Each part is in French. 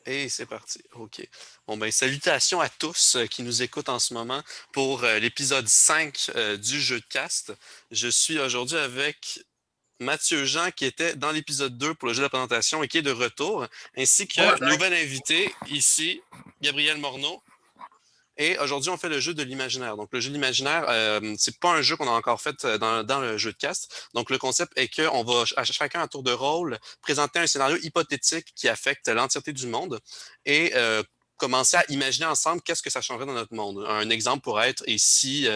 Et c'est parti. OK. Bon, ben, salutations à tous qui nous écoutent en ce moment pour l'épisode 5 du jeu de cast. Je suis aujourd'hui avec Mathieu Jean qui était dans l'épisode 2 pour le jeu de la présentation et qui est de retour, ainsi Ouais, que nouvel invité ici, Gabriel Morneau. Et aujourd'hui, on fait le jeu de l'imaginaire. Donc, le jeu de l'imaginaire, c'est pas un jeu qu'on a encore fait dans le jeu de cast. Donc, le concept est qu'on va, à chacun à tour de rôle, présenter un scénario hypothétique qui affecte l'entièreté du monde et commencer à imaginer ensemble qu'est-ce que ça changerait dans notre monde. Un exemple pourrait être, et si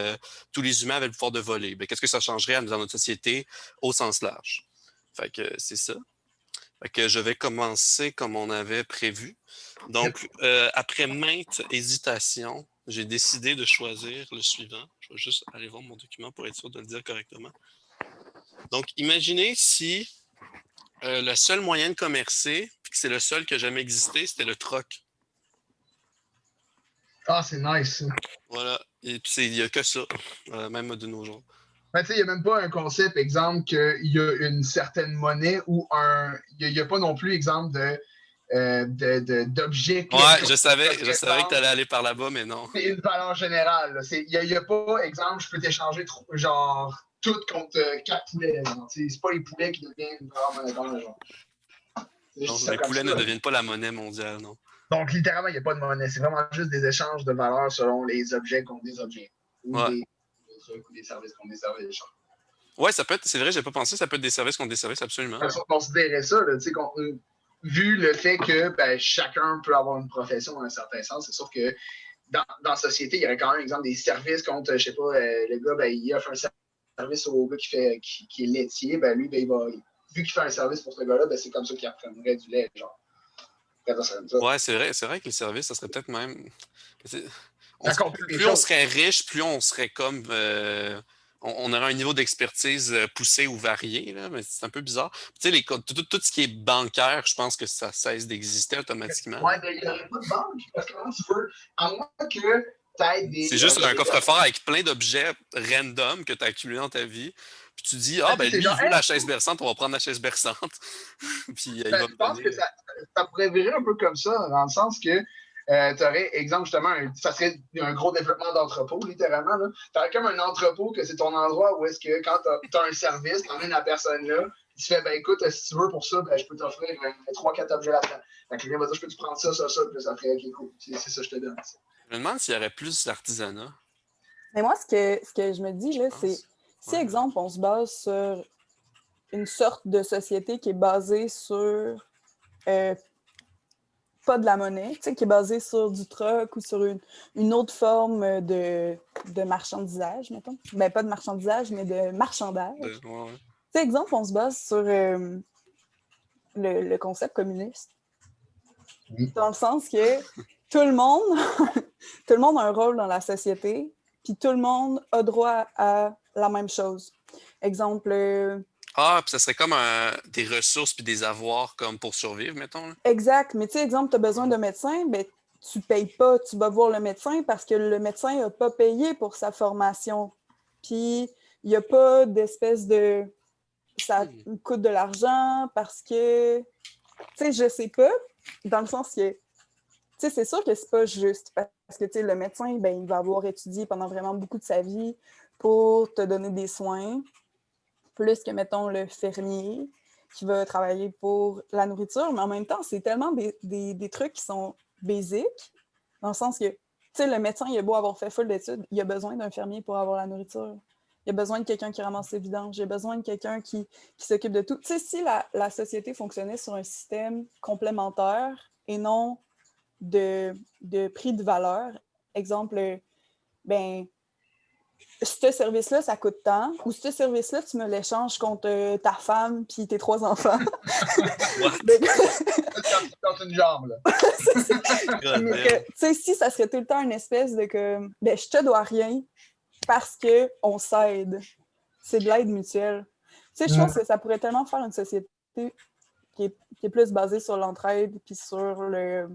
tous les humains avaient le pouvoir de voler, ben, qu'est-ce que ça changerait dans notre société au sens large? Fait que c'est ça. Fait que je vais commencer comme on avait prévu. yep. Donc, après maintes hésitations, j'ai décidé de choisir le suivant. Je vais juste aller voir mon document pour être sûr de le dire correctement. Donc, imaginez si le seul moyen de commercer, puis que c'est le seul qui a jamais existé, c'était le troc. Ah, c'est nice, ça. Voilà. Et puis, il n'y a que ça, même de nos jours. Ben, tu sais, il n'y a même pas un concept, exemple, qu'il y a une certaine monnaie ou un. Il n'y a pas non plus, exemple, d'objet Ouais, quelconque. Ça je serait, savais que tu exemple, allais aller par là-bas, mais non. c'est une valeur générale. Là. Il n'y a pas, exemple, je peux t'échanger genre tout contre 4 poulets. C'est pas les poulets qui deviennent une valeur monétaire. Genre. C'est Non, juste ça les comme poulets ça. ne Là. deviennent pas la monnaie mondiale, non. Donc, littéralement, il n'y a pas de monnaie. C'est vraiment juste des échanges de valeurs selon les objets contre des objets. Ou Ouais. des trucs ou des services contre des services. Ouais, ça peut être, c'est vrai, j'ai pas pensé, ça peut être des services contre des services, absolument. Si on considérait ça, là, vu le fait que ben, chacun peut avoir une profession dans un certain sens, c'est sûr que dans la société, il y aurait quand même, exemple, des services contre, je sais pas, le gars, ben, il offre un service au gars qui est laitier, ben, lui, ben, vu qu'il fait un service pour ce gars-là, ben, c'est comme ça qu'il apprendrait du lait, genre. Ça serait comme ça. Ouais, c'est vrai que les services, ça serait peut-être même. c'est- Ça complique les plus on choses. serait riche, plus on serait comme. On aurait un niveau d'expertise poussé ou varié, là, mais c'est un peu bizarre. Tu sais, tout ce qui est bancaire, je pense que ça cesse d'exister automatiquement. Ouais, mais il n'y aurait pas de banque, parce que comment tu veux, à moins que tu aies C'est des. juste Je un sais pas. coffre-fort avec plein d'objets random que tu as accumulés dans ta vie. Puis tu dis, ah, Ben, tu sais, ben c'est lui, il genre, veut hey, la chaise berçante, on va prendre la chaise berçante. Puis il ben, va je me pense que donner. ça pourrait virer un peu comme ça, dans le sens que tu aurais, exemple, justement, ça serait un gros développement d'entrepôt, littéralement. Tu aurais comme un entrepôt que c'est ton endroit où est-ce que quand tu as un service, tu emmènes la personne là, tu fais, ben écoute, si tu veux pour ça, ben, je peux t'offrir 3-4 objets là-dedans. Fait que le gars va dire, je peux te prendre ça, puis ça ferait, ok, cool, c'est ça, je te donne. Ça. Je me demande s'il y aurait plus d'artisanat, Mais moi, ce que je me dis, je là, c'est pense. si, Ouais. exemple, on se base sur une sorte de société qui est basée sur euh, pas de la monnaie, tu sais, qui est basée sur du troc ou sur une autre forme de marchandisage, mettons. Ben, pas de marchandisage, mais de marchandage. Ouais, ouais. Tu sais, exemple, on se base sur le concept communiste, Oui. dans le sens que tout le monde, tout le monde a un rôle dans la société, puis tout le monde a droit à la même chose. Exemple, Ah, puis ça serait comme des ressources puis des avoirs comme pour survivre, mettons. Là. exact. Mais tu sais, exemple, tu as besoin Ouais. d'un médecin, ben, tu payes pas, tu vas voir le médecin parce que le médecin n'a pas payé pour sa formation. Puis, il n'y a pas d'espèce de... Ça coûte de l'argent parce que... Tu sais, je sais pas, dans le sens que... Tu sais, c'est sûr que c'est pas juste parce que, tu sais, le médecin, ben, il va avoir étudié pendant vraiment beaucoup de sa vie pour te donner des soins, plus que, mettons, le fermier qui va travailler pour la nourriture, mais en même temps, c'est tellement des trucs qui sont basiques, dans le sens que, tu sais, le médecin, il a beau avoir fait full d'études, il a besoin d'un fermier pour avoir la nourriture. Il a besoin de quelqu'un qui ramasse ses vidanges. Il a besoin de quelqu'un qui s'occupe de tout. Tu sais, si la société fonctionnait sur un système complémentaire et non de prix de valeur, exemple, ben, ce service-là, ça coûte tant, ou ce service-là, tu me l'échanges contre ta femme puis tes 3 enfants. What? Quand tu plantes une jambe, là. God Mais damn. tu sais, si ça serait tout le temps une espèce de que, ben, je te dois rien parce qu'on s'aide. C'est de l'aide mutuelle. Tu sais, je pense que ça pourrait tellement faire une société qui est plus basée sur l'entraide puis sur le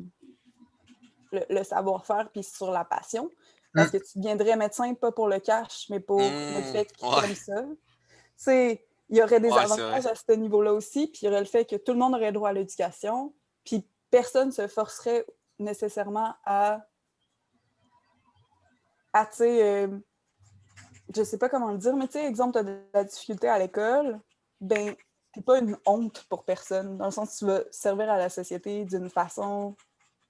savoir-faire puis sur la passion. Parce que tu deviendrais médecin pas pour le cash, mais pour le fait qu'il Ouais, t'aime ça. Tu sais, il y aurait des ouais, c'est vrai. avantages à ce niveau-là aussi, puis il y aurait le fait que tout le monde aurait droit à l'éducation, puis personne ne se forcerait nécessairement tu sais, je sais pas comment le dire, mais tu sais, exemple, tu as de la difficulté à l'école, ben, t'es pas une honte pour personne, dans le sens que tu vas servir à la société d'une façon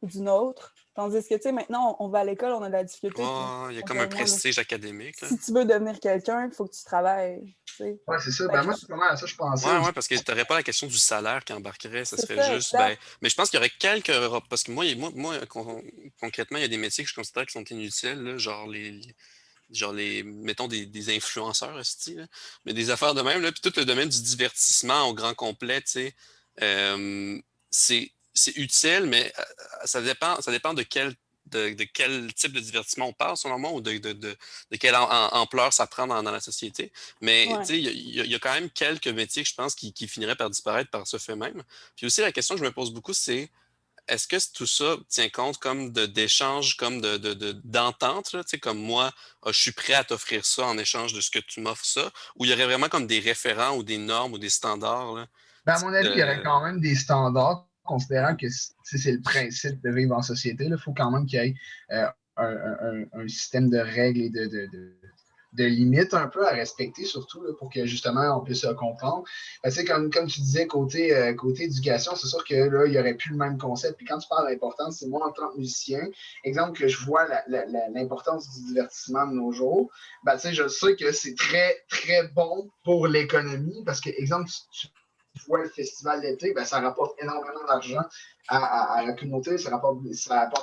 ou d'une autre. Tandis que, tu sais, maintenant, on va à l'école, on a de la difficulté, puis Oh, il y a comme un contrairement, là, prestige académique, là. si tu veux devenir quelqu'un, il faut que tu travailles, tu sais. Ouais, c'est ça. Fait Ben, que moi, c'est vraiment à ça que je pensais Ouais, aussi. ouais, parce que tu n'aurais pas la question du salaire qui embarquerait, ça c'est serait ça, juste, exact. ben, mais je pense qu'il y aurait quelques, parce que concrètement, il y a des métiers que je considère qui sont inutiles, là, mettons, des influenceurs, esti, là, mais des affaires de même, là, puis tout le domaine du divertissement au grand complet, tu sais, c'est utile, mais ça dépend de quel type de divertissement on parle, selon moi, ou de quelle ampleur ça prend dans la société. Mais tu Ouais. sais, il y a quand même quelques métiers que je pense qui finiraient par disparaître par ce fait même. Puis aussi, la question que je me pose beaucoup, c'est est-ce que tout ça tient compte comme d'échanges, comme d'entente, là, tu sais, comme moi, je suis prêt à t'offrir ça en échange de ce que tu m'offres ça, ou il y aurait vraiment comme des référents ou des normes ou des standards, là, Ben, à mon avis, il y aurait de- quand même des standards, considérant que c'est le principe de vivre en société. Il faut quand même qu'il y ait un système de règles et de limites un peu à respecter, surtout là, pour que justement on puisse comprendre. Ben, comme tu disais, côté éducation, c'est sûr que là, il n'y aurait plus le même concept. Puis quand tu parles d'importance, c'est moi en tant que musicien, exemple que je vois l'importance du divertissement de nos jours, ben, je sais que c'est très, très bon pour l'économie parce que, exemple, tu vois le festival d'été, ben, ça rapporte énormément d'argent à la communauté, ça rapporte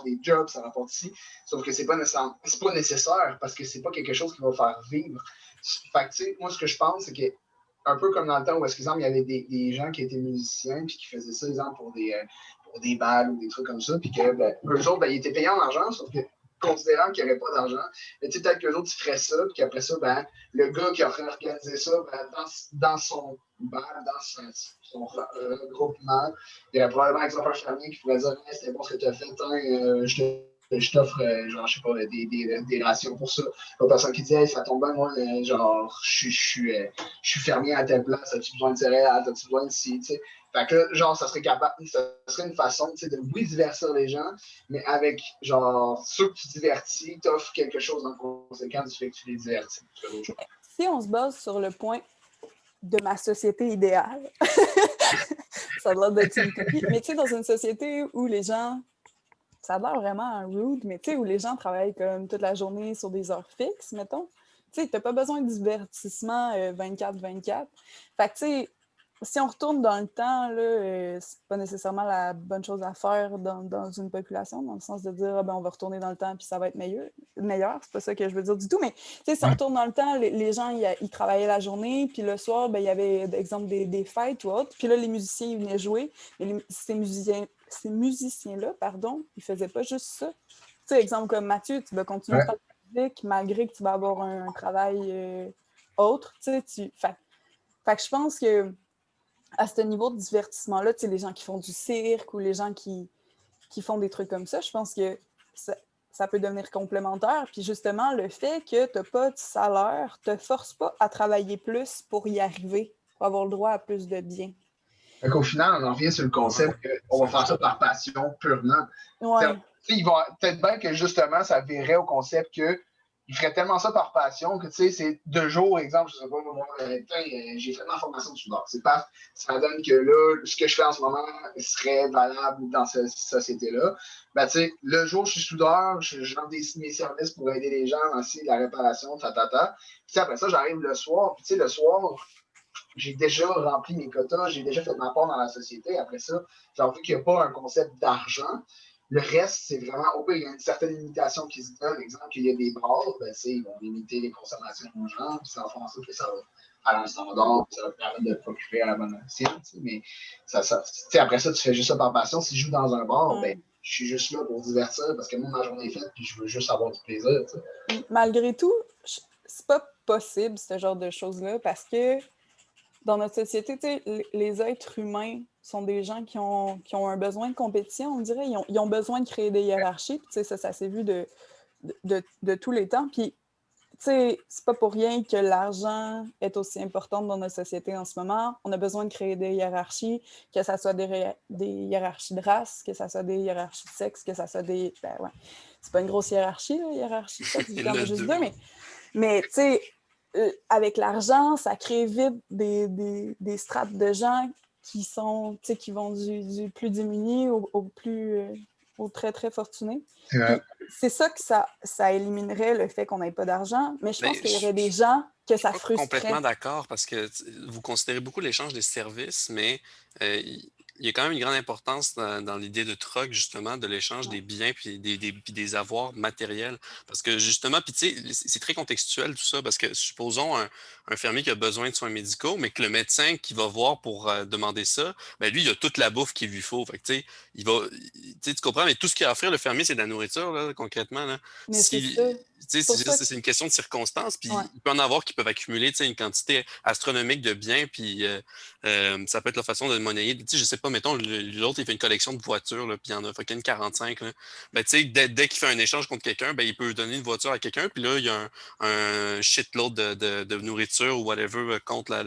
des jobs, ça rapporte ci. Sauf que c'est pas nécessaire parce que c'est pas quelque chose qui va faire vivre. Fait que, tu sais, moi, ce que je pense, c'est que un peu comme dans le temps où, exemple, il y avait des gens qui étaient musiciens puis qui faisaient ça, exemple, pour des balles ou des trucs comme ça, puis que ben, eux autres, ben, ils étaient payés en argent, sauf que considérant qu'il n'y aurait pas d'argent, mais tu sais, peut-être qu'eux autres, ils feraient ça, puis qu'après ça, ben, le gars qui aurait organisé ça, ben, dans son bal, dans son groupement, il y aurait probablement, exemple, un fermier qui pourrait dire hey, c'était bon ce que tu as fait, je t'offre, genre, je sais pas, des rations pour ça. Pas personne qui dit, hey, ça tombe bien, moi, genre, je suis fermier à telle place, as-tu besoin de céréales, as-tu besoin de ci, tu sais. Fait que là, genre, ça serait une façon, tu sais, de, oui, divertir les gens, mais avec, genre, ceux que tu divertis, t'offres quelque chose en conséquence du fait que tu les divertis. Si on se base sur le point de ma société idéale, ça a l'air d'être une utopie, mais tu sais, dans une société où les gens, ça a l'air vraiment rude, mais tu sais, où les gens travaillent comme toute la journée sur des heures fixes, mettons, tu sais, t'as pas besoin de divertissement 24/24. Fait que tu sais, si on retourne dans le temps, là, c'est pas nécessairement la bonne chose à faire dans une population, dans le sens de dire, ah, ben, on va retourner dans le temps puis ça va être meilleur. C'est pas ça que je veux dire du tout, mais si on Ouais. retourne dans le temps, les gens, ils travaillaient la journée, puis le soir, ben, il y avait, d'exemple, des fêtes ou autres, puis là, les musiciens, ils venaient jouer, mais ces musiciens-là, pardon, ils faisaient pas juste ça. Tu sais, exemple comme Mathieu, tu vas continuer à Ouais. faire de la musique malgré que tu vas avoir un travail autre, tu sais, fait que je pense que à ce niveau de divertissement-là, tu sais, les gens qui font du cirque ou les gens qui font des trucs comme ça, je pense que ça peut devenir complémentaire. Puis justement, le fait que tu n'as pas de salaire ne te force pas à travailler plus pour y arriver, pour avoir le droit à plus de biens. Fait qu'au final, on en revient sur le Ouais, concept qu'on va faire ça par passion purement. Ouais, Il va peut-être bien que justement, ça virait au concept que il ferait tellement ça par passion que tu sais, c'est 2 jours, exemple, je sais pas, moi, j'ai fait ma formation de soudeur. C'est pas, ça donne que là, ce que je fais en ce moment serait valable dans cette société-là. Ben, tu sais, le jour où je suis soudeur, je rends mes services pour aider les gens dans la réparation, ta. Puis après ça, j'arrive le soir, puis tu sais, le soir, j'ai déjà rempli mes quotas, j'ai déjà fait ma part dans la société. Après ça, j'ai vu qu'il n'y a pas un concept d'argent. Le reste, c'est vraiment, au pire, il y a une certaine limitation qui se donne. Exemple, qu'il y a des bars, ben, ils vont limiter les consommations aux gens, puis ça va faire en sorte que ça va à un standard, puis ça va permettre de procurer à la bonne assiette. Mais après ça, tu fais juste ça par passion. Si je joue dans un bar, ben, ouais. je suis juste là pour divertir parce que moi, ma journée est faite, puis je veux juste avoir du plaisir. Malgré tout, c'est pas possible, ce genre de choses-là, parce que dans notre société, les êtres humains sont des gens qui ont un besoin de compétition, on dirait. Ils ont besoin de créer des hiérarchies. Puis, ça s'est vu de tous les temps. Puis, sais, c'est pas pour rien que l'argent est aussi important dans notre société en ce moment. On a besoin de créer des hiérarchies, que ça soit des hiérarchies de race, que ça soit des hiérarchies de sexe, que ça soit des... Ben ouais, c'est pas une grosse hiérarchie, là, hiérarchie de sexe, il y en a juste deux, mais tu sais, avec l'argent, ça crée vite des strates de gens qui sont, tu sais, qui vont du plus démuni au plus... aux très, très fortunés. Puis c'est ça que ça éliminerait le fait qu'on n'ait pas d'argent, mais je pense qu'il y aurait des gens que ça Je suis pas frustrerait. complètement d'accord parce que vous considérez beaucoup l'échange des services, mais il y a quand même une grande importance dans l'idée de troc, justement, de l'échange des biens puis puis des avoirs matériels. Parce que justement, puis tu sais, c'est très contextuel tout ça, parce que supposons un fermier qui a besoin de soins médicaux, mais que le médecin qui va voir pour demander ça, ben lui, il a toute la bouffe qu'il lui faut. Fait que tu sais, il va, tu sais, tu comprends, mais tout ce qu'il a à offrir, le fermier, c'est de la nourriture, là, concrètement. Là. Mais c'est ça. Tu sais, c'est une question de circonstances, puis Ouais. il peut en avoir qui peuvent accumuler, tu sais, une quantité astronomique de biens, puis ça peut être leur façon de monnayer. Tu sais, je sais pas, mettons, l'autre, il fait une collection de voitures, là, puis il en a fucking 45. Là. Ben, tu sais, dès qu'il fait un échange contre quelqu'un, ben, il peut donner une voiture à quelqu'un, puis là, il y a un shitload de nourriture ou whatever contre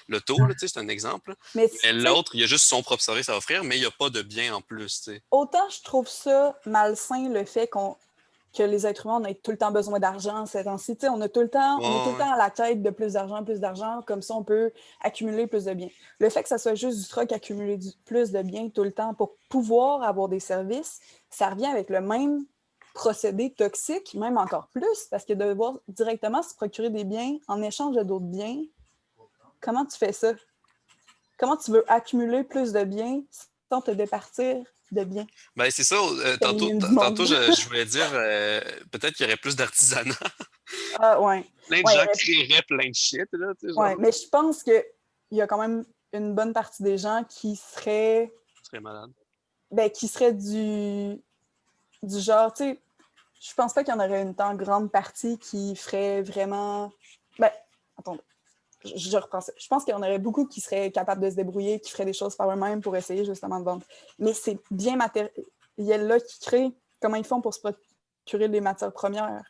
l'auto, là, tu sais, c'est un exemple. Mais l'autre, il a juste son propre service à offrir, mais il n'y a pas de biens en plus, tu sais. autant je trouve ça malsain, le fait que les êtres humains, on ait tout le temps besoin d'argent ces temps-ci. On est tout le temps à la quête de plus d'argent, comme ça on peut accumuler plus de biens. Le fait que ça soit juste du troc, accumuler plus de biens tout le temps pour pouvoir avoir des services, ça revient avec le même procédé toxique, même encore plus, parce que de devoir directement se procurer des biens en échange de d'autres biens, comment tu fais ça? Comment tu veux accumuler plus de biens sans te départir de biens? Ben, c'est ça. Tantôt, Féminine du monde. tantôt je voulais dire, peut-être qu'il y aurait plus d'artisanat. Ah, ouais. Plein de gens créeraient plein de shit, là, tu sais, genre. Ouais, mais je pense qu'il y a quand même une bonne partie des gens qui seraient... Tu serais malade. Ben, qui seraient du genre, tu sais, je pense pas qu'il y en aurait une tant grande partie qui ferait vraiment... Ben, attendez, je reprends ça. Je pense qu'il y en aurait beaucoup qui seraient capables de se débrouiller, qui feraient des choses par eux-mêmes pour essayer justement de vendre. Mais c'est bien matériel-là qui crée. Comment ils font pour se procurer des matières premières?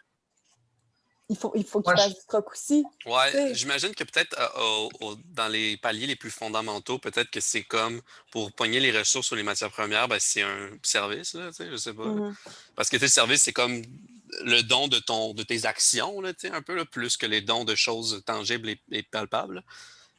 Il faut qu'ils fassent du troc aussi. Ouais, j'imagine que peut-être dans les paliers les plus fondamentaux, peut-être que c'est comme pour pogner les ressources ou les matières premières, ben c'est un service, là, tu sais, je sais pas. Mm-hmm. Parce que tu sais, le service, c'est comme le don de tes actions, là, tu sais, un peu, là, plus que les dons de choses tangibles et palpables.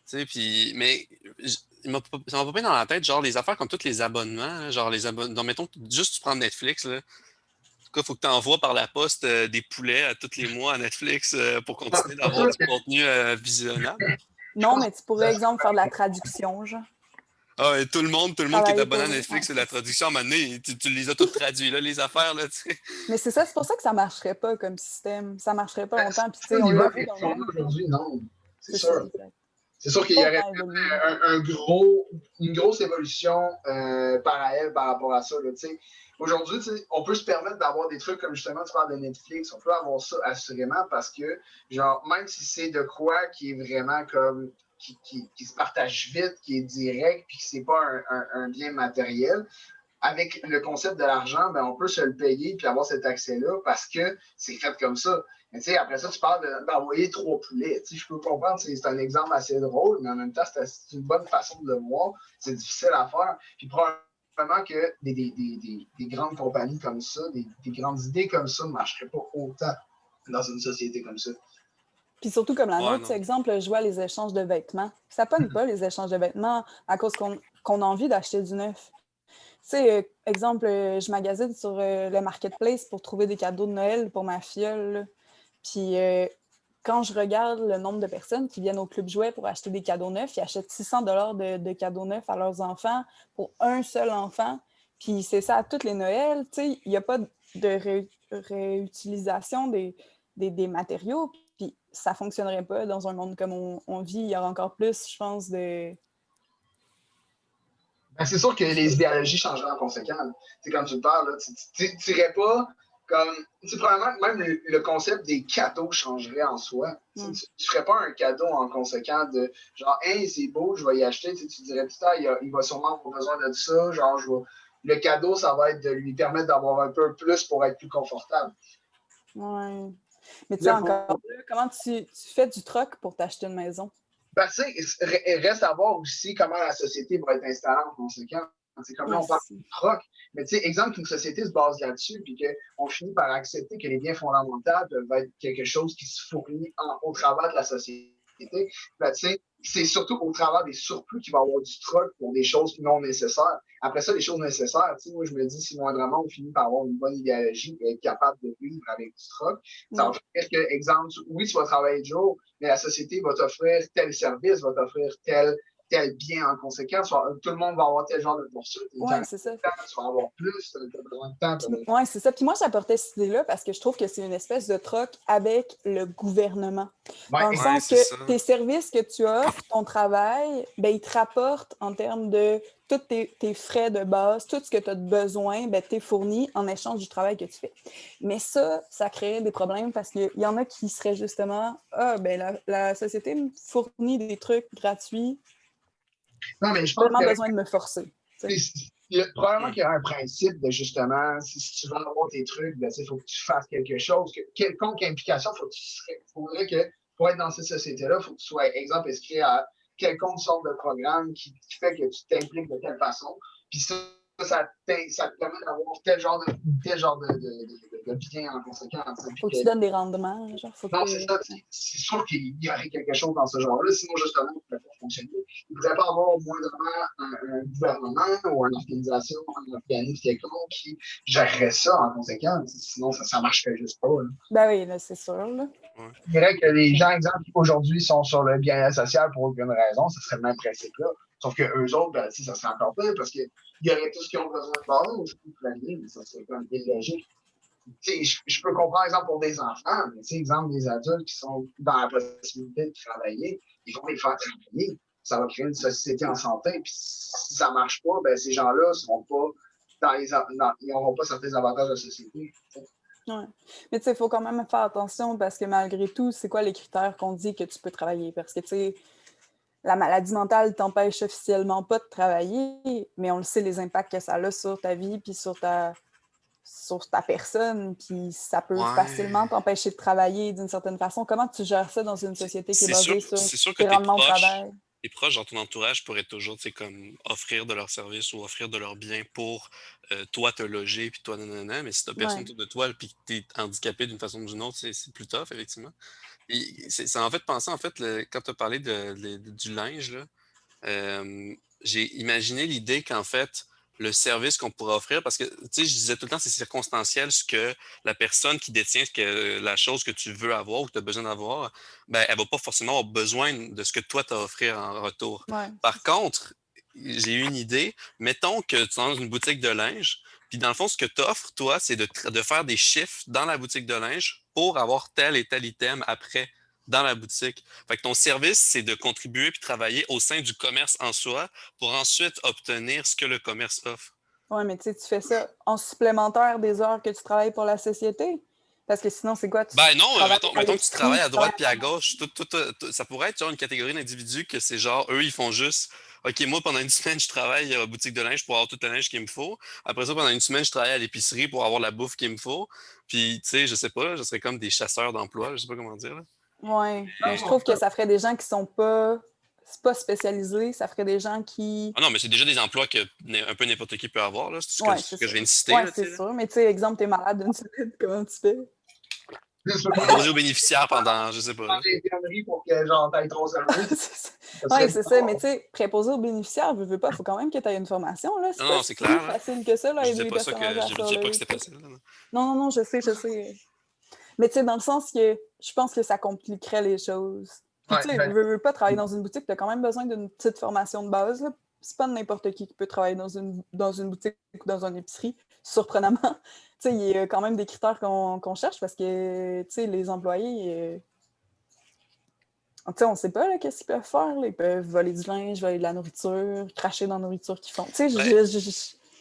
Tu sais, puis, mais ça m'a pas pris dans la tête, genre les affaires comme tous les abonnements, là, genre les abonnements. Donc, mettons, juste tu prends Netflix, là. En tout cas, il faut que tu envoies par la poste des poulets à tous les mois à Netflix pour continuer d'avoir du contenu visionnable. Non, mais tu pourrais, exemple, faire de la traduction, genre. Ah, et tout le monde qui est abonné à Netflix, ouais, c'est la traduction. À un moment donné, tu les as toutes traduits, là, les affaires, là, tu sais. Mais c'est ça, c'est pour ça que ça marcherait pas comme système. Ça marcherait pas longtemps. Puis, tu sais, On on l'a vu vu dans le monde. Aujourd'hui, non. C'est sûr. Ça, C'est sûr qu'il y aurait une grosse évolution parallèle par rapport à ça. Aujourd'hui, on peut se permettre d'avoir des trucs comme justement tu parles de Netflix, on peut avoir ça assurément parce que, genre, même si c'est de quoi qui est vraiment comme qui se partage vite, qui est direct, puis que c'est pas un bien matériel, avec le concept de l'argent, ben, on peut se le payer puis avoir cet accès-là parce que c'est fait comme ça. Mais après ça, tu parles d'envoyer 3 poulets. Je peux comprendre, c'est un exemple assez drôle, mais en même temps, c'est une bonne façon de le voir. C'est difficile à faire. Puis probablement que des grandes compagnies comme ça, des grandes idées comme ça ne marcheraient pas autant dans une société comme ça. Puis surtout comme la nôtre, non. exemple, je vois les échanges de vêtements. Ça pogne pas les échanges de vêtements à cause qu'on a envie d'acheter du neuf. Tu sais, exemple, je magasine sur le marketplace pour trouver des cadeaux de Noël pour ma filleule. Là. Puis quand je regarde le nombre de personnes qui viennent au Club Jouet pour acheter des cadeaux neufs, ils achètent 600 $ de cadeaux neufs à leurs enfants pour un seul enfant. Puis c'est ça à toutes les Noëls. Tu sais, il n'y a pas de réutilisation des matériaux. Puis ça ne fonctionnerait pas dans un monde comme on vit. Il y aura encore plus, je pense, de... Ben, c'est sûr que les idéologies changeraient en conséquence. Comme tu le parles, tu n'irais pas comme. Probablement, même le concept des cadeaux changerait en soi. Tu ne ferais pas un cadeau en conséquence de genre, hey, c'est beau, je vais y acheter. Tu dirais, putain, il va sûrement avoir besoin de ça. Genre, le cadeau, ça va être de lui permettre d'avoir un peu plus pour être plus confortable. Ouais. Mais tu sais, encore là, comment tu fais du troc pour t'acheter une maison? Ben, tu sais, reste à voir aussi comment la société va être installée en conséquence. C'est comme là, on parle de troc. Mais tu sais, exemple qu'une société se base là-dessus, puis qu'on finit par accepter que les biens fondamentaux peuvent être quelque chose qui se fournit au travers de la société. Ben, tu sais, c'est surtout au travers des surplus qu'il va y avoir du troc pour des choses non nécessaires. Après ça, les choses nécessaires, tu sais, moi, je me dis, si moindrement on finit par avoir une bonne idéologie et être capable de vivre avec du troc, ça va faire que, exemple, oui, tu vas travailler de jour, mais la société va t'offrir tel service, va t'offrir tel bien en conséquence. Tout le monde va avoir tel genre de poursuite. Oui, c'est ça. Tu vas avoir plus, tu as besoin de temps. Oui, c'est ça. Puis moi, j'apportais cette idée-là parce que je trouve que c'est une espèce de troc avec le gouvernement. Dans le sens que tes services que tu offres, ton travail, ben, ils te rapportent en termes de tous tes frais de base, tout ce que tu as besoin, ben, t'es fourni en échange du travail que tu fais. Mais ça crée des problèmes parce qu'il y en a qui seraient justement ben la société me fournit des trucs gratuits. Non, mais je pense vraiment besoin de me forcer. Probablement qu'il y a un principe de justement, si tu veux avoir tes trucs, il faut que tu fasses quelque chose. Quelconque implication, faudrait que pour être dans cette société-là, il faut que tu sois, exemple, inscrit à quelconque sorte de programme qui fait que tu t'impliques de telle façon. Puis ça te permet d'avoir tel genre de bien en conséquence. Faut que tu donnes des rendements. Genre, non, c'est ça. C'est sûr qu'il y aurait quelque chose dans ce genre-là. Sinon, justement, il ne pourrait pas fonctionner. Il ne pourrait pas avoir moindrement un gouvernement ou une organisation, un organisme quelconque qui gérerait ça en conséquence. Sinon, ça ne marcherait juste pas. Là. Ben oui, là, c'est sûr. Là. Je dirais que les gens, exemple, qui aujourd'hui sont sur le bien-être social pour aucune raison, ce serait le même principe-là. Sauf qu'eux autres, ben, ça serait encore pire parce qu'il y aurait tout ce qu'ils ont besoin de base, mais ça serait comme illogique. Je peux comprendre, exemple, pour des enfants, mais exemple, des adultes qui sont dans la possibilité de travailler, ils vont les faire travailler. Ça va créer une société en santé. Puis si ça ne marche pas, ben, ces gens-là ils n'auront pas certains avantages de la société. Ouais. Mais tu sais, il faut quand même faire attention parce que malgré tout, c'est quoi les critères qu'on dit que tu peux travailler? Parce que tu sais, la maladie mentale t'empêche officiellement pas de travailler, mais on le sait, les impacts que ça a sur ta vie puis sur ta personne, puis ça peut facilement t'empêcher de travailler d'une certaine façon. Comment tu gères ça dans une société qui est basée sur tes rendements au travail? Les proches dans ton entourage pourraient toujours comme offrir de leurs services ou offrir de leurs biens pour toi te loger, puis toi, nanana, mais si tu n'as personne autour de toi puis que tu es handicapé d'une façon ou d'une autre, c'est plus tough, effectivement. Et ça en fait penser, quand tu as parlé du linge, là, j'ai imaginé l'idée qu'en fait, le service qu'on pourrait offrir, parce que, tu sais, je disais tout le temps, c'est circonstanciel ce que la personne qui détient la chose que tu veux avoir ou que tu as besoin d'avoir, ben, elle va pas forcément avoir besoin de ce que toi, tu as à offrir en retour. Ouais. Par contre, j'ai eu une idée. Mettons que tu es dans une boutique de linge, puis dans le fond, ce que tu offres, toi, c'est de faire des chiffres dans la boutique de linge pour avoir tel et tel item après dans la boutique. Fait que ton service, c'est de contribuer puis travailler au sein du commerce en soi pour ensuite obtenir ce que le commerce offre. Oui, mais tu sais, tu fais ça en supplémentaire des heures que tu travailles pour la société. Parce que sinon, c'est quoi? Ben non, mettons que tu travailles à droite puis à gauche. Ça pourrait être genre une catégorie d'individus que c'est genre, eux, ils font juste OK, moi, pendant une semaine, je travaille à la boutique de linge pour avoir tout le linge qu'il me faut. Après ça, pendant une semaine, je travaille à l'épicerie pour avoir la bouffe qu'il me faut. Puis, tu sais, je sais pas, je serais comme des chasseurs d'emploi, je sais pas comment dire. Là. Oui, mais je trouve que ça ferait des gens qui sont pas spécialisés, ça ferait des gens qui... Ah non, mais c'est déjà des emplois que un peu n'importe qui peut avoir, là. C'est ce que je viens de citer. Oui, c'est sûr. Mais tu sais, exemple, t'es malade d'une semaine, comment tu fais? Préposer aux bénéficiaires pendant, je sais pas. Pour que genre t'ailles trop oui, c'est ça. Mais tu sais, préposer aux bénéficiaires, veux pas, il faut quand même que tu aies une formation. Là. C'est non, c'est clair. Facile que ça, là, je aider les personnes âgées à Je disais pas que c'était facile. Là. Non, je sais. Mais tu sais, dans le sens que je pense que ça compliquerait les choses. Puis tu sais, veux pas travailler dans une boutique, tu as quand même besoin d'une petite formation de base. Là. C'est pas n'importe qui peut travailler dans une boutique ou dans une épicerie, surprenamment. Tu sais, il y a quand même des critères qu'on cherche parce que, tu sais, les employés, tu sais, on sait pas qu'est-ce qu'ils peuvent faire. Là. Ils peuvent voler du linge, voler de la nourriture, cracher dans la nourriture qu'ils font. Tu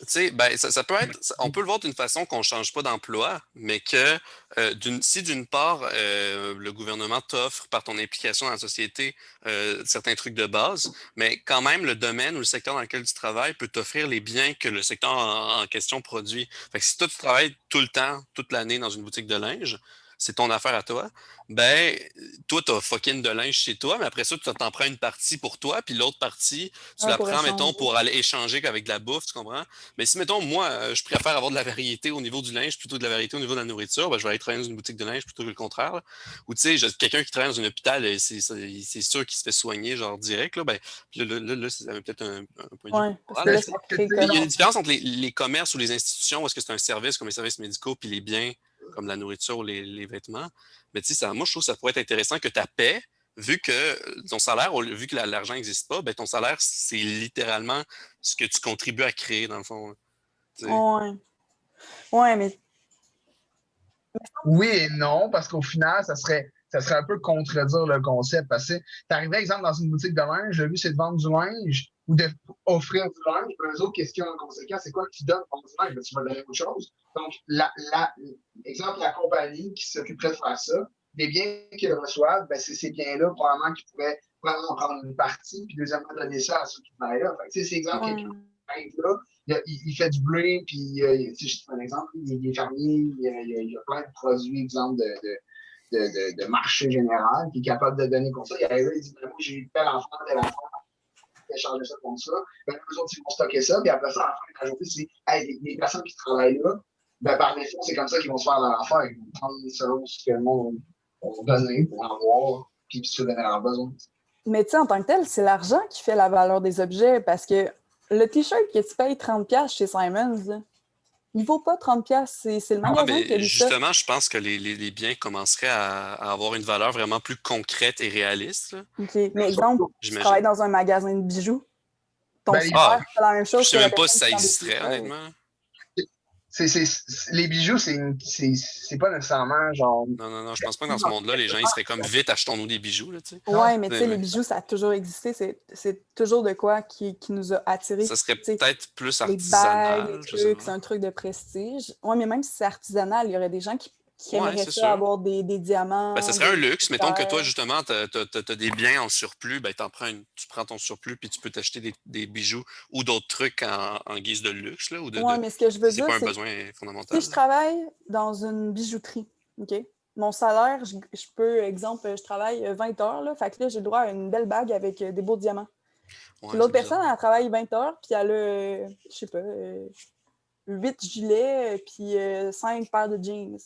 sais, ça peut être, on peut le voir d'une façon qu'on ne change pas d'emploi, mais que si d'une part, le gouvernement t'offre par ton implication dans la société certains trucs de base, mais quand même le domaine ou le secteur dans lequel tu travailles peut t'offrir les biens que le secteur en question produit. Fait que si toi tu travailles tout le temps, toute l'année dans une boutique de linge, c'est ton affaire à toi, ben, toi, tu as fucking de linge chez toi, mais après ça, tu t'en prends une partie pour toi, puis l'autre partie, tu Ouais, la pour prends, mettons, échanger. pour aller échanger avec de la bouffe, tu comprends? Mais si, mettons, moi, je préfère avoir de la variété au niveau du linge plutôt que de la variété au niveau de la nourriture, ben, je vais aller travailler dans une boutique de linge plutôt que le contraire, là. Ou, tu sais, quelqu'un qui travaille dans un hôpital, c'est sûr qu'il se fait soigner, genre, direct, là, ben, là, c'est peut-être un point de vue plus Ouais, parce que moral, là, mais ça Que, crée tu sais, il y a comme. une différence entre les commerces ou les institutions où est-ce que c'est un service comme les services médicaux puis les biens comme la nourriture ou les vêtements. Mais tu sais, moi, je trouve que ça pourrait être intéressant que ta paie, vu que ton salaire, vu que l'argent n'existe pas, ben ton salaire, c'est littéralement ce que tu contribues à créer, dans le fond, là. Tu sais. Ouais. Ouais, mais oui et non, parce qu'au final, ça serait un peu contredire le concept. Parce que t'arrivais, exemple, dans une boutique de linge, le but, c'est de vendre du linge ou d'offrir du linge. Mais eux autres, qu'est-ce qu'il y a en conséquence? C'est quoi que tu donnes pour du linge? Ben, tu vas donner autre chose. Donc, exemple, la compagnie qui s'occuperait de faire ça, les biens qu'ils reçoivent, ben, c'est ces biens-là, probablement, qu'ils pourraient vraiment en prendre une partie, puis deuxièmement, donner ça à ceux qui travaillent là. Fait que, tu sais, c'est exemple, quelqu'un ouais. qui arrive là, il fait du blé, puis, tu sais, je te donne un exemple, il est fermier, il y a plein de produits, exemple, de marché général, qui est capable de donner comme ça. Il arrive là, il dit, ben, moi, j'ai eu tel enfant, il a changé ça comme ça. Ben, eux autres, ils vont stocker ça, puis après ça, à la fin de la journée, c'est, hey, les personnes qui travaillent là, ben, par défaut, c'est comme ça qu'ils vont se faire leur affaire. Ils vont prendre selon ce que le monde va donner pour en avoir, puis subvenir à leurs besoins. Mais tu sais, en tant que tel, c'est l'argent qui fait la valeur des objets parce que le t-shirt que tu payes 30$ chez Simons, là, il vaut pas 30$, c'est le Ouais, magasin qui a mais mis ça. justement, je pense que les biens commenceraient à avoir une valeur vraiment plus concrète et réaliste, là, OK. Mais exemple, tu travailles j'imagine. dans un magasin de bijoux, ton Ben, Ah, salaire, c'est la même je chose que sais la même pas si personne ça qui vend des existerait, t-shirts. honnêtement. les bijoux, c'est pas nécessairement genre. Non, non, non, je pense pas que dans ce monde-là, les gens, ils seraient comme vite, achetons-nous des bijoux, là, tu sais. Non, Ouais, mais tu sais, les Mais bijoux, ça a toujours existé. C'est toujours de quoi qui nous a attirés. ça serait Tu sais, peut-être plus les bagues, les artisanal, je sais trucs, c'est pas. un truc de prestige. Ouais, mais même si c'est artisanal, il y aurait des gens qui Ouais, aimeraient c'est ça, sûr. avoir des Ben, ça diamants, serait un des luxe. Mettons que toi, pierres. justement, t'as des biens en surplus, ben, tu prends ton surplus puis tu peux t'acheter des bijoux ou d'autres trucs en guise de luxe, là, ou Ouais, mais ce que je veux si c'est dire, pas un c'est besoin si fondamental, je là. travaille dans une bijouterie, OK? Mon salaire, je peux, exemple, je travaille 20 heures, là, fait que là, j'ai le droit à une belle bague avec des beaux diamants. Puis Ouais, l'autre c'est bizarre. personne, elle travaille 20 heures, puis elle a, je sais pas, 8 gilets, puis 5 paires de jeans.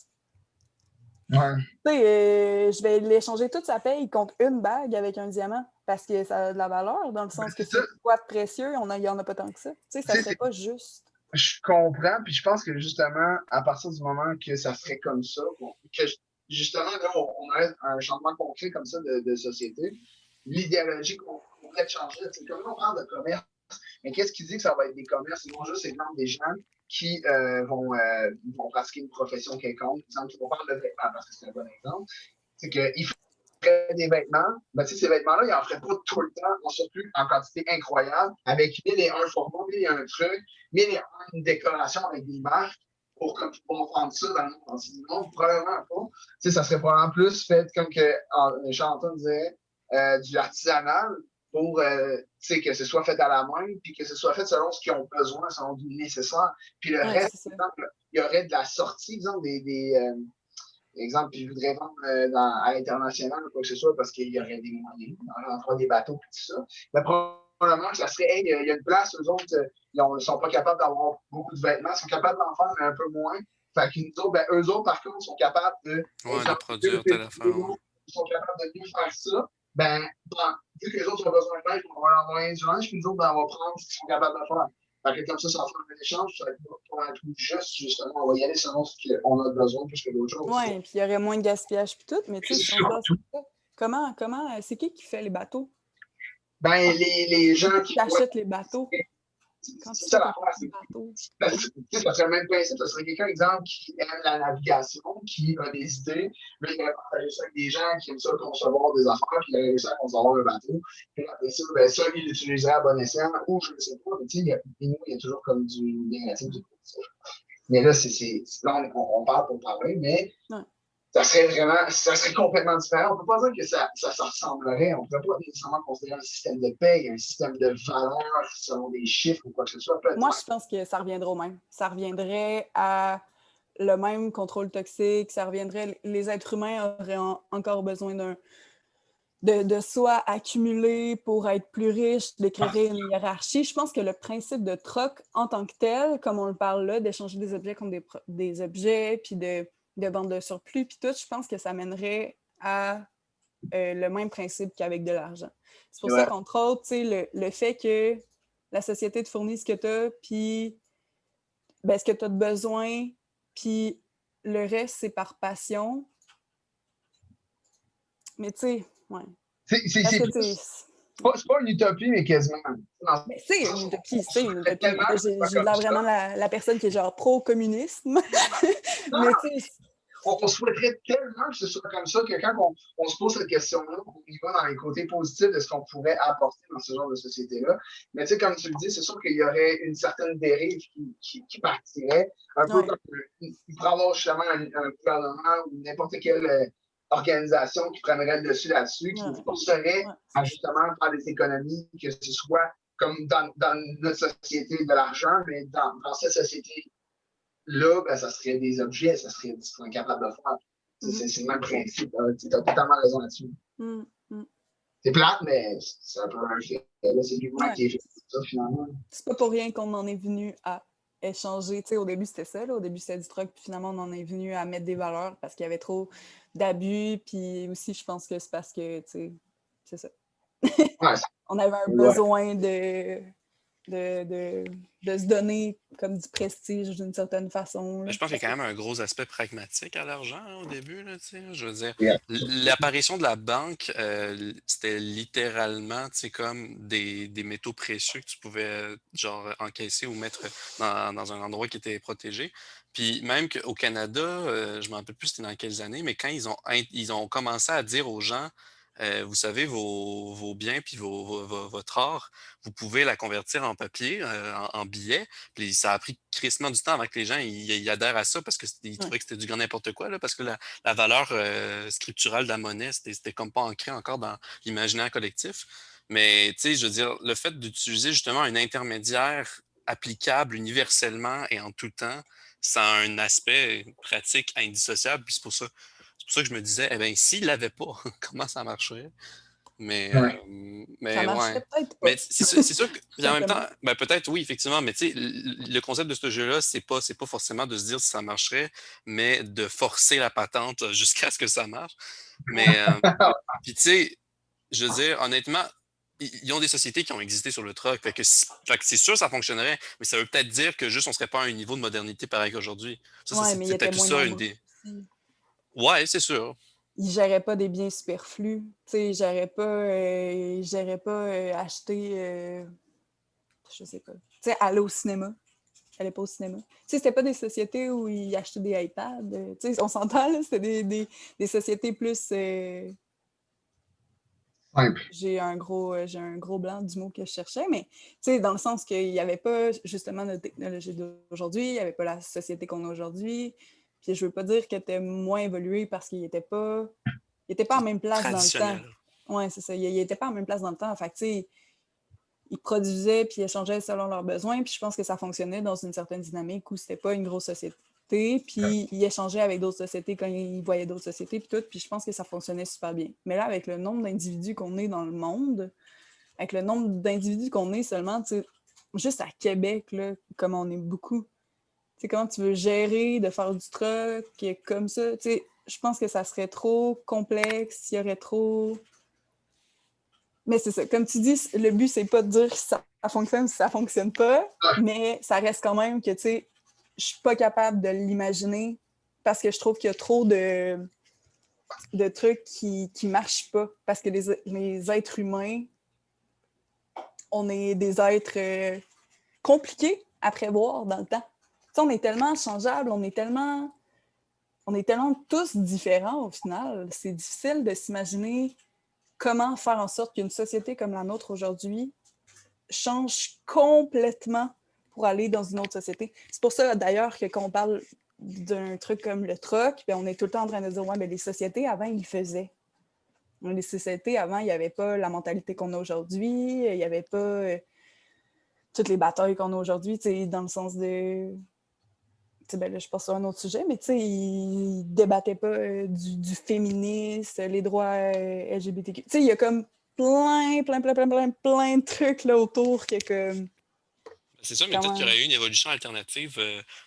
ouais. Tu sais, je vais l'échanger toute sa paye contre une bague avec un diamant, parce que ça a de la valeur, dans le Ben, sens que c'est ça. c'est quoi de précieux, il n'y en a pas tant que ça. Tu sais, Tu ça sais, serait pas juste. je comprends, puis je pense que justement, à partir du moment que ça serait comme ça, que justement, là, on a un changement concret comme ça de société, l'idéologie qu'on pourrait changer, c'est comme on parle de commerce, mais qu'est-ce qui dit que ça va être des commerces? Ils vont juste être des gens qui vont pratiquer une profession quelconque. Par exemple, on parle de vêtements parce que c'est un bon exemple. C'est qu'ils feraient des vêtements, ben, ces vêtements-là, ils n'en feraient pas tout le temps, en surplus, en quantité incroyable, avec 1001 formats, 1001 trucs, 1001 décorations avec des marques pour comme, pouvoir vendre ça dans le monde entier. Non, probablement pas. Ça serait probablement plus fait comme que Chanton disait, du artisanal pour que ce soit fait à la main, puis que ce soit fait selon ce qu'ils ont besoin, selon du nécessaire. Puis le Ouais, reste, c'est ça. exemple, il y aurait de la sortie, exemple, exemple, puis je voudrais vendre à l'international ou quoi que ce soit parce qu'il y aurait des moyens, on des bateaux et tout ça. Mais probablement que ça serait, hey, il y a une place, eux autres, ils sont pas capables d'avoir beaucoup de vêtements, ils sont capables d'en faire, mais un peu moins. Fait que nous autres, ben, eux autres, par contre, sont capables de, Ouais, de exemple, produire telle affaire, ouais. ils sont capables de mieux faire ça. Ben, vu que les autres ont besoin de linge, on va leur envoyer du linge, puis nous autres, ben, on va prendre ce qu'ils sont capables de faire. Fait que comme ça va faire un échange, ça va être pas un truc juste, justement, on va y aller selon ce qu'on a besoin plus que d'autres choses. Ouais, puis il y aurait moins de gaspillage puis tout, mais tu sais, si on pense Surtout, à ça, c'est qui fait les bateaux? ben, les C'est gens qui qui qui achète les bateaux? Quand tu c'est fais ça ton l'affaire, premier bateau? ça serait le même principe, ça serait quelqu'un, exemple, qui aime la navigation, qui a des idées, là, il va partager ça avec des gens qui aiment ça concevoir des affaires, puis il a réussi à concevoir un bateau, puis après ça, ben, ça, il l'utiliserait à bon escient, ou je ne sais pas, mais tu sais, il y a toujours comme du négatif, du positif. Mais là, là on parle pour parler, mais Ouais. ça serait complètement différent. On ne peut pas dire que ça ressemblerait. On ne peut pas nécessairement considérer un système de paye, un système de valeur selon des chiffres ou quoi que ce soit. Moi, Peut-être. je pense que ça reviendrait au même. Ça reviendrait à le même contrôle toxique, ça reviendrait, les êtres humains auraient encore besoin de soi accumuler pour être plus riches, de créer une hiérarchie. Je pense que le principe de troc en tant que tel, comme on le parle là, d'échanger des objets contre des objets, puis de vendre le surplus, puis tout, je pense que ça mènerait à le même principe qu'avec de l'argent. C'est pour ça qu'entre autres, le fait que la société te fournit ce que tu as, puis ce que tu as de besoin, puis le reste, c'est par passion. Mais tu sais, ouais. C'est pas une utopie, mais quasiment. Mais c'est une utopie, c'est une utopie. J'ai l'air vraiment la personne qui est genre pro-communisme. Mais tu sais... On souhaiterait tellement que ce soit comme ça que quand on se pose cette question-là, on y va dans les côtés positifs de ce qu'on pourrait apporter dans ce genre de société-là. Mais tu sais, comme tu le dis, c'est sûr qu'il y aurait une certaine dérive qui partirait. Un peu comme il pourrait y avoir justement un gouvernement ou n'importe quelle organisation qui prendrait le dessus là-dessus, qui nous forcerait à justement faire des économies, que ce soit comme dans notre société de l'argent, mais dans cette société là, ça serait des objets, ça serait ce qu'on est capable de faire. C'est le même principe. Tu as totalement raison là-dessus. C'est plate, mais c'est un peu un fait. C'est l'humain qui est fait ça, finalement. C'est pas pour rien qu'on en est venu à échanger. Tu sais, au début, c'était ça. Là. Au début, c'était du troc. Puis finalement, on en est venu à mettre des valeurs parce qu'il y avait trop d'abus. Puis aussi, je pense que c'est parce que, tu sais, c'est ça. On avait un besoin de se donner comme du prestige d'une certaine façon. Je pense qu'il y a quand même un gros aspect pragmatique à l'argent au début. Là, je veux dire, l'apparition de la banque, c'était littéralement comme des métaux précieux que tu pouvais genre encaisser ou mettre dans un endroit qui était protégé. Puis même qu'au Canada, je ne me rappelle plus c'était dans quelles années, mais quand ils ont commencé à dire aux gens, vous savez, vos biens puis votre or, vous pouvez la convertir en papier, en billets. Puis ça a pris crissement du temps avant que les gens ils adhèrent à ça parce qu'ils trouvaient que c'était du grand n'importe quoi, là, parce que la valeur scripturale de la monnaie, c'était comme pas ancré encore dans l'imaginaire collectif. Mais tu sais, je veux dire, le fait d'utiliser justement un intermédiaire applicable universellement et en tout temps, ça a un aspect pratique indissociable. Puis c'est pour ça que je me disais, eh bien, s'il l'avait pas, comment ça marcherait? Mais ça marcherait peut-être pas. Mais c'est sûr que en même temps, ben peut-être oui, effectivement, mais tu sais, le concept de ce jeu-là, c'est pas forcément de se dire si ça marcherait, mais de forcer la patente jusqu'à ce que ça marche. Mais puis tu sais, je veux dire, honnêtement, ils ont des sociétés qui ont existé sur le troc. Fait que c'est sûr que ça fonctionnerait, mais ça veut peut-être dire que juste on serait pas à un niveau de modernité pareil qu'aujourd'hui. Ça, c'est peut-être ça une des. Ouais, c'est sûr. Ils ne géraient pas des biens superflus. Ils ne géraient pas acheter, je sais pas. Tu sais, aller au cinéma. Aller pas au cinéma. C'était pas des sociétés où ils achetaient des iPads. On s'entend, là, c'était des sociétés plus... J'ai un gros blanc du mot que je cherchais, mais dans le sens qu'il n'y avait pas justement la technologie d'aujourd'hui, il n'y avait pas la société qu'on a aujourd'hui. Puis je veux pas dire qu'elle était moins évoluée parce qu'il n'était pas en même place dans le temps. Oui, c'est ça. Il n'était pas en même place dans le temps. Fait que, ils produisaient puis échangeaient selon leurs besoins. Puis je pense que ça fonctionnait dans une certaine dynamique où c'était pas une grosse société. Puis ils échangeaient avec d'autres sociétés quand ils voyaient d'autres sociétés puis tout. Puis je pense que ça fonctionnait super bien. Mais là, avec le nombre d'individus qu'on est dans le monde, avec le nombre d'individus qu'on est seulement, juste à Québec, là, comme on est beaucoup, comment tu veux gérer de faire du truck comme ça, je pense que ça serait trop complexe, il y aurait trop... Mais c'est ça, comme tu dis, le but, c'est pas de dire si ça fonctionne ou si ça fonctionne pas, mais ça reste quand même que, je suis pas capable de l'imaginer parce que je trouve qu'il y a trop de trucs qui marchent pas. Parce que les êtres humains, on est des êtres compliqués à prévoir dans le temps. On est tellement changeables, on est tellement tous différents au final. C'est difficile de s'imaginer comment faire en sorte qu'une société comme la nôtre aujourd'hui change complètement pour aller dans une autre société. C'est pour ça, d'ailleurs, que quand on parle d'un truc comme le troc, on est tout le temps en train de dire « Ouais, mais les sociétés, avant, ils faisaient. » Les sociétés, avant, il n'y avait pas la mentalité qu'on a aujourd'hui, il n'y avait pas toutes les batailles qu'on a aujourd'hui, dans le sens de... ben là, je passe sur un autre sujet, mais tu sais, ils débattaient pas du féminisme, les droits LGBTQ. Tu sais, il y a comme plein de trucs là autour qui est comme... C'est ça, mais peut-être qu'il y aurait eu une évolution alternative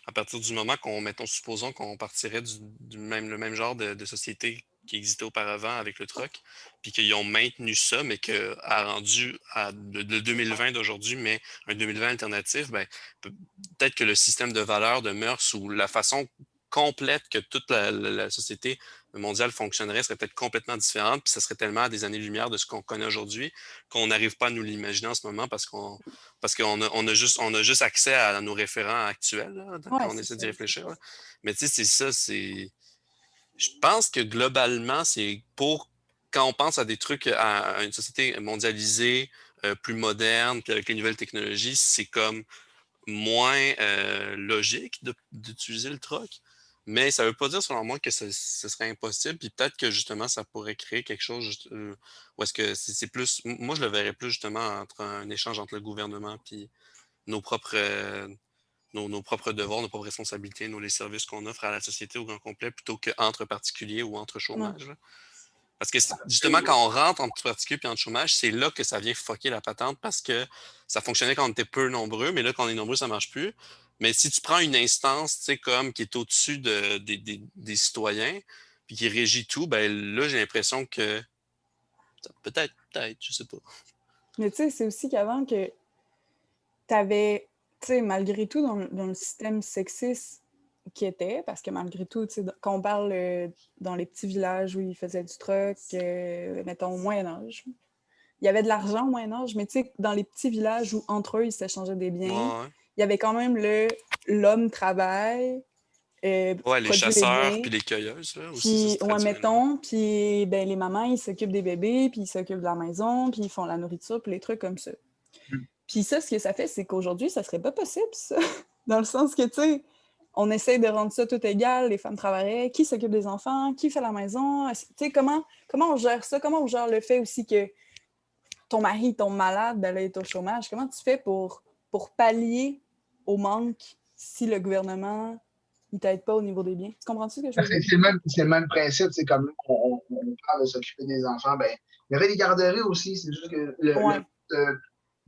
à partir du moment supposons qu'on partirait le même genre de société qui existait auparavant avec le truck, puis qu'ils ont maintenu ça, mais a rendu le 2020 d'aujourd'hui, mais un 2020 alternatif, ben, peut-être que le système de valeurs, de mœurs ou la façon complète que toute la société mondiale fonctionnerait serait peut-être complètement différente, puis ça serait tellement à des années-lumière de ce qu'on connaît aujourd'hui qu'on n'arrive pas à nous l'imaginer en ce moment on a juste accès à nos référents actuels là, Ouais, quand on c'est essaie ça, d'y c'est réfléchir. ça. Là. Mais tu sais, c'est ça, c'est. Je pense que globalement, c'est pour quand on pense à des trucs, à une société mondialisée, plus moderne, puis avec les nouvelles technologies, c'est comme moins logique d'utiliser le troc. Mais ça ne veut pas dire, selon moi, que ce serait impossible. Puis peut-être que justement, ça pourrait créer quelque chose où est-ce que c'est plus. Moi, je le verrais plus justement entre un échange entre le gouvernement puis nos propres, nos propres devoirs, nos propres responsabilités, les services qu'on offre à la société au grand complet plutôt qu'entre particuliers ou entre Ouais. chômage. Là. Parce que justement, quand on rentre entre particuliers et entre chômage, c'est là que ça vient fucker la patente parce que ça fonctionnait quand on était peu nombreux, mais là, quand on est nombreux, ça marche plus. Mais si tu prends une instance, tu sais, comme qui est au-dessus des citoyens, puis qui régit tout, ben là, j'ai l'impression que peut-être, je sais pas. Mais tu sais, c'est aussi qu'avant que t'avais, tu sais, malgré tout, dans le système sexiste qui était, parce que malgré tout, tu sais, quand on parle dans les petits villages où ils faisaient du truck, mettons, au Moyen-Âge, il y avait de l'argent au Moyen-Âge, mais tu sais, dans les petits villages où, entre eux, ils s'échangeaient des biens, Ouais, il y avait quand même l'homme travaille, ouais, les produit les chasseurs biens, puis les cueilleuses, là, aussi, ça, puis, c'est ouais, traditionnellement. mettons, puis ben, les mamans, ils s'occupent des bébés, puis ils s'occupent de la maison, puis ils font la nourriture, puis les trucs comme ça. Puis ça, ce que ça fait, c'est qu'aujourd'hui, ça serait pas possible, ça. Dans le sens que, tu sais, on essaie de rendre ça tout égal, les femmes travailleraient, qui s'occupe des enfants, qui fait la maison, tu sais, comment on gère ça, comment on gère le fait aussi que ton mari tombe malade, d'aller être au chômage, comment tu fais pour pallier au manque si le gouvernement il t'aide pas au niveau des biens? Tu comprends-tu ce que je veux dire? C'est le même principe, c'est comme on parle de s'occuper des enfants, ben, il y avait des garderies aussi, c'est juste que Ouais.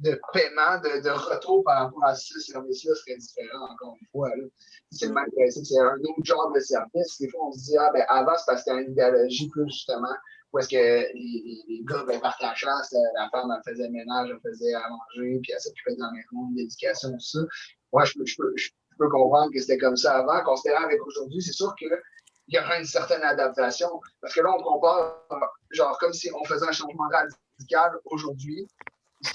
de paiement, de retour par rapport à ce service-là serait différent, encore une fois. Là. C'est le même principe, c'est un autre genre de service. Des fois, on se dit, ah, ben, avant, c'est parce qu'il y a une idéologie plus, justement, où est-ce que les gars, ben, partent à la chasse, la femme, elle faisait le ménage, elle faisait à manger, puis elle s'occupait de la maison, de l'éducation, tout ça. Moi, je peux comprendre que c'était comme ça avant. Considérant avec aujourd'hui, c'est sûr qu'il y aura une certaine adaptation. Parce que là, on compare, genre, comme si on faisait un changement radical aujourd'hui,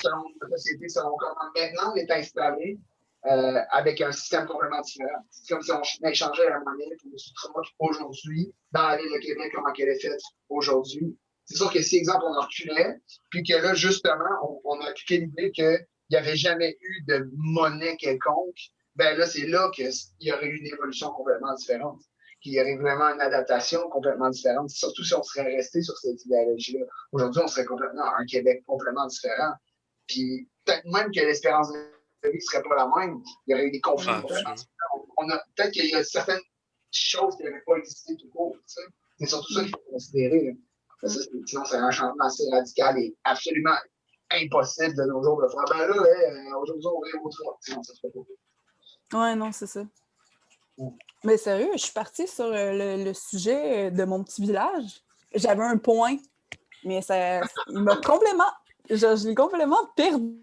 selon la société, selon comment maintenant on est installé, avec un système complètement différent. C'est comme si on échangeait la monnaie pour le aujourd'hui, dans la ville de Québec, comment elle est faite aujourd'hui. C'est sûr que si, exemple, on en reculait, puis que là, justement, on a appliqué l'idée qu'il n'y avait jamais eu de monnaie quelconque, ben là, c'est là qu'il y aurait eu une évolution complètement différente, qu'il y aurait vraiment une adaptation complètement différente, surtout si on serait resté sur cette idéologie-là. Aujourd'hui, on serait complètement un Québec complètement différent. Puis peut-être même que l'espérance de vie ne serait pas la même. Il y aurait eu des conflits Ah, complètement absolument. différents. Peut-être qu'il y a certaines choses qui n'avaient pas existé tout court. C'est surtout ça qu'il faut considérer. Là. Sinon, c'est un changement assez radical et absolument impossible de nos jours de faire. Ben là, aujourd'hui, on est autre. Sinon, ça se fait pas. Ouais, non, c'est ça. Mais sérieux, je suis partie sur le sujet de mon petit village. J'avais un point, mais il m'a complètement... Je l'ai complètement perdu.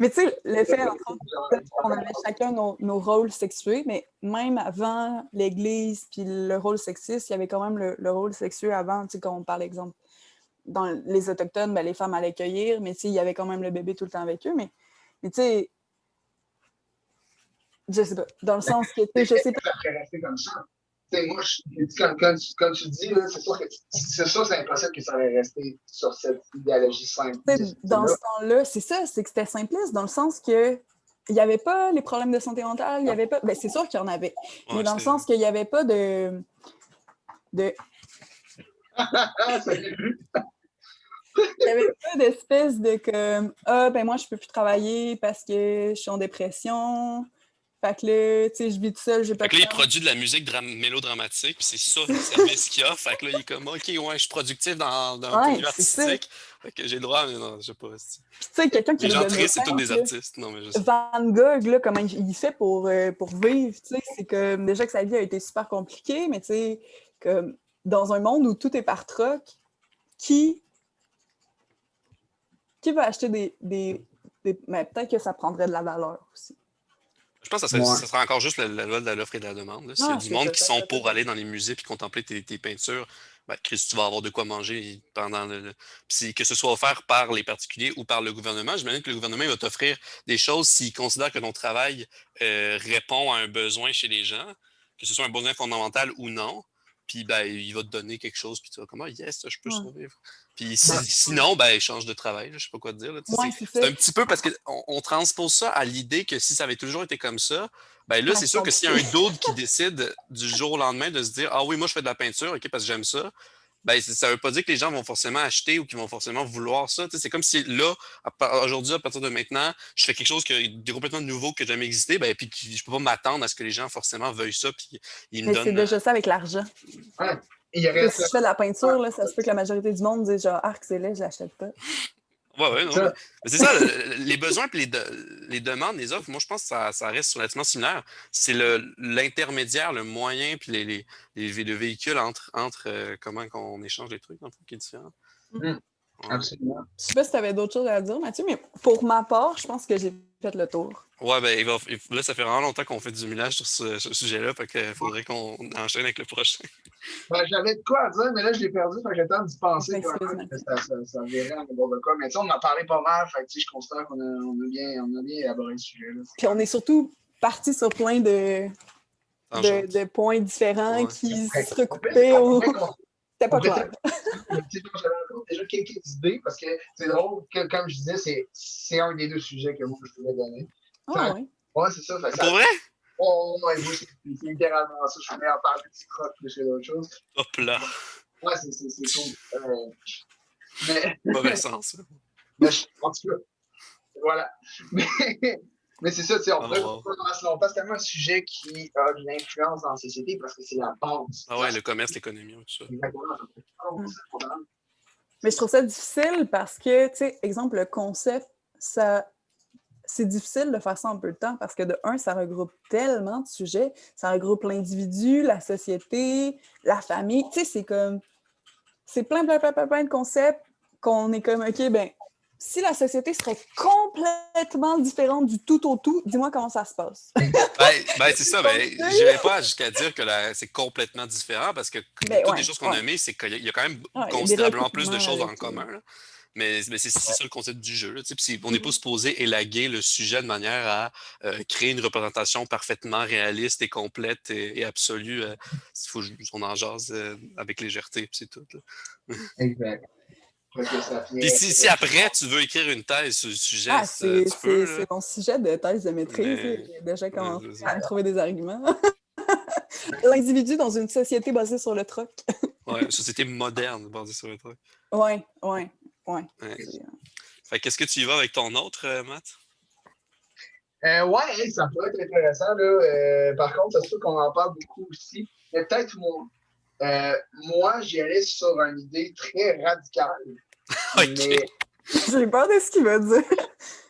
Mais tu sais, le fait, entre autres, qu'on avait chacun nos rôles sexués, mais même avant l'Église puis le rôle sexiste, il y avait quand même le rôle sexueux avant, tu sais, quand on parle, exemple, dans les Autochtones, ben, les femmes allaient cueillir, mais tu sais, il y avait quand même le bébé tout le temps avec eux, mais tu sais, je sais pas, dans le sens que, je sais pas. Ça serait resté comme ça. Moi, comme tu dis, c'est sûr que c'est impossible que ça allait rester sur cette idéologie simple. Dans ce temps-là, c'est ça, c'est que c'était simpliste, dans le sens que il n'y avait pas les problèmes de santé mentale, il y avait pas. Ben, c'est sûr qu'il y en avait, mais Ouais, dans le sens qu'il n'y avait pas de... Il n'y avait pas d'espèce de comme ah ben moi je peux plus travailler parce que je suis en dépression, Fait que là, tu sais, je vis tout seul, j'ai pas Fait que là, il de temps. produit de la musique mélodramatique, puis c'est ça le service qu'il offre. Fait que là, il est comme, OK, ouais, je suis productif dans un point de Ouais, vue c'est ça. artistique. Fait que j'ai le droit, mais non, je sais pas. Puis tu sais, quelqu'un qui Les veut gens devenir tristes, c'est tous des peintre, là, artistes. Non, mais je sais. Van Gogh, là, comment il fait pour vivre, tu sais, c'est comme, déjà que sa vie a été super compliquée, mais tu sais, comme, dans un monde où tout est par troc, qui, qui va acheter mais peut-être que ça prendrait de la valeur aussi. Je pense que Ouais. ça serait encore juste la loi de l'offre et de la demande. Là. S'il y a Ah, du c'est monde ça, qui ça sont serait pour peut-être aller dans les musées et contempler tes peintures, ben, Chris, tu vas avoir de quoi manger pendant Puis que ce soit offert par les particuliers ou par le gouvernement, j'imagine que le gouvernement il va t'offrir des choses s'il considère que ton travail répond à un besoin chez les gens, que ce soit un besoin fondamental ou non. Puis ben, il va te donner quelque chose, puis tu vas comme, ah, yes, je peux ouais. survivre. Puis Ben, sinon, ben, il change de travail, là, je sais pas quoi te dire. Là. Ouais, C'est c'est c'est ça. un petit peu parce qu'on transpose ça à l'idée que si ça avait toujours été comme ça, ben là, Ouais, c'est c'est sûr que s'il y a compliqué. un dude qui décide du jour au lendemain de se dire ah oui, moi je fais de la peinture, ok, parce que j'aime ça, ben ça veut pas dire que les gens vont forcément acheter ou qu'ils vont forcément vouloir ça. Tu sais, c'est comme si là, aujourd'hui, à partir de maintenant, je fais quelque chose de complètement nouveau que j'ai jamais existé, ben puis je peux pas m'attendre à ce que les gens forcément veuillent ça, puis ils me Mais c'est donnent. déjà ça avec l'argent. ouais. Il y Que aurait si je fais de la peinture, là, ça se peut que la majorité du monde dise genre, arc, c'est laid, je l'achète pas. Ouais, ouais, non, ça. mais c'est ça, les besoins et les demandes, les offres, moi je pense que ça reste relativement similaire. C'est l'intermédiaire, le moyen, puis le véhicule entre comment on échange les trucs, dans le fond, qui est différent. Mm, Ouais. absolument. Je sais pas si tu avais d'autres choses à dire, Mathieu, mais pour ma part, je pense que j'ai fait le tour. Ouais, ben, là, ça fait vraiment longtemps qu'on fait du millage sur ce sujet-là, fait qu'il faudrait qu'on enchaîne avec le prochain. Ben, j'avais de quoi à dire, mais là, je l'ai perdu, fait que j'ai le temps d'y Je penser m'excuse, vraiment, que Mathieu. ça virait à n'importe quoi. Mais tu sais, on en a parlé pas mal, fait que tu sais, je considère qu'on a bien élaboré le sujet. Là. Puis on est surtout parti sur plein Tangente. de points différents Ouais. qui Fait se qu'on peut- recoupaient on ou pourrait qu'on- c'était pas on pourrait clair. mais tu sais, j'avais encore déjà quelques idées, parce que c'est drôle que, comme je disais, c'est un des deux sujets que moi, je voulais donner. Ah ouais. Ouais, c'est ça. Fait que Pour vrai? oh, ouais, moi, c'est littéralement ça. Je voulais en parler de crotte plus que d'autres choses. Hop là. Ouais, c'est cool. Mais, Mauvais sens. en tout cas, voilà. Mais c'est ça, tu sais, on pourrait Oh. pas commencer longtemps. C'est tellement un sujet qui a de l'influence dans la société parce que c'est la base. Ah ouais, le commerce, l'économie, tout ça. Exactement. Mais je trouve ça difficile parce que, tu sais, exemple, le concept, c'est difficile de faire ça en peu de temps parce que de un, ça regroupe tellement de sujets. Ça regroupe l'individu, la société, la famille. Tu sais, c'est plein de concepts qu'on est comme, OK, ben, si la société serait complètement différente du tout au tout, dis-moi comment ça se passe. Ben, c'est ça, mais j'irais pas jusqu'à dire que c'est complètement différent parce que Ben, toutes ouais, les choses qu'on a ouais. mis, c'est qu'il y a quand même Ah, il y a des considérablement plus de recoupements choses en avec, commun. Là. Mais c'est ça le concept du jeu. Là, tu sais, puis on n'est pas Mhm. supposé élaguer le sujet de manière à créer une représentation parfaitement réaliste et complète et absolue. Il faut qu'on en jase avec légèreté, puis c'est tout. Là. Exact. Parce que ça Puis fait. si après tu veux écrire une thèse sur le sujet, Ah, tu peux. Là, c'est mon sujet de thèse de maîtrise. mais J'ai déjà commencé c'est ça. à trouver des arguments. L'individu dans une société basée sur le troc. Ouais, une société moderne basée sur le truc. Ouais. Ouais. Fait qu'est-ce que tu y vas avec ton autre, Matt? Ouais, hey, ça pourrait être intéressant. Là. Par contre, c'est sûr qu'on en parle beaucoup aussi. Mais peut-être moi, j'y allais sur une idée très radicale. Ok. Mais, J'ai peur de ce qu'il va dire.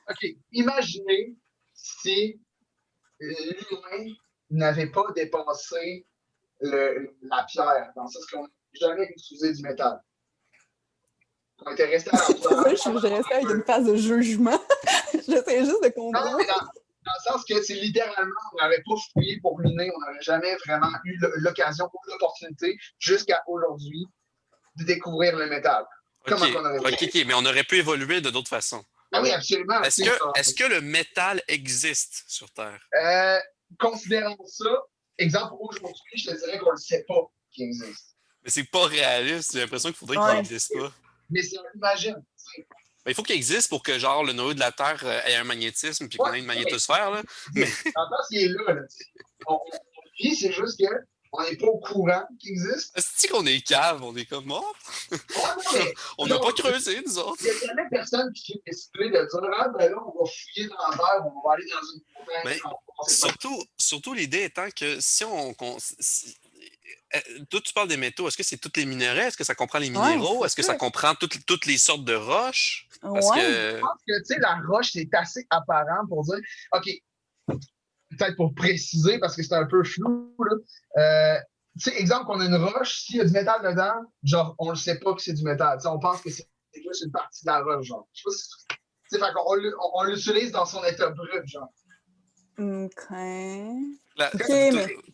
OK, imaginez si l'humain n'avait pas dépassé la pierre, dans le sens qu'on n'a jamais utilisé du métal. On était resté à la Moi, pierre. je restais avec une phase de jugement. J'essaie juste de Non, comprendre. mais dans le sens que c'est littéralement, on n'avait pas fouillé pour miner, on n'avait jamais vraiment eu l'occasion ou l'opportunité jusqu'à aujourd'hui de découvrir le métal. Comment qu'on aurait fait? Ok, mais on aurait pu évoluer de d'autres façons. Ah oui, absolument. Est-ce que le métal existe sur Terre? Considérant ça, exemple, aujourd'hui, je te dirais qu'on ne le sait pas qu'il existe. Mais c'est pas réaliste, j'ai l'impression qu'il faudrait qu'il Ouais. n'existe pas. Mais c'est un imagine. Ben, il faut qu'il existe pour que genre le noyau de la Terre ait un magnétisme puis qu'on ait une magnétosphère. Là. Mais... En fait, il est là. On vit, c'est juste que on n'est pas au courant qu'il existe. Est-ce qu'on est cave? On est comme mort? On n'a pas creusé, nous autres. Il n'y a jamais personne qui fait décider de dire ah, ben là, on va fouiller dans la terre, on va aller dans une montagne. Surtout l'idée étant que si toi, tu parles des métaux. Est-ce que c'est tous les minerais? Est-ce que ça comprend les minéraux? Est-ce que ça comprend toutes les sortes de roches? Parce que... Je pense que, tu sais, la roche, c'est assez apparent pour dire, OK, peut-être pour préciser, parce que c'est un peu flou, là. Tu sais, exemple, qu'on a une roche, s'il y a du métal dedans, genre, on ne sait pas que c'est du métal. Tu sais, on pense que c'est juste une partie de la roche, genre. Je sais pas si... Tu sais, on l'utilise dans son état brut, genre. OK. Toi,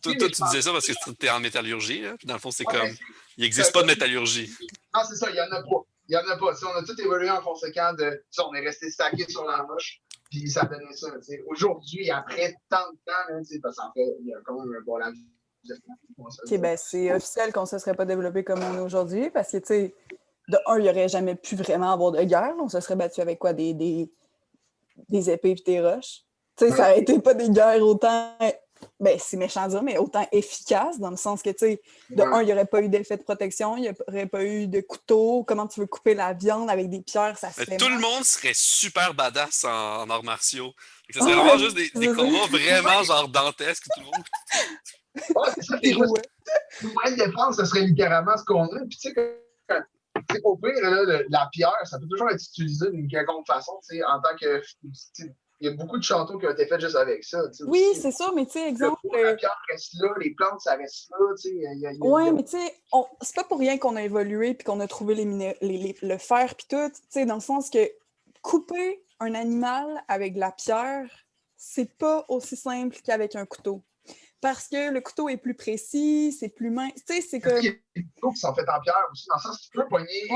tu disais ça parce que tu es en métallurgie, là, puis dans le fond, c'est comme... Il n'existe pas de métallurgie. Non, c'est ça, il n'y en a pas. Il n'y en a pas. T'sais, on a tout évolué en conséquent de... On est resté stacké sur la roche, puis ça donnait ça. Aujourd'hui, après tant de temps, là, parce qu'en fait, il y a quand même un bon laps de temps. OK, ben c'est officiel qu'on ne se serait pas développé comme on est aujourd'hui, parce que, tu sais, de un, il n'y aurait jamais pu vraiment avoir de guerre. On se serait battu avec quoi? Des épées et des roches. Tu sais, ça n'aurait été pas des guerres autant... Ben, c'est méchant à dire, mais autant efficaces, dans le sens que, tu sais, de un, il n'y aurait pas eu d'effet de protection, il n'y aurait pas eu de couteau. Comment tu veux couper la viande avec des pierres, ça se fait tout mal. le monde serait super badass en arts martiaux. Ça serait vraiment juste des combats vraiment genre dantesques. Tout le monde... Ouais, c'est ça, le moyen de défense, ce serait littéralement ce qu'on a. Puis, tu sais, au pire, là, la pierre, ça peut toujours être utilisé d'une quelconque façon, tu sais, en tant que... Il y a beaucoup de châteaux qui ont été faits juste avec ça. Oui, c'est ça, mais tu sais, exemple... La pierre reste là, les plantes, ça reste là, tu sais. Oui, mais tu sais, c'est pas pour rien qu'on a évolué puis qu'on a trouvé le fer puis tout, tu sais, dans le sens que couper un animal avec de la pierre, c'est pas aussi simple qu'avec un couteau. Parce que le couteau est plus précis, c'est plus mince, tu sais, c'est comme... Il y a des couteaux qui sont faits en pierre aussi, dans le sens que tu peux pogner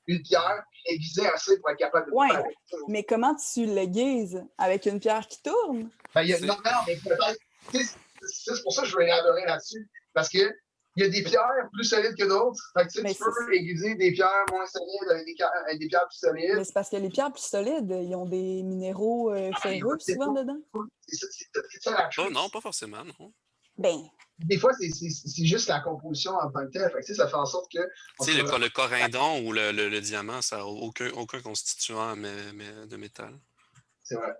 une pierre et aiguiser assez pour être capable de couper avec ça. Mais comment tu l'aiguises? Avec une pierre qui tourne? Ben, non, mais peut-être... C'est pour ça que je veux élaborer là-dessus. Parce que il y a des pierres plus solides que d'autres. Fait que tu peux aiguiser des pierres moins solides avec des pierres plus solides. Mais c'est parce que les pierres plus solides, ils ont des minéraux ferreux souvent dedans. C'est ça la chose. non, pas forcément, non. Ben... Des fois, c'est juste la composition en tant que telle. Fait que, ça fait en sorte que... Tu sais, le corindon ou le diamant, ça n'a aucun constituant de métal. C'est vrai.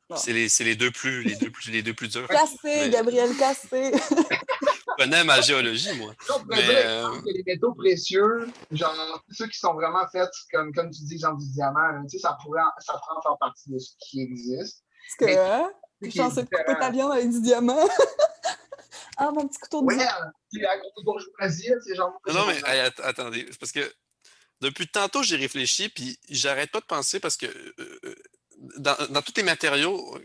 Oh. C'est les deux plus durs. Cassé, Gabriel, cassé! Je connais ma géologie, moi. Que les métaux précieux, genre ceux qui sont vraiment faits, comme tu dis, genre du diamant, ça prend en faire partie de ce qui existe. Est-ce que, hein? Tu es chanceux de couper ta viande avec du diamant? Ah, mon petit couteau de diamant! Oui, la grosse bourgeoisie, c'est genre... Non, mais attendez, c'est parce que depuis tantôt, j'ai réfléchi, puis j'arrête pas de penser parce que dans tous les matériaux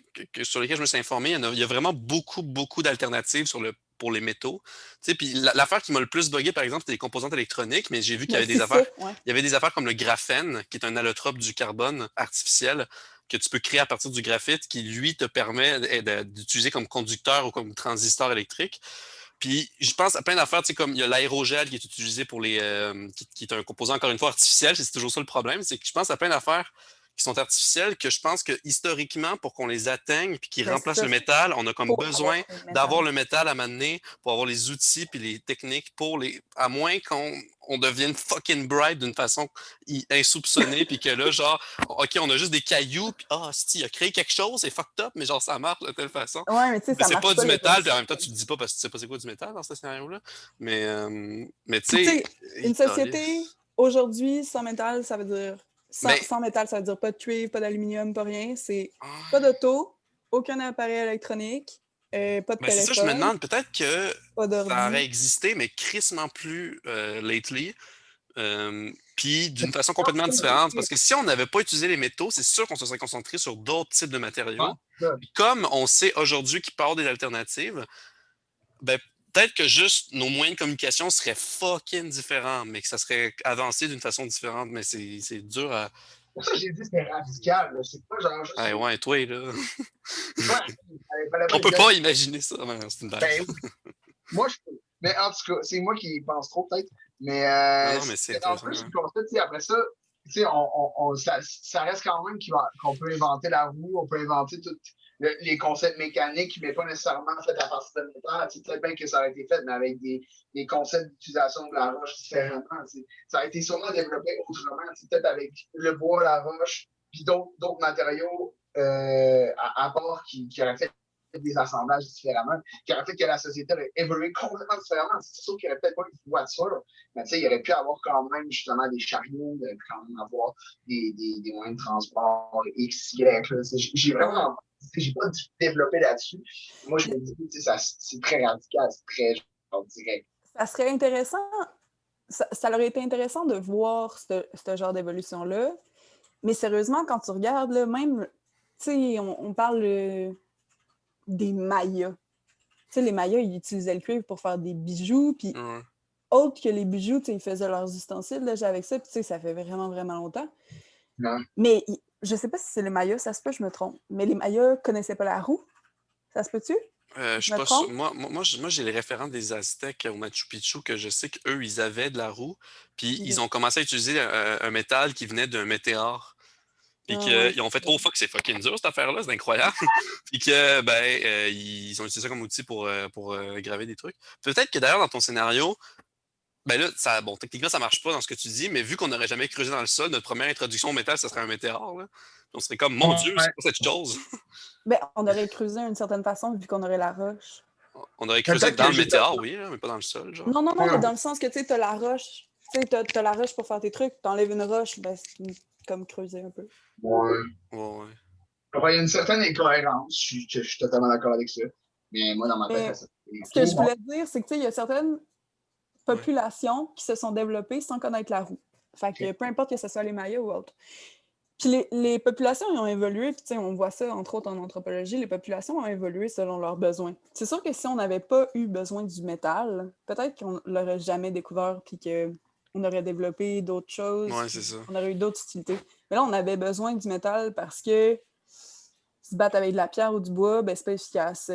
sur lesquels je me suis informé, il y a vraiment beaucoup d'alternatives pour les métaux. Tu sais, puis l'affaire qui m'a le plus bugué, par exemple, c'était les composantes électroniques, mais j'ai vu qu'il y avait des affaires. Il y avait des affaires comme le graphène, qui est un allotrope du carbone artificiel que tu peux créer à partir du graphite, qui, lui, te permet d'utiliser comme conducteur ou comme transistor électrique. Puis je pense à plein d'affaires, tu sais, comme il y a l'aérogel qui est utilisé pour qui est un composant, encore une fois, artificiel. C'est toujours ça le problème, c'est que je pense à plein d'affaires qui sont artificielles, que je pense que historiquement, pour qu'on les atteigne puis qu'ils remplacent le métal, on a comme besoin d'avoir le métal à m'amener pour avoir les outils puis les techniques à moins qu'on devienne fucking bright d'une façon insoupçonnée puis que là, genre, OK, on a juste des cailloux puis il a créé quelque chose, c'est fucked up, mais genre, ça marche de telle façon. Ouais, mais tu sais, ça marche pas du métal, puis en même temps, tu le dis pas parce que tu sais pas c'est quoi du métal dans ce scénario-là. Mais tu sais... Une société, aujourd'hui, sans métal, ça veut dire... Sans métal, ça veut dire pas de cuivre, pas d'aluminium, pas rien. C'est pas d'auto, aucun appareil électronique, pas de téléphone. C'est ça, je me demande, peut-être que ça aurait existé, mais crissement plus lately. Puis d'une façon complètement différente. Parce que si on n'avait pas utilisé les métaux, c'est sûr qu'on se serait concentré sur d'autres types de matériaux. Comme on sait aujourd'hui qu'il peut y avoir des alternatives, ben peut-être que juste nos moyens de communication seraient fucking différents, mais que ça serait avancé d'une façon différente, mais c'est dur à... Pour ça, j'ai dit que c'était radical. C'est pas genre juste... ouais, toi, là. On peut pas imaginer ça. C'est une blague. Moi, je peux. Mais en tout cas, c'est moi qui pense trop, peut-être. Mais, non, mais c'est en plus, je constate, après ça, ça reste quand même qu'on peut inventer la roue, on peut inventer tout. les concepts mécaniques, mais pas nécessairement fait à partir de métal. Peut-être bien que ça aurait été fait, mais avec des concepts d'utilisation de la roche différemment. Ça a été sûrement développé autrement, peut-être avec le bois, la roche, puis d'autres matériaux à part qui auraient fait des assemblages différemment, qui aurait fait que la société aurait évolué complètement différemment. C'est sûr qu'il n'y aurait peut-être pas une voiture, mais il aurait pu avoir quand même justement des chariots, il aurait pu quand même avoir des moyens de transport X, Y. J'ai vraiment, j'ai pas développé là-dessus. Moi, je me dis, c'est très radical, c'est très direct. Ça serait intéressant, ça aurait été intéressant de voir ce genre d'évolution-là, mais sérieusement, quand tu regardes, là, même, tu sais, on parle des Mayas. Tu sais, les Mayas, ils utilisaient le cuivre pour faire des bijoux, puis autre que les bijoux, tu sais, ils faisaient leurs ustensiles déjà avec ça, puis tu sais, ça fait vraiment, vraiment longtemps. Non. Mais je sais pas si c'est les Mayas, ça se peut, je me trompe, mais les Mayas connaissaient pas la roue. Ça se peut-tu? Je suis pas sûr. Moi, j'ai les référents des Aztèques au Machu Picchu que je sais qu'eux, ils avaient de la roue, puis ils ont commencé à utiliser un métal qui venait d'un météore. Puis qu'ils ont fait oh fuck, c'est fucking dur cette affaire-là, c'est incroyable. Puis que ils ont utilisé ça comme outil pour graver des trucs. Peut-être que d'ailleurs dans ton scénario, ben là, techniquement ça marche pas dans ce que tu dis, mais vu qu'on n'aurait jamais creusé dans le sol, notre première introduction au métal, ça serait un météore. Là. Puis on serait comme mon Dieu, c'est quoi cette chose? Ben, on aurait creusé d'une certaine façon vu qu'on aurait la roche. On aurait creusé dans le météore, oui, là, mais pas dans le sol, genre. Non, mais dans le sens que tu sais, t'as la roche. Tu sais, t'as la roche pour faire tes trucs. T'enlèves une roche, ben c'est comme creuser un peu. Ouais. Il y a une certaine incohérence, je suis totalement d'accord avec ça. Mais moi, dans ma tête, ça ce que je voulais dire, c'est que tu sais, il y a certaines populations qui se sont développées sans connaître la roue. Fait que peu importe que ce soit les Mayas ou autre. Puis les populations ont évolué, puis on voit ça entre autres en anthropologie, les populations ont évolué selon leurs besoins. C'est sûr que si on n'avait pas eu besoin du métal, peut-être qu'on l'aurait jamais découvert, puis qu'on aurait développé d'autres choses, c'est ça. on aurait eu d'autres utilités. Mais là, on avait besoin du métal parce que se battre avec de la pierre ou du bois, ben c'est pas efficace.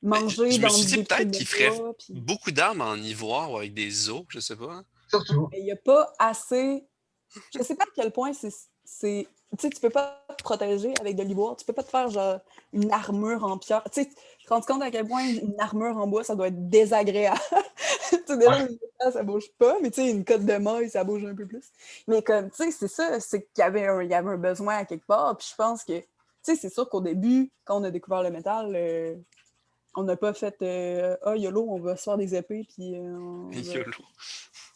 Manger je me suis dit des peut-être trucs qu'il de ferait bois, puis... beaucoup d'armes en ivoire ou avec des os, je sais pas. Hein. Surtout. Il n'y a pas assez... Je sais pas à quel point c'est... Tu sais, tu peux pas te protéger avec de l'ivoire. Tu peux pas te faire genre une armure en pierre. Tu sais, tu te rends compte à quel point une armure en bois, ça doit être désagréable. Tu sais, déjà, le métal, ça bouge pas, mais tu sais, une cotte de maille, ça bouge un peu plus. Mais comme, tu sais, c'est ça, c'est qu'il y avait un besoin à quelque part. Puis je pense que, tu sais, c'est sûr qu'au début, quand on a découvert le métal, on n'a pas fait ah, YOLO, on va se faire des épées, puis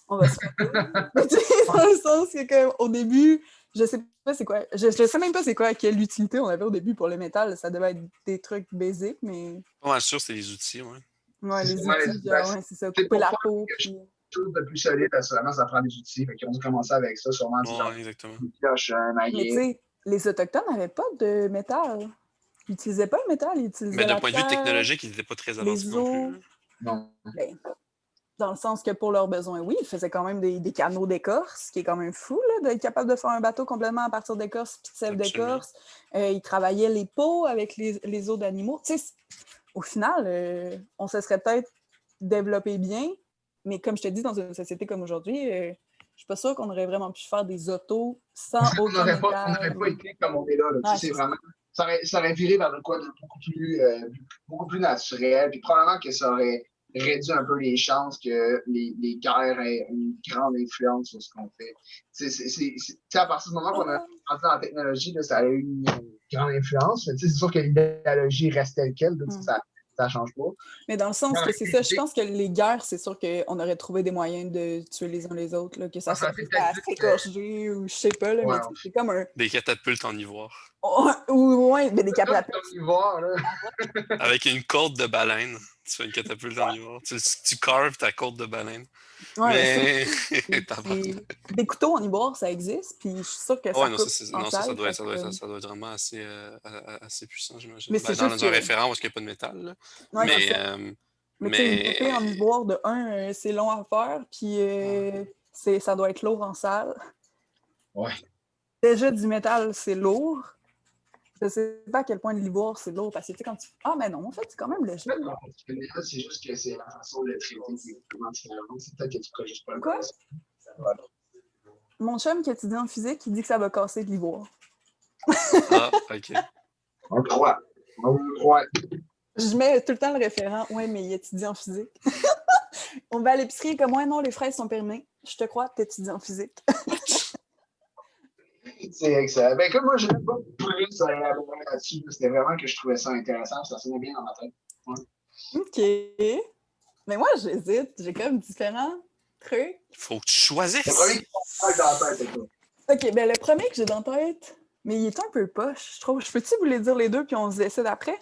on va se frapper. Mais tu sais, dans le sens que, au début, je sais pas c'est quoi. Je sais même pas c'est quoi, quelle utilité on avait au début pour le métal. Ça devait être des trucs basiques, mais. Pas mal sûr, c'est les outils, ouais. Ouais, les outils, genre, c'est ça, couper la peau. Puis... Chose de plus solide, assurément, ça prend des outils. Fait qu'ils ont dû commencer avec ça, sûrement. Ouais, exactement. Une pioche, un maillet. Mais tu sais, les Autochtones n'avaient pas de métal. Ils n'utilisaient pas le métal, ils utilisaient mais d'un la point de vue pierre, technologique, ils n'étaient pas très avancés les non os. plus. Non. Ben, dans le sens que pour leurs besoins, oui, ils faisaient quand même des canaux d'écorce, ce qui est quand même fou, là, d'être capable de faire un bateau complètement à partir d'écorce puis de sève d'écorce. Ils travaillaient les peaux avec les os d'animaux. Tu sais, au final, on se serait peut-être développé bien, mais comme je te dis, dans une société comme aujourd'hui, je suis pas sûre qu'on aurait vraiment pu faire des autos sans aucun métal. On n'aurait pas été comme on est là. Ouais, c'est vraiment... Ça aurait viré vers quoi de beaucoup plus naturel. Puis probablement que ça aurait réduit un peu les chances que les guerres aient une grande influence sur ce qu'on fait. À partir du moment qu'on a entré dans la technologie, là, ça a eu une grande influence. Mais c'est sûr que l'idéologie reste telle quelle. Ça change pas. Mais dans le sens que c'est ça, je pense que les guerres, c'est sûr qu'on aurait trouvé des moyens de tuer les uns les autres, là, que ça soit à s'écorger ou je sais pas, là, mais c'est comme un... Des catapultes en ivoire. Ou ouais, mais des catapultes en ivoire, là. Avec une corde de baleine. Tu fais une catapulte en ivoire. Tu carves ta corde de baleine. Ouais, mais... des couteaux en ivoire, ça existe, puis je suis sûre que ça doit être vraiment assez puissant, j'imagine. Mais dans un référent parce qu'il n'y a pas de métal. Là. Ouais, mais une épée en ivoire, de un, c'est long à faire, puis ça doit être lourd en salle. Ouais. Déjà, du métal, c'est lourd. Je sais pas à quel point de l'ivoire, c'est lourd, parce que tu sais, quand tu... Ah, mais non, en fait, c'est quand même léger. C'est juste que c'est la façon de le traiter qui est vraiment différente. C'est peut-être que tu crois juste pas le Quoi? Mon chum qui étudie en physique, il dit que ça va casser de l'ivoire. Ah, OK. On le croit. Ouais. Je mets tout le temps le référent. Ouais, mais il étudie en physique. On va à l'épicerie comme ouais, non, les fraises sont périmées. Je te crois, t'étudies en physique. C'est excellent. Ben, comme moi, je n'ai pas plus à élaborer là-dessus. C'était vraiment que je trouvais ça intéressant. Ça sonnait bien dans ma tête. Ouais. OK. Mais moi, j'hésite. J'ai comme différents trucs. Faut que tu Le premier choisisses. qui passe dans la tête, c'est quoi? OK, ben le premier que j'ai dans la tête, mais il est un peu poche, je trouve. Je peux-tu vous les dire les deux puis on se décide après?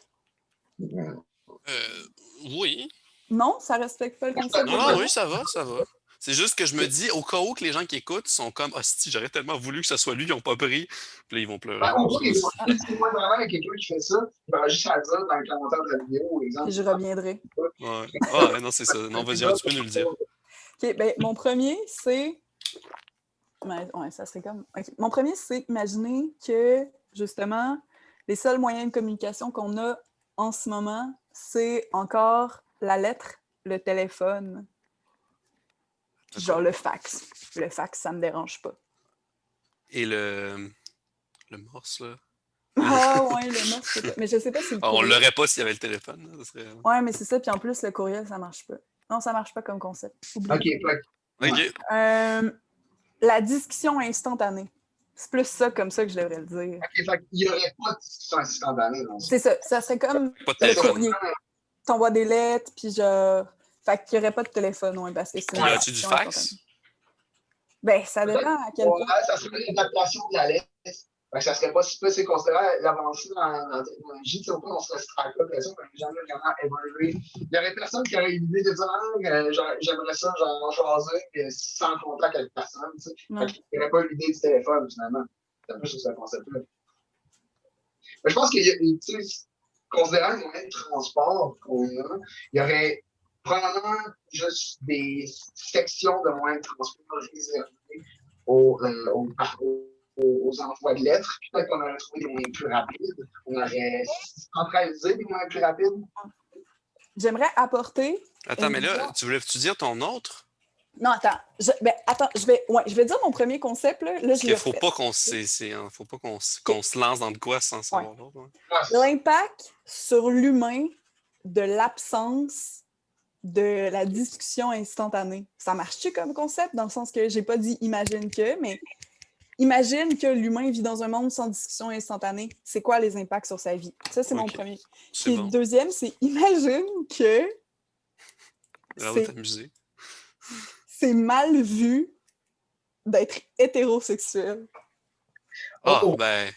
Oui. Non, ça respecte pas le concept. Non, non, oui, ça va, ça va. C'est juste que je me dis, au cas où que les gens qui écoutent sont comme, hostie, j'aurais tellement voulu que ce soit lui, ils n'ont pas pris. Puis là, ils vont pleurer. Ben, au moins, si moi, vraiment, il y a quelqu'un qui fait ça, il va juste à le dire dans le commentaire de la vidéo, exemple. Puis je reviendrai. Ouais. Ah, ouais, non, c'est ça. Non, vas-y, tu peux nous le dire. OK, ben mon premier, c'est... Ouais, ça serait comme... OK. Mon premier, c'est imaginer que, justement, les seuls moyens de communication qu'on a en ce moment, c'est encore la lettre, le téléphone, genre le fax. Le fax, ça me dérange pas. Et le morse, là. Ah ouais, le morse, peut-être. Mais je sais pas si le Ah, on courriel... l'aurait pas s'il y avait le téléphone. Là, ça serait... Ouais, mais c'est ça. Puis en plus, le courriel, ça marche pas. Non, ça marche pas comme concept. OK, Oubliez. OK. La discussion instantanée. C'est plus ça comme ça que je devrais le dire. OK, fait qu'il n'y aurait pas de discussion instantanée dans ça. C'est ça. Ça serait comme Pas de le téléphone. courrier. T'envoies des lettres, puis genre... Fait qu'il n'y aurait pas de téléphone, ouais, parce que c'est Y a-tu du fax? Ben, ça dépend à quel point. Ça serait une adaptation de la lettre. Fait que ça serait pas si peu, c'est considéré l'avancée dans la technologie. Au point, on serait strike là, l'impression que les gens vraiment évolué. Il n'y aurait personne qui aurait eu l'idée de dire j'aimerais ça, genre choisir, puis sans contact avec personne. Fait qu'il n'y aurait pas eu l'idée du téléphone, finalement. C'est un peu sur ce concept-là. Mais je pense qu'il y a, tu sais, considérant les moyens de transport qu'on a, il y aurait probablement juste des sections de moyens de transport réservées aux envois de lettres. Peut-être qu'on aurait trouvé des moyens plus rapides. On aurait centralisé des moyens plus rapides. J'aimerais apporter... Attends, mais là, tu voulais-tu dire ton autre? Non, attends. Je vais dire mon premier concept. Là, Parce qu'il faut pas qu'on se lance dans de quoi sans savoir l'autre. Ouais. L'impact sur l'humain de l'absence de la discussion instantanée. Ça marche-tu comme concept? Dans le sens que j'ai pas dit imagine que, mais imagine que l'humain vit dans un monde sans discussion instantanée. C'est quoi les impacts sur sa vie? Ça, c'est mon premier. Puis le deuxième, c'est imagine que c'est mal vu d'être hétérosexuel. Ben,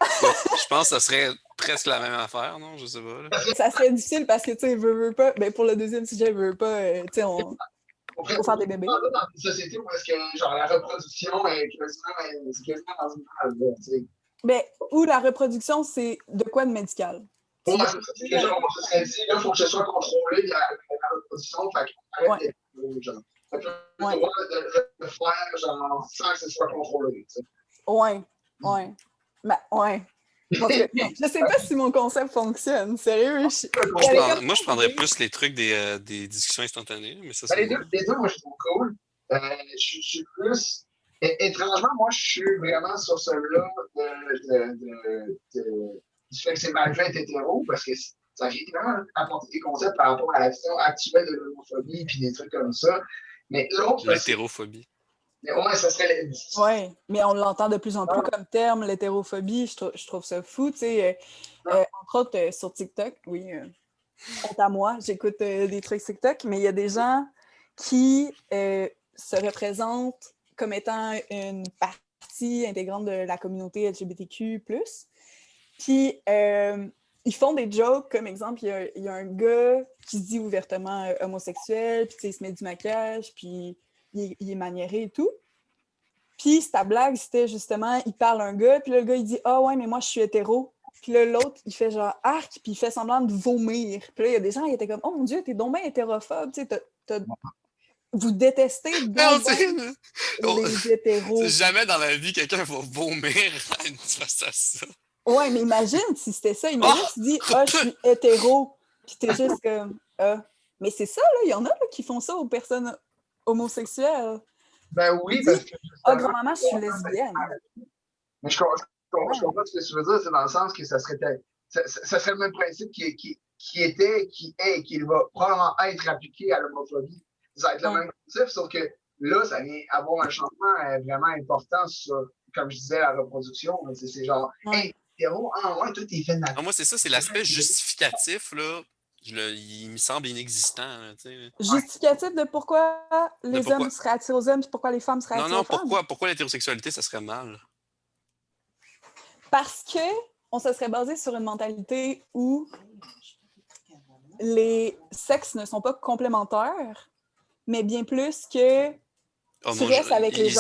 je pense que ça serait presque la même affaire, non? Je sais pas. Là. Ça serait difficile parce que, tu sais, veux pas... Ben, pour le deuxième sujet, veux pas, tu sais, on faut faire des bébés. Dans une société où est-ce que genre, la reproduction est quasiment dans une phase, tu sais. Ben, où la reproduction, c'est de quoi de médical? Pour moi, c'est que genre, on se serait dit, là, il faut que ce soit contrôlé, la reproduction, fait qu'on arrête d'être genre. Fait que le droit de faire, genre, sans que ce soit contrôlé, tu sais. Ouais. Ben, ouais. Je sais pas si mon concept fonctionne. Sérieux. Moi, je prendrais plus les trucs des discussions instantanées. Mais ça, les deux, moi, je trouve cool. Je suis plus. Étrangement, moi, je suis vraiment sur celui-là du fait que c'est mal fait être hétéro, parce que ça vient vraiment apporter des concepts par rapport à la vision actuelle de l'homophobie et des trucs comme ça. Mais l'autre. L'hétérophobie. Mais ouais, ça serait... Oui, mais on l'entend de plus en plus comme terme, l'hétérophobie. Je trouve ça fou, tu sais. Entre autres, sur TikTok, oui, honte à moi, j'écoute des trucs TikTok, mais il y a des gens qui se représentent comme étant une partie intégrante de la communauté LGBTQ+. Puis, ils font des jokes, comme exemple, il y a un gars qui se dit ouvertement homosexuel, puis il se met du maquillage, puis il est maniéré et tout. Puis sa blague, c'était justement, il parle à un gars, puis là, le gars, il dit « Ah ouais, mais moi, je suis hétéro. » Puis là, l'autre, il fait genre « Arc », puis il fait semblant de vomir. Puis là, il y a des gens qui étaient comme « Oh mon Dieu, t'es donc bien hétérophobe, tu sais, vous détestez les hétéros. » Jamais dans la vie, quelqu'un va vomir face à ça. Ouais, mais imagine si c'était ça. Imagine si tu dis « Ah, je suis hétéro. » Puis t'es juste comme « Ah. » Mais c'est ça, là, il y en a là, qui font ça aux personnes homosexuelles. Ben oui, parce que... Ah, grand-maman, je suis lesbienne. Mais je comprends ce que tu veux dire, c'est dans le sens que ça serait ça serait le même principe qui est et qui va probablement être appliqué à l'homophobie. Ça va être le même principe, sauf que là, ça vient avoir un changement vraiment important sur, comme je disais, la reproduction. C'est genre, hey, héros, ouais, toi, t'es fait de moi, c'est ça, c'est l'aspect justificatif, là. Il me semble inexistant. Là, justificatif de pourquoi les hommes seraient attirés aux hommes et pourquoi les femmes seraient attirées aux femmes? Pourquoi l'hétérosexualité, ça serait mal? Parce que on se serait basé sur une mentalité où les sexes ne sont pas complémentaires, mais bien plus que tu restes avec les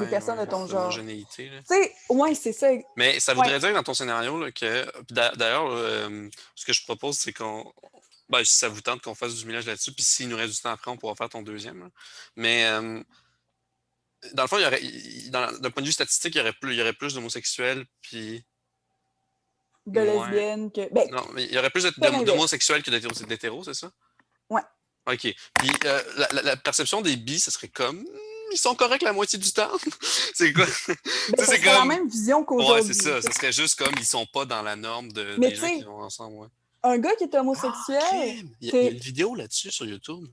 personnes de ton genre. L'homogénéité. Tu sais, ouais, c'est ça. Mais ça voudrait dire dans ton scénario là, que. D'ailleurs, ce que je propose, c'est qu'on. Ben, si ça vous tente qu'on fasse du millage là-dessus, puis s'il nous reste du temps après, on pourra faire ton deuxième. Là. Mais dans le fond, d'un point de vue statistique, il y aurait plus d'homosexuels, puis. De lesbiennes que. Ben, non, mais il y aurait plus d'homosexuels que d'hétéros, c'est ça? Ouais. OK. Puis la perception des bis, ça serait comme. Ils sont corrects la moitié du temps. C'est quoi? Ben, c'est comme la même vision qu'aujourd'hui. Ouais, c'est ça. Ça serait juste comme ils sont pas dans la norme des gens qui vont ensemble. Ouais. Un gars qui est homosexuel. Il y a une vidéo là-dessus sur YouTube.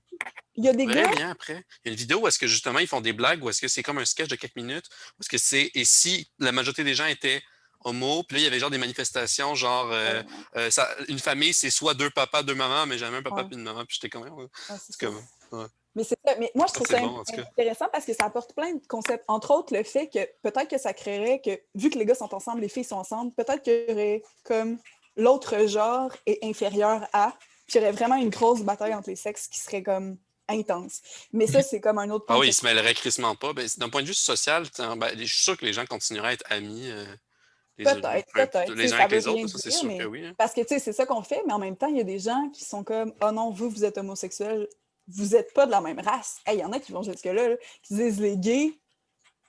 Il y a des gars. Bien après. Il y a une vidéo où est-ce que justement ils font des blagues, où est-ce que c'est comme un sketch de quelques minutes, où est-ce que c'est. Et si la majorité des gens étaient homo, puis là, il y avait genre des manifestations, genre une famille, c'est soit 2 papas, 2 mamans, mais jamais un papa puis une maman, puis j'étais comme. C'est comme. Ouais. Mais c'est ça. Mais moi, je trouve ça intéressant parce que ça apporte plein de concepts. Entre autres, le fait que peut-être que ça créerait que, vu que les gars sont ensemble, les filles sont ensemble, peut-être qu'il y aurait comme l'autre genre est inférieur à, puis il y aurait vraiment une grosse bataille entre les sexes qui serait comme intense. Mais ça, c'est comme un autre point. Ah oui, ils se mêleraient crissement pas. Ben, d'un point de vue social, je suis sûr que les gens continueraient à être amis. Peut-être. Les uns avec les autres, ça, c'est sûr que oui. Hein. Parce que, tu sais, c'est ça qu'on fait, mais en même temps, il y a des gens qui sont comme « Oh non, vous êtes homosexuel, vous n'êtes pas de la même race. » Il y en a qui vont jusque-là, qui disent « Les gays,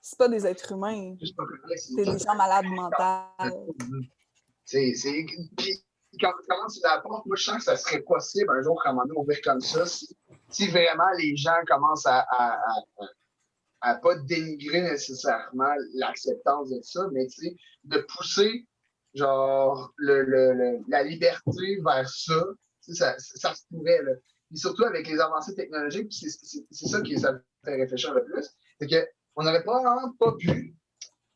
c'est pas des êtres humains. C'est des gens malades mentales. » Puis, quand tu l'apportes, moi, je sens que ça serait possible un jour, à un moment donné, ouvrir comme ça, si vraiment les gens commencent à pas dénigrer nécessairement l'acceptance de ça, mais de pousser genre la liberté vers ça, ça se pourrait. Là. Et surtout avec les avancées technologiques, c'est ça qui ça me fait réfléchir le plus, c'est qu'on n'aurait probablement pas pu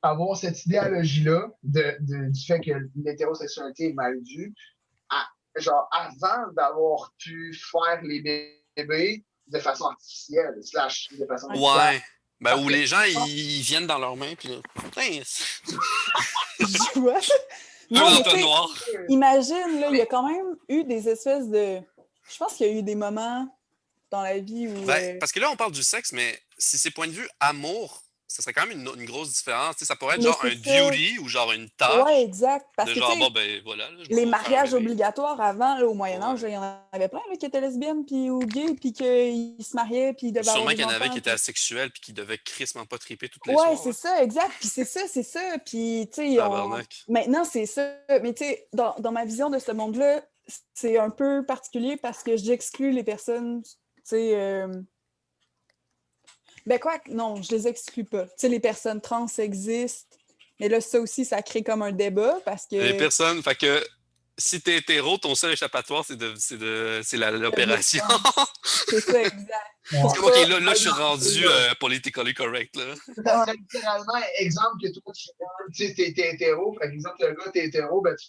avoir cette idéologie-là du fait que l'hétérosexualité est mal vue, genre avant d'avoir pu faire les bébés de façon artificielle, / de façon ouais. Ben, où les gens, ils viennent dans leurs mains, puis là, je vois. Non, mais noir. Imagine, là, il y a quand même eu des espèces de... Je pense qu'il y a eu des moments dans la vie où... Parce que là, on parle du sexe, mais si c'est point de vue amour, ça serait quand même une grosse différence. T'sais, ça pourrait être genre un duty ou genre une tâche. Ouais, exact. Parce que, genre, bon, ben voilà. Là, les mariages obligatoires avant, là, au Moyen-Âge, il y en avait plein là, qui étaient lesbiennes puis ou gays, puis qu'ils se mariaient, puis ils devaient sûrement avoir qu'il y en avait enfants, qui étaient asexuels, puis qui devaient crissement pas triper toutes les ouais, soirs. c'est ça, exact. Puis c'est ça. Puis, tu sais, maintenant, c'est ça. Mais, tu sais, dans ma vision de ce monde-là, c'est un peu particulier parce que j'exclus les personnes, tu sais... Ben quoi, non, je les exclus pas. Tu sais, les personnes trans existent, mais là, ça aussi, ça crée comme un débat parce que... Les personnes, fait que si t'es hétéro, ton seul échappatoire, c'est l'opération. C'est ça, exact. OK, là, je suis rendu politically correct, là. Ça serait littéralement exemple que toi, tu t'es hétéro, par exemple, le gars, t'es hétéro, ben, tu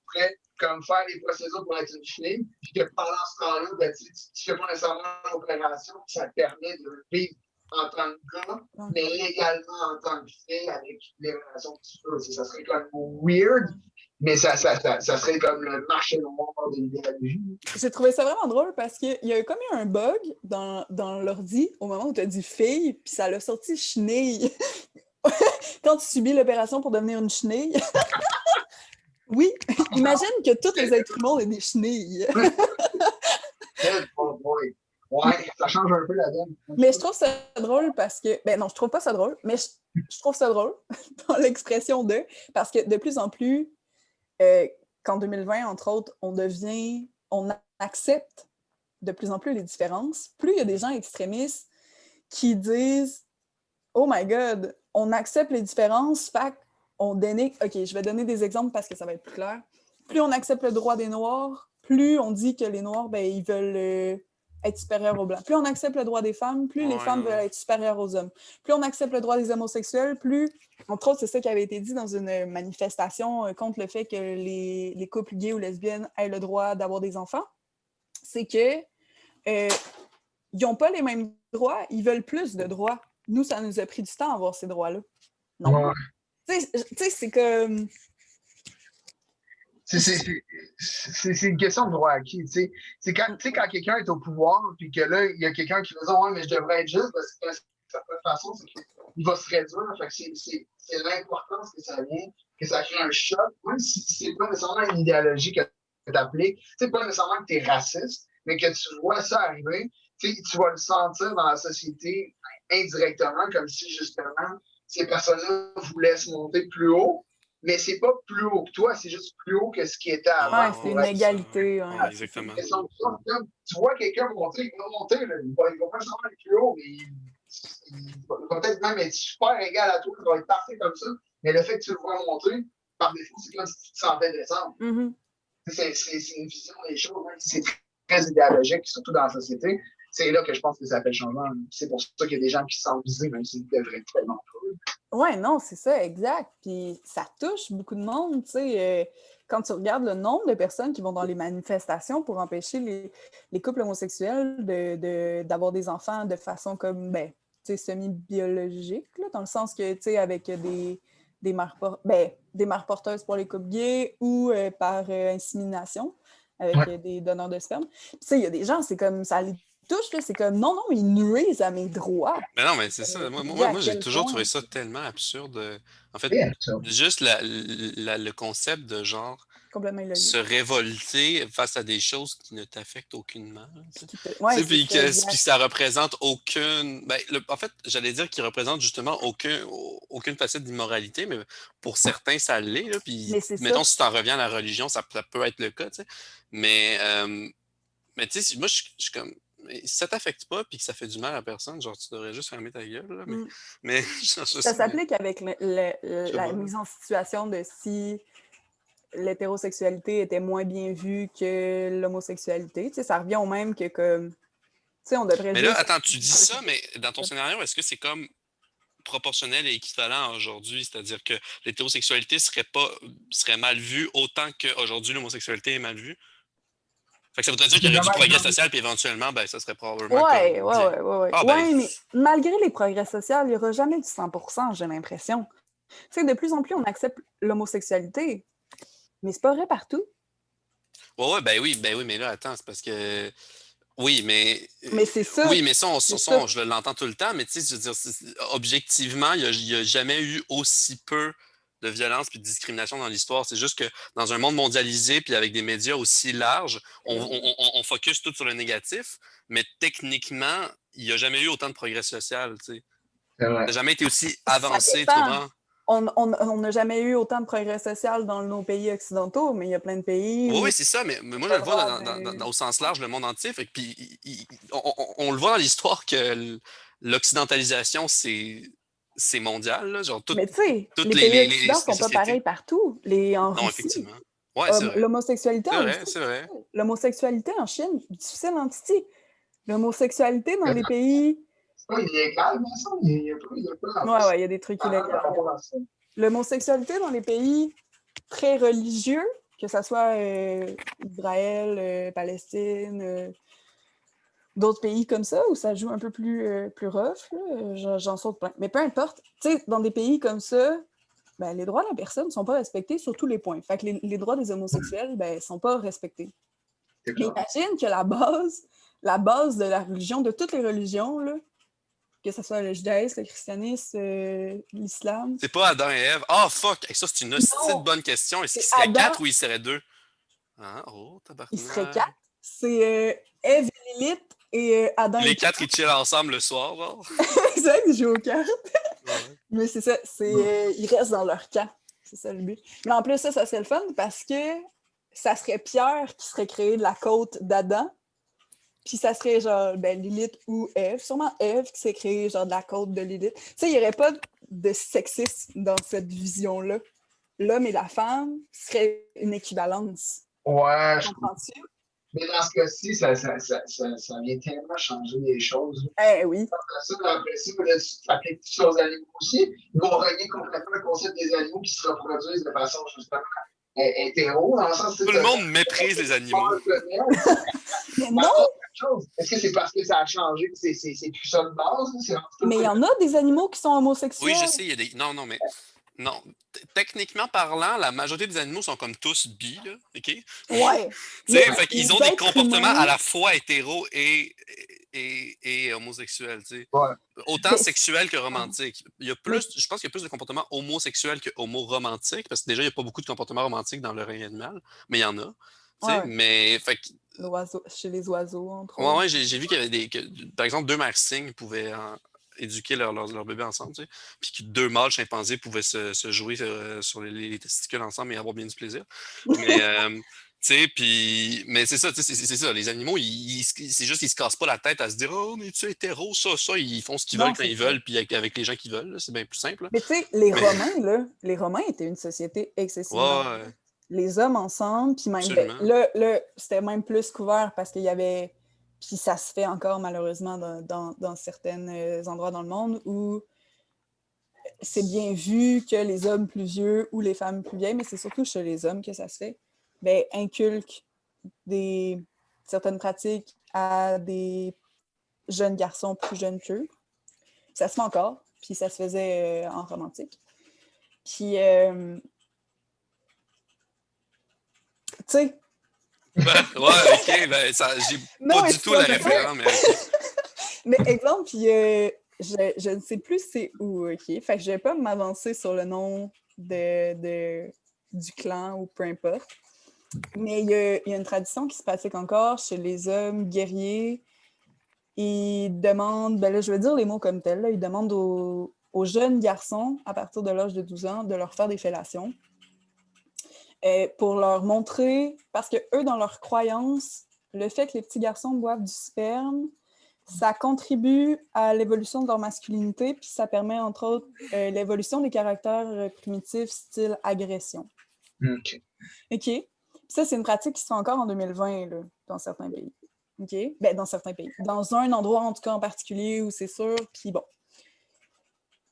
pourrais comme faire les procédures pour être une fille, puis que pendant ce temps-là, ben, tu fais pas nécessairement l'opération, ça te permet de vivre en tant que gars, mais légalement en tant que fille avec les relations que tu veux. Ça serait comme weird, mais ça serait comme le marché noir de l'idéologie. J'ai trouvé ça vraiment drôle parce qu'il y a comme eu un bug dans l'ordi au moment où tu as dit fille, puis ça l'a sorti chenille. Quand tu subis l'opération pour devenir une chenille. Oui, imagine que tous les êtres humains ont des chenilles. Ouais, ça change un peu la donne. Mais je trouve ça drôle parce que... Ben non, je trouve pas ça drôle, mais je trouve ça drôle dans l'expression de... Parce que de plus en plus, qu'en 2020, entre autres, on accepte de plus en plus les différences. Plus il y a des gens extrémistes qui disent « Oh my God, on accepte les différences, fait qu'on dénigre... » OK, je vais donner des exemples parce que ça va être plus clair. plus on accepte le droit des Noirs, plus on dit que les Noirs, ben, ils veulent être supérieurs aux Blancs. Plus on accepte le droit des femmes, plus les femmes veulent être supérieures aux hommes. Plus on accepte le droit des homosexuels, plus, entre autres, c'est ça qui avait été dit dans une manifestation contre le fait que les couples gays ou lesbiennes aient le droit d'avoir des enfants, c'est que ils n'ont pas les mêmes droits, ils veulent plus de droits. Nous, ça nous a pris du temps à avoir ces droits-là. Non. Ouais. Tu sais, c'est comme... C'est une question de droit acquis. C'est quand quelqu'un est au pouvoir, puis que là, il y a quelqu'un qui va dire ouais, mais je devrais être juste, parce que de certaine façon, c'est qu'il va se réduire. Fait que c'est l'importance que ça vient, que ça crée un choc, même si c'est pas nécessairement une idéologie que tu appliques. C'est pas nécessairement que tu es raciste, mais que tu vois ça arriver, tu vas le sentir dans la société indirectement, comme si justement ces personnes-là voulaient se monter plus haut. Mais c'est pas plus haut que toi, c'est juste plus haut que ce qui était avant. Ouais, c'est une égalité. Ouais. Exactement. Tu vois quelqu'un monter, il va monter, là, il va pas nécessairement être plus haut, mais il va peut-être même être super égal à toi, il va être parfait comme ça. Mais le fait que tu le vois monter, par défaut, c'est comme si tu te sentais descendre. Mm-hmm. C'est une vision des choses, même si c'est très idéologique, surtout dans la société. C'est là que je pense que ça fait le changement. C'est pour ça qu'il y a des gens qui se sentent visés, même s'ils devraient tellement pas. Ouais, non, c'est ça, exact. Puis ça touche beaucoup de monde, tu sais. Quand tu regardes le nombre de personnes qui vont dans les manifestations pour empêcher les couples homosexuels d'avoir des enfants de façon comme, ben, tu sais, semi-biologique, là, dans le sens que, tu sais, avec des mères porteuses pour les couples gays ou par insémination avec des donneurs de sperme. Tu sais, il y a des gens, c'est comme, ça les touche, là, c'est comme, non, ils nuisent à mes droits. Mais non, mais c'est ça. Moi j'ai toujours trouvé ça tellement absurde. En fait, juste le concept de genre complètement illogique. Se révolter face à des choses qui ne t'affectent aucunement. Puis que ça représente aucune... Ben, en fait, j'allais dire qu'il représente justement aucune facette d'immoralité, mais pour certains, ça l'est. Là, puis, mettons, si tu en reviens à la religion, ça peut être le cas. T'sais. Mais tu sais, moi, je suis comme... Si ça t'affecte pas puis que ça fait du mal à personne, genre, tu devrais juste fermer ta gueule. Là, mais ça s'applique avec la mise en situation de si l'hétérosexualité était moins bien vue que l'homosexualité. Tu sais, ça revient au même que comme... Tu sais, on devrait mais là, attends, tu dis ça, mais dans ton scénario, est-ce que c'est comme proportionnel et équivalent aujourd'hui? C'est-à-dire que l'hétérosexualité serait mal vue autant qu'aujourd'hui l'homosexualité est mal vue? Fait que ça voudrait dire qu'il y aurait du progrès social, puis éventuellement, ben, ça serait probablement. Ouais, mais malgré les progrès sociaux, il n'y aura jamais du 100%, j'ai l'impression. Tu sais, de plus en plus, on accepte l'homosexualité, mais c'est pas vrai partout. Ben oui, mais là, attends, c'est parce que. Oui, mais. Mais c'est ça. Oui, mais ça, je l'entends tout le temps, mais tu sais, je veux dire, objectivement, il n'y a jamais eu aussi peu de violence et de discrimination dans l'histoire. C'est juste que dans un monde mondialisé puis avec des médias aussi larges, on focus tout sur le négatif, mais techniquement, il n'y a jamais eu autant de progrès social. Tu sais. Ça n'a jamais été aussi avancé, tu comprends? On n'a jamais eu autant de progrès social dans nos pays occidentaux, mais il y a plein de pays... Oui, c'est ça, mais moi, je le vois au sens large, le monde entier. Fait que, puis, on le voit dans l'histoire que l'occidentalisation, c'est mondial. Là, genre mais tu sais, les pays occidentaux ne sont pas pareils partout. En Russie, effectivement. Ouais, c'est vrai. L'homosexualité en Russie, c'est vrai. L'homosexualité en Chine, difficile en Titi. L'homosexualité dans les pays... C'est pas illégal, mais ça, il y a pas... Ouais, il y a des trucs illégaux. L'homosexualité dans les pays très religieux, que ce soit Israël, Palestine, d'autres pays comme ça, où ça joue un peu plus rough, j'en saute plein. Mais peu importe, tu sais, dans des pays comme ça, ben, les droits de la personne ne sont pas respectés sur tous les points. Fait que les droits des homosexuels ne sont pas respectés. Mais imagine que la base de la religion, de toutes les religions, là, que ce soit le judaïsme, le christianisme, l'islam. C'est pas Adam et Ève. Ah, fuck! Ça, c'est une bonne question. Est-ce qu'il serait 4 ou il serait 2? Ah, tabarnak. Il serait 4. C'est Ève et Lilith et Adam et Ève. Les 4, ils chillent ensemble le soir, genre. Exact, ils jouent aux cartes. Ouais. Mais c'est ça, ils restent dans leur camp. C'est ça le but. Mais en plus, ça serait le fun parce que ça serait Pierre qui serait créé de la côte d'Adam. Puis ça serait genre Lilith ou Ève. Sûrement Ève qui s'est créée genre de la côte de Lilith. Tu sais, il n'y aurait pas de sexisme dans cette vision-là. l'homme et la femme serait une équivalence. Ouais, Comprends-tu? mais dans ce cas-ci, ça vient tellement changer les choses. Eh oui. Après ça, là, tu t'appliques tout ça aux animaux aussi. Ils vont renier complètement le concept des animaux qui se reproduisent de façon justement hétéro, dans le sens que Tout le monde méprise les animaux. Mais non! Est-ce que c'est parce que ça a changé? C'est plus ça de base? Mais il y en a des animaux qui sont homosexuels. Oui, je sais, il y a des. Non, non, mais. Non. Techniquement parlant, la majorité des animaux sont comme tous bi, là, OK? Ouais. Fait qu'ils ont des êtres comportements humains... à la fois hétéros et homosexuels, tu sais. Ouais. Autant Mais... sexuels que romantiques. Il y a plus, je pense qu'il y a plus de comportements homosexuels que homo-romantiques, parce que déjà, il n'y a pas beaucoup de comportements romantiques dans le règne animal, mais il y en a. Ouais. Mais fait que, chez les oiseaux, entre ouais, autres. ouais, j'ai vu qu'il y avait par exemple, deux mères cygnes pouvaient éduquer leur bébé ensemble, tu sais, puis que deux mâles chimpanzés pouvaient se jouer sur les testicules ensemble et avoir bien du plaisir. Mais, tu sais, mais c'est ça, tu sais, c'est ça, les animaux, c'est juste qu'ils se cassent pas la tête à se dire, oh, mais tu es hétéro, ça, ils font ce qu'ils veulent quand ils veulent, puis avec les gens qu'ils veulent, c'est bien plus simple. Mais tu sais, les Romains étaient une société excessivement... Ouais, les hommes ensemble, puis même, absolument. là, c'était même plus couvert parce qu'il y avait, puis ça se fait encore malheureusement dans certains endroits dans le monde où c'est bien vu que les hommes plus vieux ou les femmes plus vieilles, mais c'est surtout chez les hommes que ça se fait, inculquent certaines pratiques à des jeunes garçons plus jeunes qu'eux. Ça se fait encore, puis ça se faisait en romantique. Puis tu sais. Ouais, ok, j'ai pas du tout la référence, mais ok. Mais exemple, puis je ne sais plus c'est où, ok? Fait que je vais pas m'avancer sur le nom du clan ou peu importe. Mais il y a une tradition qui se pratique encore chez les hommes guerriers. Ils demandent, là, je vais dire les mots comme tels, là, ils demandent aux jeunes garçons, à partir de l'âge de 12 ans, de leur faire des fellations. Pour leur montrer, parce que eux, dans leur croyance, le fait que les petits garçons boivent du sperme, ça contribue à l'évolution de leur masculinité, puis ça permet, entre autres, l'évolution des caractères primitifs, style agression. OK. OK? Ça, c'est une pratique qui se fait encore en 2020, là, dans certains pays. OK? Dans certains pays. Dans un endroit, en tout cas, en particulier, où c'est sûr, puis bon.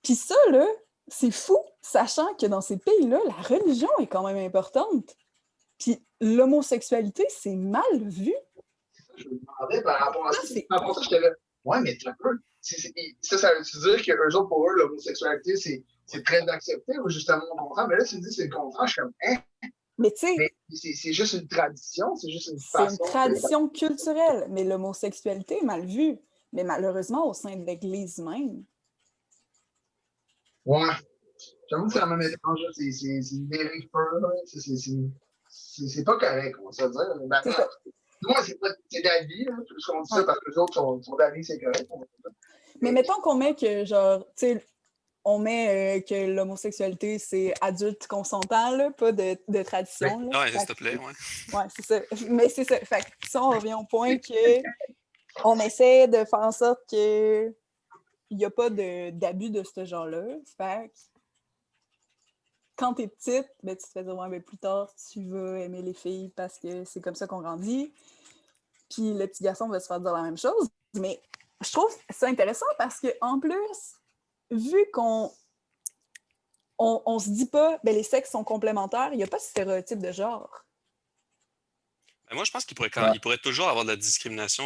Puis ça, là, c'est fou, sachant que dans ces pays-là, la religion est quand même importante. Puis l'homosexualité, c'est mal vu. Je me demandais par rapport à ça. C'est... Par rapport à ça, j'étais là, ouais, mais tu peu. Ça veut dire qu'eux autres, pour eux, l'homosexualité, c'est très accepté ou justement au contraire? Mais là, tu me dis que c'est le contraire. Je suis comme, hein? Mais tu sais, c'est juste une tradition, c'est juste une c'est façon. une tradition culturelle, mais l'homosexualité est mal vue. Mais malheureusement, au sein de l'Église même. Ouais. J'avoue que c'est la même étrange. C'est une dérive peu. C'est pas correct, on va se dire. Ben, C'est ça. moi, c'est d'avis, plus qu'on dit ça, parce que les autres sont d'avis, c'est correct. Mais mettons qu'on met que, genre, tu sais, on met que l'homosexualité, c'est adulte consentant, là, pas de tradition. Oui, là. s'il te plaît, ouais. Ouais, c'est ça. Mais c'est ça. Fait que ça, on revient au point que on essaie de faire en sorte qu'il n'y a pas d'abus de ce genre-là. Fait que quand t'es petite, tu te fais dire, ouais, plus tard, tu vas aimer les filles parce que c'est comme ça qu'on grandit. Puis le petit garçon va se faire dire la même chose. Mais je trouve ça intéressant parce qu'en plus, vu qu'on se dit pas, les sexes sont complémentaires, il n'y a pas de stéréotype de genre. Moi, je pense qu'il pourrait toujours avoir de la discrimination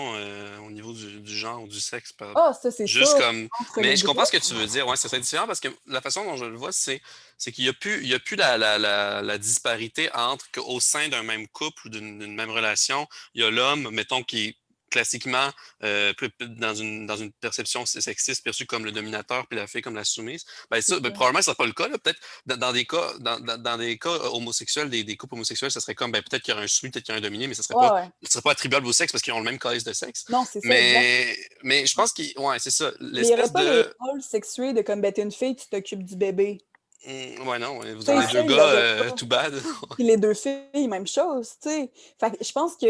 au niveau du genre ou du sexe. Ça, c'est juste sûr. comme. Mais je comprends ce que tu veux dire. Ouais, ça serait différent parce que la façon dont je le vois, c'est qu'il n'y a plus la disparité entre qu'au sein d'un même couple ou d'une même relation, il y a l'homme, mettons, qui est classiquement dans une perception sexiste perçue comme le dominateur puis la fille comme la soumise. Probablement ce ne sera pas le cas. Peut-être dans des cas dans des cas homosexuels, des couples homosexuels, ça serait comme peut-être qu'il y aurait un soumis, peut-être qu'il y aurait un dominé, mais ce ne serait pas attribuable au sexe parce qu'ils ont le même calice de sexe. Non, c'est ça. Mais je pense c'est ça. Il n'y aurait pas les rôles sexués de comme t'es une fille, tu t'occupes du bébé. Ouais, non, vous avez deux gars, too bad. Puis les deux filles, même chose, tu sais. Fait que je pense que.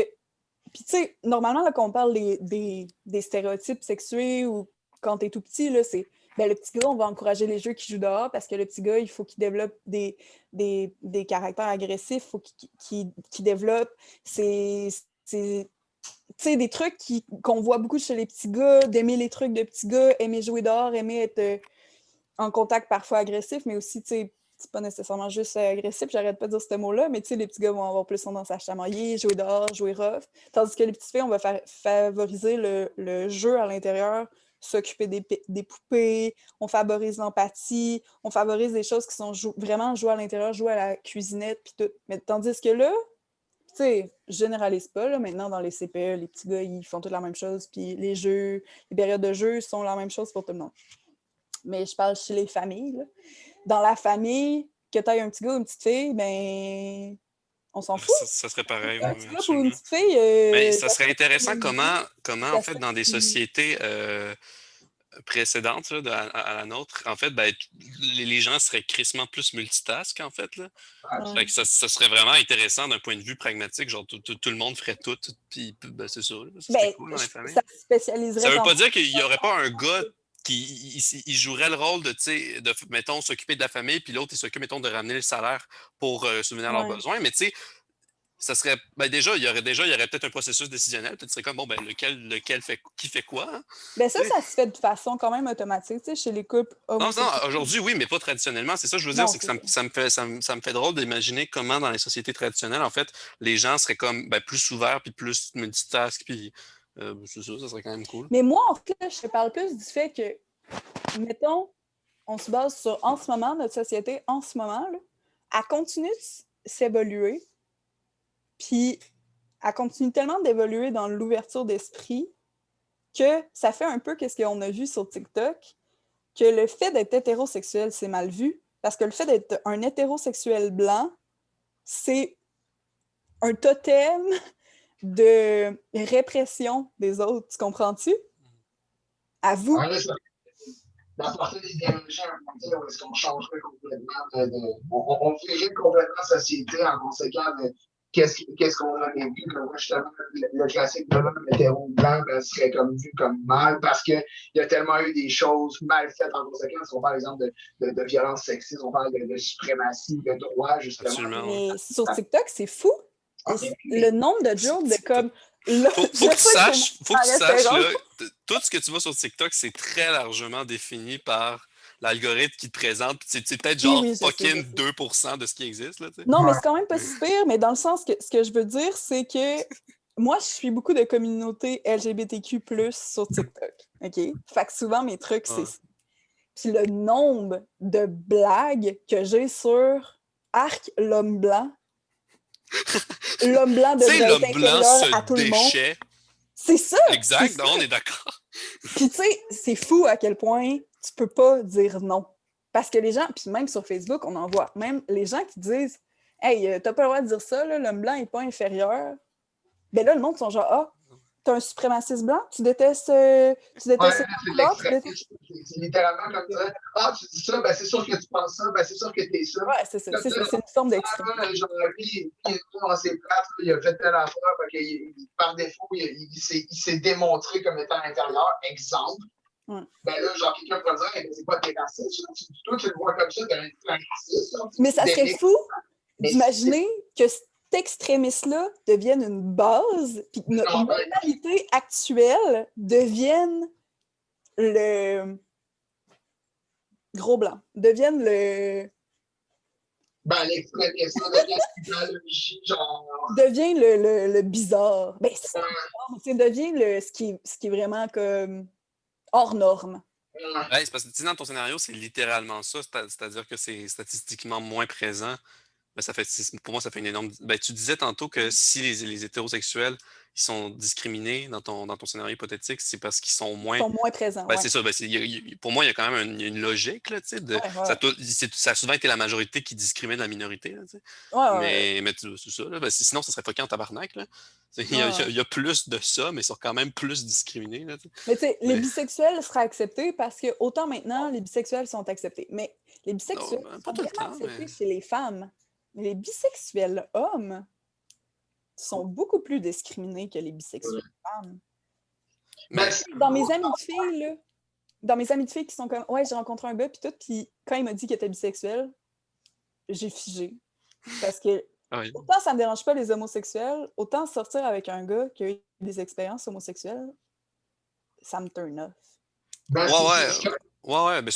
Puis, tu sais, normalement, là, quand on parle des stéréotypes sexués ou quand t'es tout petit, là, c'est Ben, le petit gars, on va encourager les jeux qui jouent dehors parce que le petit gars, il faut qu'il développe des caractères agressifs, il faut qu'il développe des trucs qu'on voit beaucoup chez les petits gars, d'aimer les trucs de petits gars, aimer jouer dehors, aimer être en contact parfois agressif, mais aussi, c'est pas nécessairement juste agressif, j'arrête pas de dire ce mot-là, mais les petits gars vont avoir plus tendance à chamailler, jouer dehors, jouer rough, tandis que les petites filles, on va favoriser le jeu à l'intérieur, s'occuper des poupées, on favorise l'empathie, on favorise des choses qui sont vraiment jouer à l'intérieur, jouer à la cuisinette, puis tout. Mais tandis que là, tu sais, je généralise pas, là, maintenant dans les CPE, les petits gars, ils font toutes la même chose, puis les jeux, les périodes de jeu sont la même chose pour tout le monde. Mais je parle chez les familles, là. Dans la famille, que tu aies un petit gars ou une petite fille, ben, on s'en fout. Ça serait pareil, Un oui, petit gars ou absolument. une petite fille, Mais ça serait intéressant comment en fait, dans des qui- sociétés précédentes là, à la nôtre, en fait, ben, les gens seraient crissement plus multitask, en fait. Là. Ouais. Fait que ça serait vraiment intéressant d'un point de vue pragmatique. Genre, tout le monde ferait tout, puis ben, c'est ça. Là, ça serait Ben, cool dans les familles. ça se spécialiserait Ça veut quand pas même. dire qu'il y aurait pas un gars qui il jouerait le rôle de, mettons, s'occuper de la famille, puis l'autre, il s'occupe, mettons, de ramener le salaire pour subvenir à leurs Ouais. besoins. Mais tu sais, ça serait. Ben déjà, il y aurait peut-être un processus décisionnel. Peut-être serait comme bon, ben lequel fait qui fait quoi. Hein? Ben ça se fait de façon quand même automatique, tu sais, chez les couples Non, homosexuels. aujourd'hui, oui, mais pas traditionnellement. C'est ça que je veux dire, Non, c'est que c'est ça. ça me fait drôle d'imaginer comment dans les sociétés traditionnelles, en fait, les gens seraient comme ben, plus ouverts puis plus multitask, puis c'est ça serait quand même cool. Mais moi, en fait, je te parle plus du fait que, mettons, on se base sur, en ce moment, notre société, en ce moment, là, elle continue de s'évoluer, puis elle continue tellement d'évoluer dans l'ouverture d'esprit que ça fait un peu ce qu'on a vu sur TikTok, que le fait d'être hétérosexuel, c'est mal vu, parce que le fait d'être un hétérosexuel blanc, c'est un totem de répression des autres. Tu comprends-tu? À vous. Ouais, là, d'apporter des idéologies à un moment où est-ce qu'on changerait complètement, on virait complètement la société en conséquence de qu'est-ce qu'on aurait vu, comme justement le classique de l'homme hétéro blanc ben, serait comme vu comme mal parce qu'il y a tellement eu des choses mal faites en conséquence. On parle par exemple de violence sexiste, on parle de suprématie, de droit, justement. Absolument. Mais sur TikTok, c'est fou. Okay. Le nombre de jokes de comme. Faut que tu saches, là, tout ce que tu vois sur TikTok, c'est très largement défini par l'algorithme qui te présente. C'est peut-être genre fucking 2% de ce qui existe. Là, non, mais c'est quand même pas si pire, mais dans le sens que ce que je veux dire, c'est que moi, je suis beaucoup de communautés LGBTQ+, sur TikTok, OK? Fait que souvent, mes trucs, c'est ça. Puis le nombre de blagues que j'ai sur Arc, l'homme blanc. L'homme blanc devrait être inférieur à tout le monde. C'est ça! Exact, c'est ça. On est d'accord. Puis tu sais, c'est fou à quel point tu peux pas dire non. Parce que les gens, puis même sur Facebook, on en voit, même les gens qui disent « Hey, t'as pas le droit de dire ça, là, l'homme blanc est pas inférieur. » Ben là, le monde sont genre « Ah, t'es un suprémaciste blanc? Tu détestes ouais, c'est littéralement comme ça. Ah, tu dis ça, ben c'est sûr que tu penses ça, ben c'est sûr que t'es ça. Ouais, c'est ça. C'est une forme d'extrême. Genre, lui, il est dans ses places, il a fait telle affaire, par défaut, il s'est démontré comme étant à l'intérieur. Exemple. Ben là, genre, quelqu'un pourrait dire, hey, c'est pas t'es raciste, toi, tu le vois comme ça, t'es un raciste. Mais ça serait fou d'imaginer que cet extrémiste-là devienne une base, puis que notre mentalité actuelle devienne le gros blanc, devienne le... Ben, l'extrémisme devient genre... devient le bizarre. Ben, c'est ça, devient ce qui est vraiment comme hors norme. Ouais, c'est parce que dans ton scénario, c'est littéralement ça, c'est-à-dire que c'est statistiquement moins présent. Ben, pour moi, ça fait une énorme. Ben, tu disais tantôt que si les hétérosexuels ils sont discriminés dans ton scénario hypothétique, c'est parce qu'ils sont moins. Ils sont moins présents. Ben, ouais. c'est ça. Ben, pour moi, il y a quand même une logique. Là, ça a souvent été la majorité qui discrimine la minorité. Là, mais c'est ça. Là, ben, sinon, ça serait fucké en tabarnak. Là. Il y a plus de ça, mais ils sont quand même plus discriminés. Là, mais tu sais, les bisexuels seraient acceptés parce que autant maintenant, les bisexuels sont acceptés. Mais les bisexuels sont vraiment acceptés chez les femmes. Mais les bisexuels hommes sont beaucoup plus discriminés que les bisexuels femmes. Mais dans mes amis de filles, là, dans mes amis de filles qui sont comme « Ouais, j'ai rencontré un gars, puis tout. » Puis quand il m'a dit qu'il était bisexuel, j'ai figé. Parce que Ah oui. autant ça me dérange pas les homosexuels, autant sortir avec un gars qui a eu des expériences homosexuelles, ça me turn off. Ben, Ouais, ben,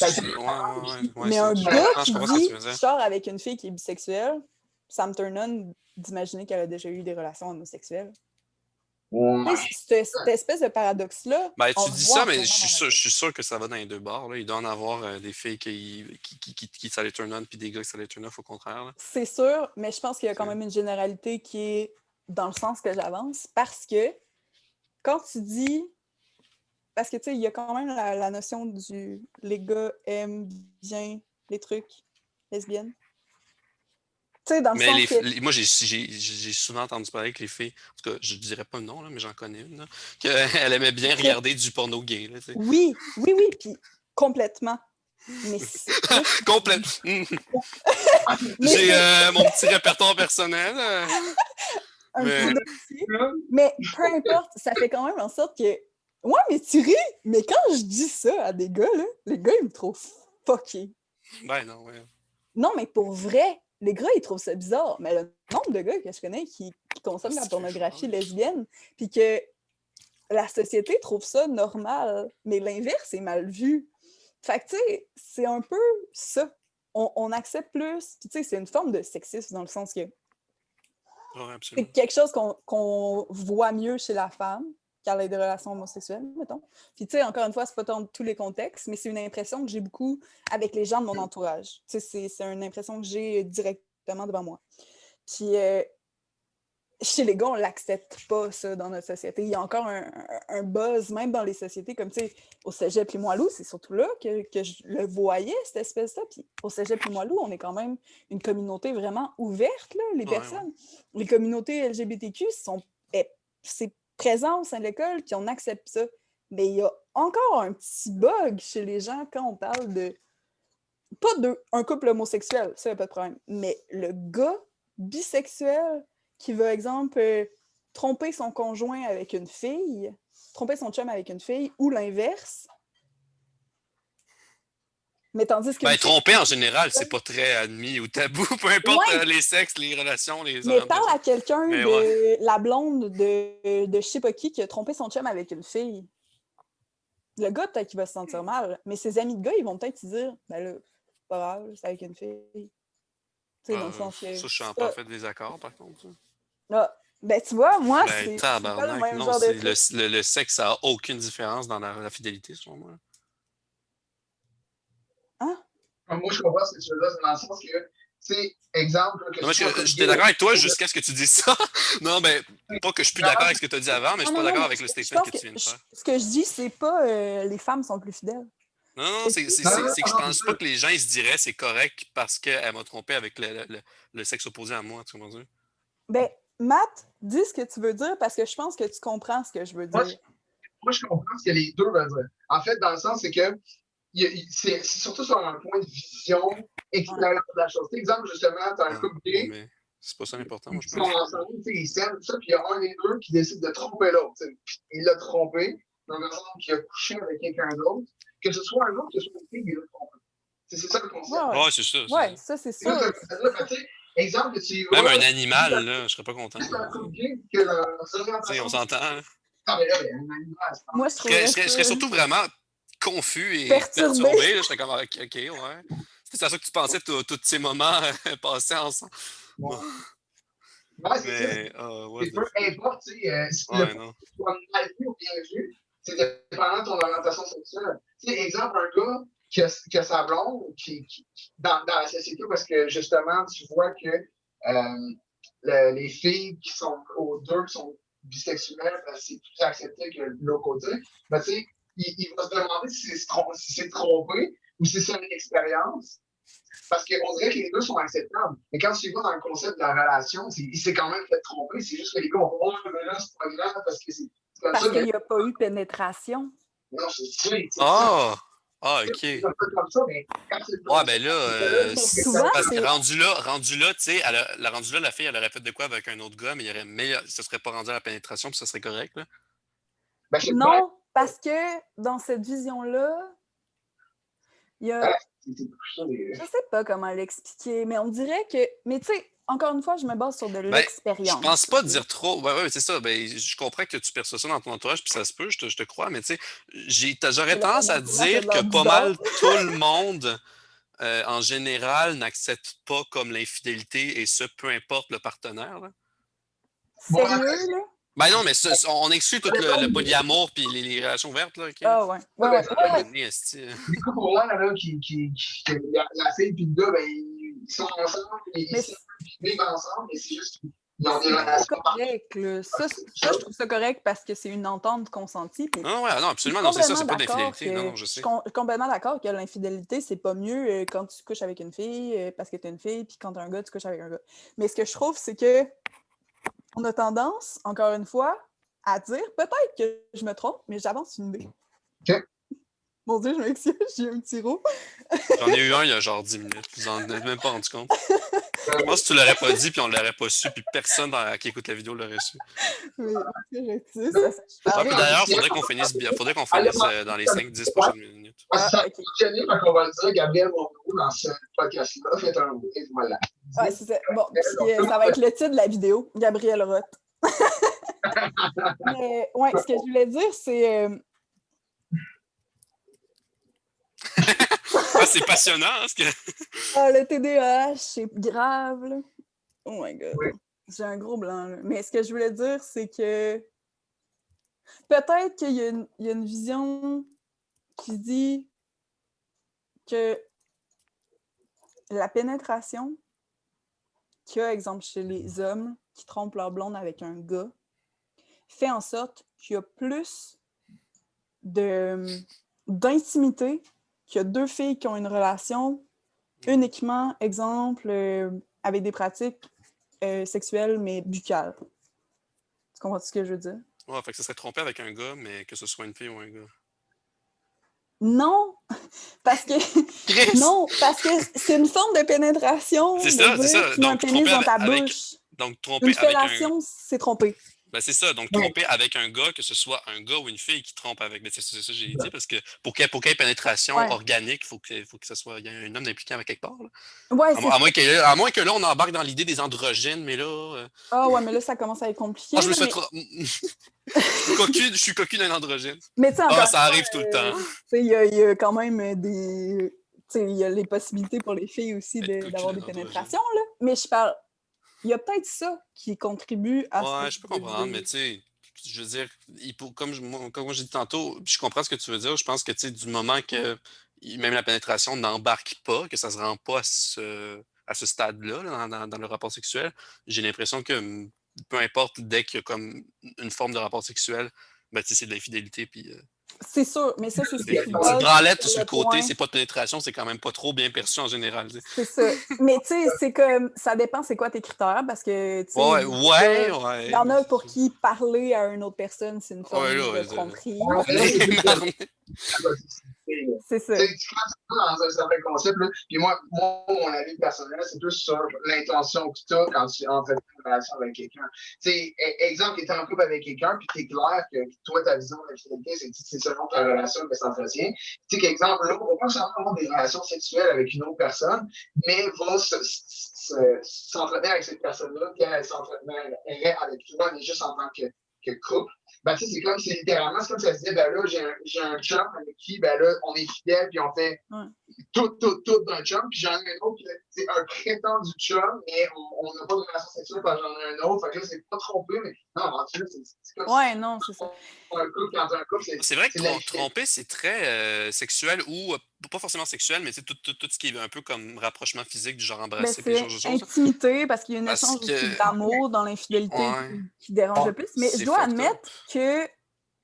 Mais un je gars comprends qui ce que tu dit veux « Je dire. sors avec une fille qui est bisexuelle », ça me turn on d'imaginer qu'elle a déjà eu des relations homosexuelles. Tu sais, cette espèce de paradoxe-là, Ben, on tu le dis voit ça, en ce mais moment dans notre je suis sûr que ça va dans les deux bords, là. Il doit en avoir des filles qui ça les turn on, puis des gars qui ça les turn off, au contraire, là. C'est sûr, mais je pense qu'il y a quand C'est- même une généralité qui est dans le sens que j'avance, parce que quand tu dis... Parce que, tu sais, il y a quand même la notion du... Les gars aiment bien les trucs lesbiennes. Tu sais, dans le Mais sens que... moi, j'ai souvent entendu parler que les filles, en tout cas, je dirais pas le nom, là, mais j'en connais une, là, qu'elle aimait bien regarder du porno gay, là, tu sais. Oui, puis complètement. Mais moi, Complète. mais J'ai c'est mon petit répertoire personnel, un mais petit dossier. Mais peu importe, ça fait quand même en sorte que... Ouais, mais tu ris! Mais quand je dis ça à des gars, là, les gars, ils me trouvent fucké. ben non, ouais. Non, mais pour vrai, les gars, ils trouvent ça bizarre. Mais le nombre de gars que je connais qui consomment de la pornographie lesbienne, puis que la société trouve ça normal, mais l'inverse est mal vu. Fait que, tu sais, c'est un peu ça. On accepte plus. Puis, tu sais, c'est une forme de sexisme dans le sens que Ouais, c'est absolument. quelque chose qu'on voit mieux chez la femme qu'elle ait des relations homosexuelles, mettons. Puis, tu sais, encore une fois, c'est pas dans tous les contextes, mais c'est une impression que j'ai beaucoup avec les gens de mon entourage. Tu sais, c'est une impression que j'ai directement devant moi. Puis, chez les gars, on l'accepte pas, ça, dans notre société. Il y a encore un buzz, même dans les sociétés, comme, tu sais, au Cégep Limoilou, c'est surtout là que je le voyais, cette espèce-là. Puis au Cégep Limoilou, on est quand même une communauté vraiment ouverte, là, les Ouais, personnes. Les communautés LGBTQ, c'est présent au sein de l'école, puis on accepte ça. Mais il y a encore un petit bug chez les gens quand on parle de... Pas d'un couple homosexuel, ça, il n'y a pas de problème. Mais le gars bisexuel qui veut, exemple, tromper son conjoint avec une fille, tromper son chum avec une fille, ou l'inverse. Mais tandis qu'une ben, fille... tromper en général, c'est pas très admis ou tabou, peu importe Ouais, les sexes, les relations, les mais parle orientations. à quelqu'un Mais ouais. de la blonde de je sais pas qui a trompé son chum avec une fille. Le gars, peut-être qu'il va se sentir mal, mais ses amis de gars, ils vont peut-être se dire, ben là, c'est pas grave, c'est avec une fille. Tu sais, dans le sens que... Ça, je suis en Ça, parfait désaccord, par contre. ah, ben, tu vois, moi, Ben, c'est pas le tabarnak, même non, genre de c'est truc. le sexe, ça a aucune différence dans la fidélité, selon moi. Hein? Moi, je comprends ce que tu veux dire, c'est dans le sens que, tu sais, exemple, que Non, ce moi, soit comme j'étais gay d'accord avec toi ou jusqu'à ce que tu dises ça. Non, ben, pas que je suis plus d'accord avec ce que tu as dit avant, mais je Non, suis pas non, non, d'accord mais avec le je statement pense que que tu viens de faire. ce que je dis, c'est pas les femmes sont plus fidèles. Non, C'est Non, non, c'est que je non, c'est pense ça. pas que les gens ils se diraient c'est correct parce qu'elle m'a trompé avec le sexe opposé à moi, tu comprends dire? Ben, Matt, dis ce que tu veux dire parce que je pense que tu comprends ce que je veux Moi, dire. je comprends ce que les deux veulent dire. En fait, dans le sens, c'est que c'est surtout sur un point de vision Ouais. extérieur de la chose. Exemple, justement, tu as un Ah, couple ouais, gay, mais c'est pas ça l'important, moi, ils je sont pense. ensemble, ils s'aiment, tout ça, puis il y a un des deux qui décide de tromper l'autre. Il l'a trompé, dans le sens qu'il a couché avec quelqu'un d'autre, que ce soit un autre, que ce soit une fille, il l'a trompé. C'est ça le concept. Ouais, Ouais, c'est ça, c'est ça. ouais, ça c'est C'est ça, sûr. tu sais, exemple, que tu y Même vas, un animal, là, je serais pas content. c'est un Tu couple gay, que la sais, on orientation. s'entend, hein? Ah, mais là, il y a un animal, c'est Moi, je trouverais Je ça serais surtout vraiment confus et perturbé. perturbé. Là. Je serais comme, ok, ouais. C'est à ça que tu pensais tous ces moments passés ensemble. bon. Bon. Ouais, c'est ça. Mais, what C'est the peu fuck. importe, tu sais, si le Ouais, non. soit mal vu ou bien vu, c'est dépendant de ton orientation sexuelle. Tu sais, exemple, un gars qui a sa blonde dans la société, parce que justement, tu vois que les filles qui sont aux deux, qui sont bisexuelles, ben, c'est plus accepté que l'autre côté. Ben, tu sais, il va se demander si c'est trompé ou si c'est une expérience. Parce qu'on dirait que les deux sont acceptables. Mais quand tu vas dans le concept de la relation, il s'est quand même fait tromper. C'est juste que les gars vont oh, mais là, c'est pas grave parce que c'est comme Parce ça. qu'il Mais n'y a pas eu pénétration. non, c'est ça. Ah! Ah, ok. C'est un peu comme ça, mais quand c'est le Ouais, concept, ben là, Mais souvent, parce que c'est... rendu là, tu sais, rendu là, la fille, elle aurait fait de quoi avec un autre gars, mais il y aurait meilleur, ça serait pas rendu à la pénétration, puis ça serait correct, là. ben, je sais pas. Non, parce que dans cette vision-là, Il y a... C'est plus ça, les... Je sais pas comment l'expliquer, mais on dirait que... Mais tu sais, encore une fois, je me base sur de Ben, l'expérience. je pense pas dire trop. Ouais, c'est ça. Ben, je comprends que tu perçois ça dans ton entourage, puis ça se peut, je te crois, mais tu sais, j'aurais Mais là, tendance ton à entourage a dire l'air que pas bizarre. mal tout le monde, en général, n'accepte pas comme l'infidélité, et ce, peu importe le partenaire. Là. Bon, Sérieux, là? Ben non, mais on exclut tout le polyamour puis les relations ouvertes, là, OK? Ah ouais. Ouais. À un moment donné, esti, les couples ouverts, là, la fille et le gars, ben, ils sont ensemble, Mais ils vivent ensemble, mais c'est juste qu'ils ont des c'est relations correct, là. Ça, je trouve ça correct parce que c'est une entente consentie. Puis Non, ouais, non, je suis absolument, non, c'est ça, c'est pas de d'accord l'infidélité. Non, non, je je suis sais. complètement d'accord que l'infidélité, c'est pas mieux quand tu couches avec une fille parce que t'es une fille, puis quand t'es un gars, tu couches avec un gars. Mais ce que je trouve, c'est que on a tendance, encore une fois, à dire, peut-être que je me trompe, mais j'avance une idée. OK. Mon Dieu, je m'excuse, j'ai un petit roux. J'en ai eu un il y a genre 10 minutes. Vous en êtes même pas rendu compte. Je pense que tu l'aurais pas dit, puis on l'aurait pas su, puis personne qui écoute la vidéo l'aurait su. Mais j'excuse, ça Ah, puis d'ailleurs, bien. faudrait qu'on finisse dans les 5-10 prochaines minutes. Ça a ok. fonctionné, donc on va le dire, Gabriel Monroe, dans ce podcast-là, fait un mot, et voilà. Ouais, c'est ça. Bon, puis ça va être le titre de la vidéo, Gabriel Roth. Mais ouais, ce que je voulais dire, c'est... Ah, c'est passionnant, hein, ce que... le TDAH, c'est grave, là. Oh my God. Oui. J'ai un gros blanc, là. Mais ce que je voulais dire, c'est que peut-être qu'il y a une vision qui dit que la pénétration qu'il y a, exemple, chez les hommes qui trompent leur blonde avec un gars, fait en sorte qu'il y a plus d'intimité qu'il y a deux filles qui ont une relation uniquement, exemple, avec des pratiques sexuelles, mais buccales. Tu comprends ce que je veux dire? Ouais, fait que ça serait trompé avec un gars, mais que ce soit une fille ou un gars. Non! Parce que Chris! non, parce que c'est une forme de pénétration. C'est de ça, dire, c'est ça. tu mets un Donc, pénis dans ta avec... bouche. Donc, tromper Une avec un... fellation, c'est tromper. Ben, c'est ça. Donc, tromper avec un gars, que ce soit un gars ou une fille qui trompe avec. Ben, c'est ça que j'ai dit, parce que pour qu'il y ait pénétration Ouais. organique, il faut que ce soit. Il y a un homme impliqué avec quelque part. Là. Ouais, À moins que là, on embarque dans l'idée des androgynes, mais là. Ah ouais, mais là, ça commence à être compliqué. Ah, je me suis mais... je suis cocu d'un androgyne. Mais tu sais, encore ça arrive tout le temps. Il y a quand même des... il y a les possibilités pour les filles aussi d'avoir des pénétrations, là. Mais je parle... Il y a peut-être ça qui contribue à ce Ouais, je peux comprendre, mais tu sais, je veux dire, comme j'ai dit tantôt, je comprends ce que tu veux dire. Je pense que, tu sais, du moment que même la pénétration n'embarque pas, que ça se rend pas à ce stade-là, là, dans le rapport sexuel, j'ai l'impression que peu importe, dès qu'il y a comme une forme de rapport sexuel, ben, tu sais, c'est de l'infidélité, puis... C'est sûr, mais ça, c'est ce qui Une se petite base branlette sur sur le côté, point. c'est pas de pénétration, c'est quand même pas trop bien perçu en général. Tu sais. C'est ça. Mais tu sais, c'est comme, ça dépend c'est quoi tes critères, parce que, tu sais, Ouais. il y en a pour qui parler à une autre personne, c'est une forme Ouais, là, de tromperie. C'est ça. Tu quand dans un certain concept, là, puis moi, mon avis personnel, c'est plus sur l'intention que tu as quand tu entres une relation avec quelqu'un. Tu sais, exemple, tu es en couple avec quelqu'un, puis tu es clair que toi, ta vision de la fidélité, c'est selon ta relation que ça s'entretient. Tu sais, qu'exemple, l'autre va pas seulement avoir des relations sexuelles avec une autre personne, mais va s'entretenir avec cette personne-là, puis elle s'entretiendrait avec toi, mais juste en tant que couple. Ben, tu sais, c'est littéralement, c'est comme ça se dit, ben là, j'ai un chum avec qui, ben là, on est fidèle, puis on fait tout d'un chum, puis j'en ai un autre, c'est un prétendu chum, mais on n'a pas de relation sexuelle, parce que j'en ai un autre, fait que là, c'est pas trompé, mais non, en fait, c'est comme ouais, non, c'est ça. Un couple, quand un couple, c'est vrai que tromper, c'est très sexuel, ou pas forcément sexuel, mais tout ce qui est un peu comme rapprochement physique, du genre embrasser, ben, c'est intimité, parce qu'il y a une échange aussi d'amour dans l'infidélité qui dérange le plus. Mais je dois admettre que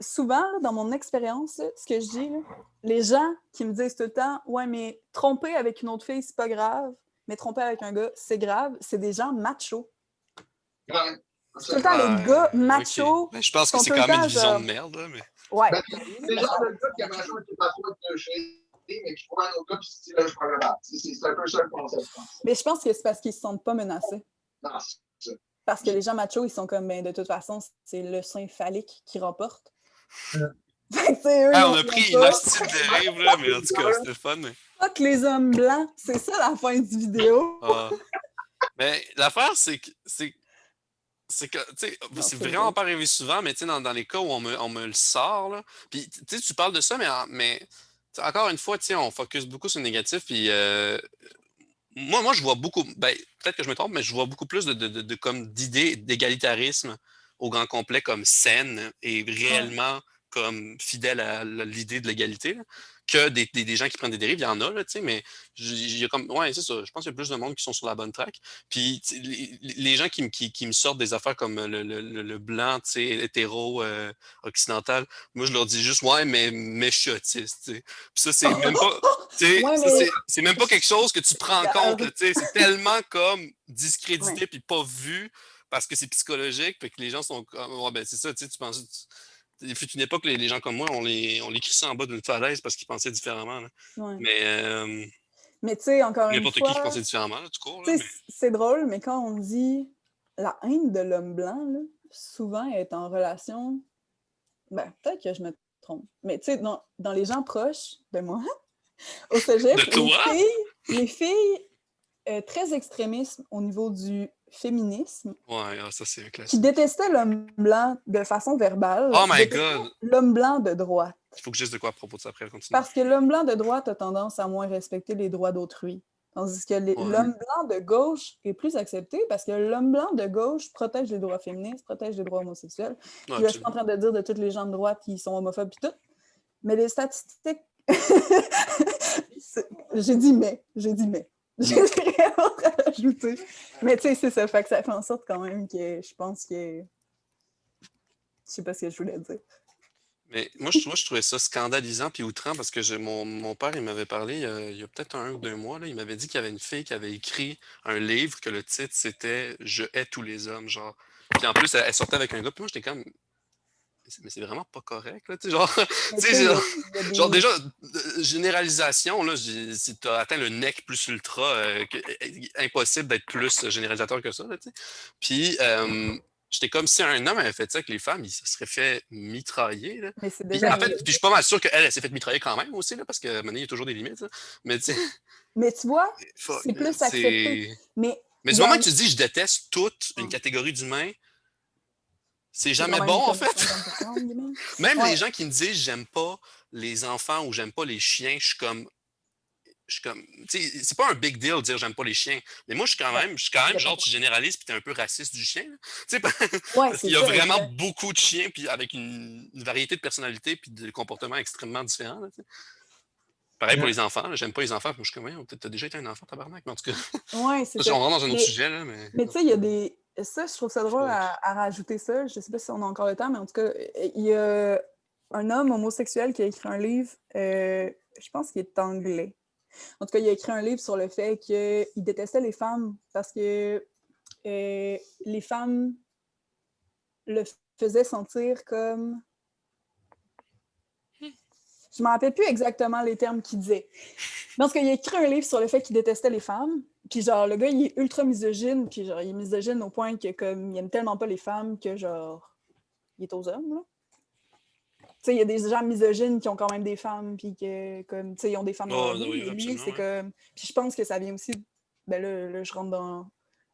souvent, là, dans mon expérience, ce que je dis, là, les gens qui me disent tout le temps « Ouais, mais tromper avec une autre fille, c'est pas grave, mais tromper avec un gars, c'est grave », c'est des gens machos. Ouais. C'est tout le temps les gars machos. Okay. Ben, je pense que c'est quand même une vision de merde. Là, mais... Ouais. C'est le genre de gars qui a un qui est pas trop de chez mais qui prend un autre gars, puis c'est là, je prends le bas. C'est un peu ça le concept. Mais je pense que c'est parce qu'ils se sentent pas menacés. Non, c'est ça. Parce que les gens machos, ils sont comme, ben, de toute façon, c'est le sein phallique qui remporte. On a pris une petite dérive, là, mais en tout cas, c'était fun. Mais... Fuck les hommes blancs, c'est ça la fin du vidéo. Ah. Mais l'affaire, c'est que tu sais, Non, c'est c'est vraiment vrai. pas arrivé souvent, mais tu sais, dans les cas où on me le sort, là, puis tu sais, tu parles de ça, mais tu sais, encore une fois, tu sais, on focus beaucoup sur le négatif, puis moi, je vois beaucoup, ben, peut-être que je me trompe, mais je vois beaucoup plus comme d'idées d'égalitarisme au grand complet comme saine et Ouais. réellement comme fidèle à l'idée de l'égalité, là, que des gens qui prennent des dérives, il y en a, là, tu sais, mais il y a comme, ouais, c'est ça, je pense qu'il y a plus de monde qui sont sur la bonne track. Puis tu sais, les gens qui me sortent des affaires comme le blanc, tu sais, hétéro, occidental, moi, je leur dis juste, ouais, mais je suis autiste, tu sais. Puis ça, c'est même pas, tu sais, Ouais, ça, mais c'est même pas quelque chose que tu prends en compte, là, tu sais, c'est tellement comme ouais. discrédité puis pas vu parce que c'est psychologique, puis que les gens sont comme, ouais, ben c'est ça, tu sais, tu penses, il fut une époque, les gens comme moi, on les crissait en bas d'une falaise parce qu'ils pensaient différemment, là. Ouais. Mais Mais tu sais, encore une n'importe qui fois, pensait différemment, là, tu cours, là, tu sais, mais c'est drôle, mais quand on dit la haine de l'homme blanc, là, souvent elle est en relation. Ben, peut-être que je me trompe. Mais tu sais, dans les gens proches de moi, au de cégep, toi? les filles très extrémistes au niveau du féminisme, Ouais, ah, ça c'est un qui classique. détestaient l'homme blanc de façon verbale, Oh my détestaient god! l'homme blanc de droite. Il faut que je dise de quoi à propos de ça après, continue. Parce que l'homme blanc de droite a tendance à moins respecter les droits d'autrui. Tandis que Ouais. l'homme blanc de gauche est plus accepté parce que l'homme blanc de gauche protège les droits féministes, protège les droits homosexuels. Ouais, Puis là, je suis pas en absolument. train de dire de tous les gens de droite qui sont homophobes et tout, mais les statistiques. J'ai dit mais. J'ai rien d'autre à ajouter. Mais tu sais, c'est ça. Fait que ça fait en sorte quand même que je pense que. Je sais pas ce que je voulais dire. Mais moi, je trouvais ça scandalisant puis outrant parce que mon père, il m'avait parlé il y a peut-être 1 ou 2 mois, là, il m'avait dit qu'il y avait une fille qui avait écrit un livre que le titre c'était Je hais tous les hommes, genre. Puis en plus, elle sortait avec un gars, puis moi j'étais comme, mais c'est vraiment pas correct, là, tu sais, genre, Mais tu tu sais, sais, il y a genre, des. déjà, généralisation, là, si t'as atteint le nec plus ultra, impossible d'être plus généralisateur que ça, là, tu sais. Puis, j'étais comme si un homme avait fait ça avec les femmes, il se serait fait mitrailler, là. Mais c'est Puis, déjà en fait, arrivé. puis je suis pas mal sûr qu'elle, elle s'est fait mitrailler quand même aussi, là, parce que maintenant, il y a toujours des limites, là. Mais, tu sais, Mais tu vois, fuck, c'est là, plus accepté. Mais Mais il du y moment en que tu dis je déteste toute une a. catégorie d'humains, c'est C'est quand jamais bon, même en comme fait. 50% entre guillemets. Même les Ouais, gens qui me disent j'aime pas les enfants ou j'aime pas les chiens, tu sais, c'est pas un big deal de dire j'aime pas les chiens. Mais moi, ouais, je suis quand ça même dépend genre, tu pourquoi. généralises puis t'es un peu raciste du chien, là. Tu sais, Ouais, parce c'est qu'il y a ça, vraiment exact. beaucoup de chiens puis avec une variété de personnalités puis de comportements extrêmement différents, là, tu sais. Pareil pour Yeah. les enfants, là, j'aime pas les enfants. Moi, je suis comme, ouais, peut-être t'as déjà été un enfant, tabarnak, mais en tout cas, Ouais, c'est ça, ça. on rentre dans un autre Mais, sujet, là, mais mais tu en sais, tout il y a cas, des. Ça, je trouve ça drôle fuck. à rajouter ça. Je sais pas si on a encore le temps, mais en tout cas, il y a un homme homosexuel qui a écrit un livre, je pense qu'il est anglais. En tout cas, il a écrit un livre sur le fait qu'il détestait les femmes parce que les femmes le faisaient sentir comme. Je ne me rappelle plus exactement les termes qu'il disait. Mais en tout cas, il a écrit un livre sur le fait qu'il détestait les femmes. Puis genre, le gars, il est ultra misogyne. Puis genre, il est misogyne au point que comme, il aime tellement pas les femmes que genre, il est aux hommes, là. Tu sais, il y a des gens misogynes qui ont quand même des femmes, puis que, comme, tu sais, ils ont des femmes dans Oh, leur vie. oui, Mais lui, absolument, c'est ouais. comme. Puis je pense que ça vient aussi. Ben là je rentre dans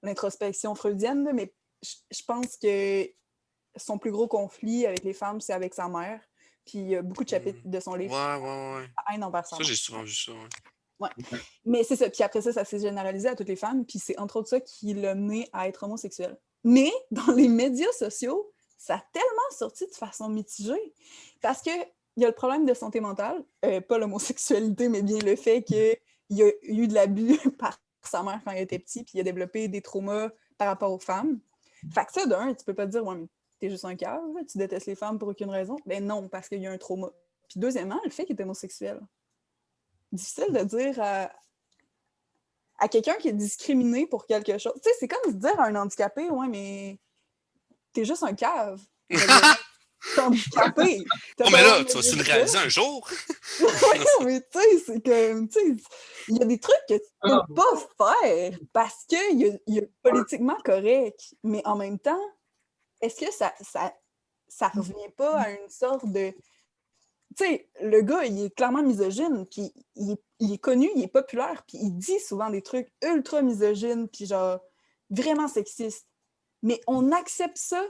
l'introspection freudienne, là, mais je pense que son plus gros conflit avec les femmes, c'est avec sa mère. Puis il y a beaucoup de chapitres Hmm. de son livre Ouais, ouais, ouais. à haine envers sa Ça, mère. j'ai souvent vu ça, ouais. Ouais. Mais c'est ça. Puis après ça s'est généralisé à toutes les femmes. Puis c'est entre autres ça qui l'a mené à être homosexuel. Mais dans les médias sociaux, ça a tellement sorti de façon mitigée. Parce qu'il y a le problème de santé mentale, pas l'homosexualité, mais bien le fait qu'il y a eu de l'abus par sa mère quand il était petit, puis il a développé des traumas par rapport aux femmes. Fait que ça, d'un, tu peux pas te dire, ouais, mais t'es juste un cœur, tu détestes les femmes pour aucune raison. Ben non, parce qu'il y a un trauma. Puis deuxièmement, le fait qu'il est homosexuel. Difficile de dire à quelqu'un qui est discriminé pour quelque chose. Tu sais, c'est comme se dire à un handicapé, ouais, mais t'es juste un cave. T'es handicapé. T'as Oh, pas mais le droit là, de tu me vas se dire le ça. réaliser un jour. Non, mais tu sais, c'est comme, tu sais, il y a des trucs que tu peux pas faire parce qu'il y a politiquement correct. Mais en même temps, est-ce que ça revient pas à une sorte tu sais, le gars, il est clairement misogyne, puis il est connu, il est populaire, puis il dit souvent des trucs ultra misogynes, puis genre vraiment sexistes. Mais on accepte ça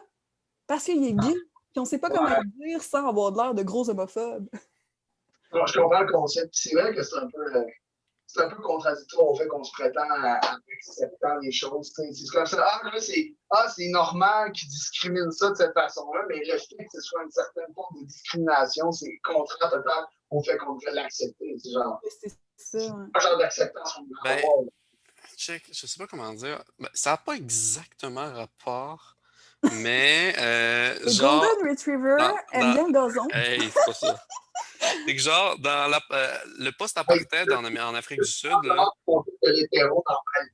parce qu'il est gay, puis on sait pas comment Ouais. le dire sans avoir de l'air de gros homophobe. Alors, je comprends le concept. C'est vrai que c'est un peu contradictoire au fait qu'on se prétend à acceptant les choses. C'est comme ça. Ah, là, c'est normal qu'ils discriminent ça de cette façon-là, mais le fait que ce soit une certaine forme de discrimination, c'est contraire total au fait qu'on devrait l'accepter. C'est genre, C'est ça, ouais. un genre d'acceptance qu'on devrait Ben, avoir. check, je sais pas comment dire. Ben, ça n'a pas exactement rapport, mais Les genre, Golden Retriever aiment dans... bien le gazon. Hey, c'est pas ça. C'est que genre, dans le post-apartheid en Afrique du Sud, là, On peut l'hétéro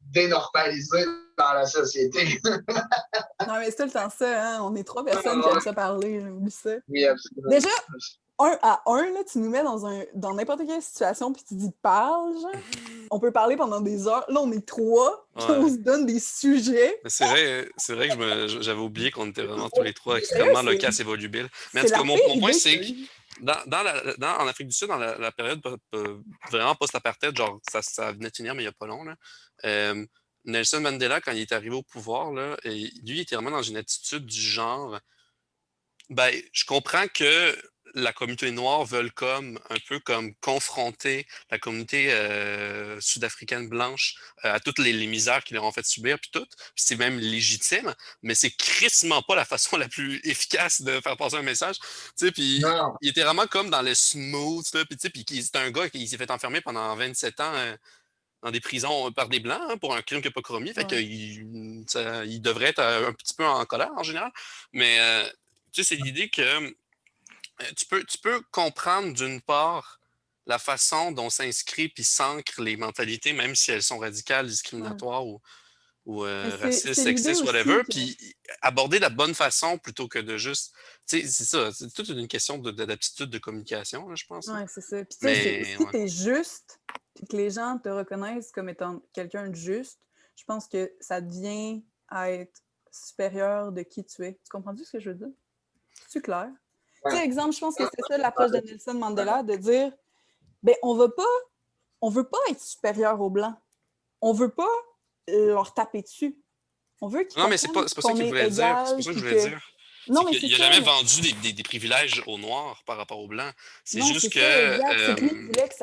dénormaliser dans la société. Non, mais c'est tout le temps ça, hein? On est 3 personnes qui aiment ça parler, oublie ça. Oui, absolument. Déjà, 1 à 1, là, tu nous mets dans n'importe quelle situation, puis tu dis parle, genre. On peut parler pendant des heures. Là, on est 3, puis Ouais. on se donne des sujets. Mais c'est vrai que j'avais oublié qu'on était vraiment tous les trois C'est extrêmement vrai, loquaces et volubiles. Mais en c'est tout cas, la mon pire point, idée c'est que que j'ai eue. en Afrique du Sud, dans la période vraiment post-apartheid, genre ça venait de finir, mais il n'y a pas long, là, Nelson Mandela, quand il est arrivé au pouvoir, là, et lui, il était vraiment dans une attitude du genre, ben, je comprends que la communauté noire veulent comme un peu comme confronter la communauté sud-africaine blanche à toutes les misères qu'ils leur ont fait subir puis tout. Puis c'est même légitime, mais c'est crissement pas la façon la plus efficace de faire passer un message. Tu sais, puis Non. il était vraiment comme dans le smooth, là, puis tu sais, puis c'est un gars qui s'est fait enfermer pendant 27 ans dans des prisons par des blancs, hein, pour un crime qu'il n'a pas commis. Fait Ouais. il devrait être un petit peu en colère en général. Mais tu sais, c'est l'idée que tu peux comprendre d'une part la façon dont s'inscrivent puis s'ancrent les mentalités, même si elles sont radicales, Ouais. discriminatoires ou Mais racistes, c'est l'idée sexistes, whatever, aussi que. puis aborder de la bonne façon plutôt que de juste. Tu sais, c'est ça, c'est toute une question d'aptitude de communication, là, je pense. Ouais, c'est ça. Puis tu sais, Mais si ouais. t'es juste, puis que les gens te reconnaissent comme étant quelqu'un de juste, je pense que ça devient à être supérieur de qui tu es. Tu comprends-tu ce que je veux dire? C'est clair? Tu sais, exemple, je pense que c'est ça l'approche de Nelson Mandela, de dire, ben on veut pas être supérieur aux Blancs. On veut pas leur taper dessus. On veut qu'ils Non, mais comprennent c'est pas ça qu'on qu'il est voulait dire. C'est égal, pas ça que je puis voulais que... dire. Non, C'est mais c'est qu'il a ça, jamais mais... vendu des privilèges aux Noirs par rapport aux Blancs. C'est Non, c'est juste ça, exact. C'est que lui, il voulait que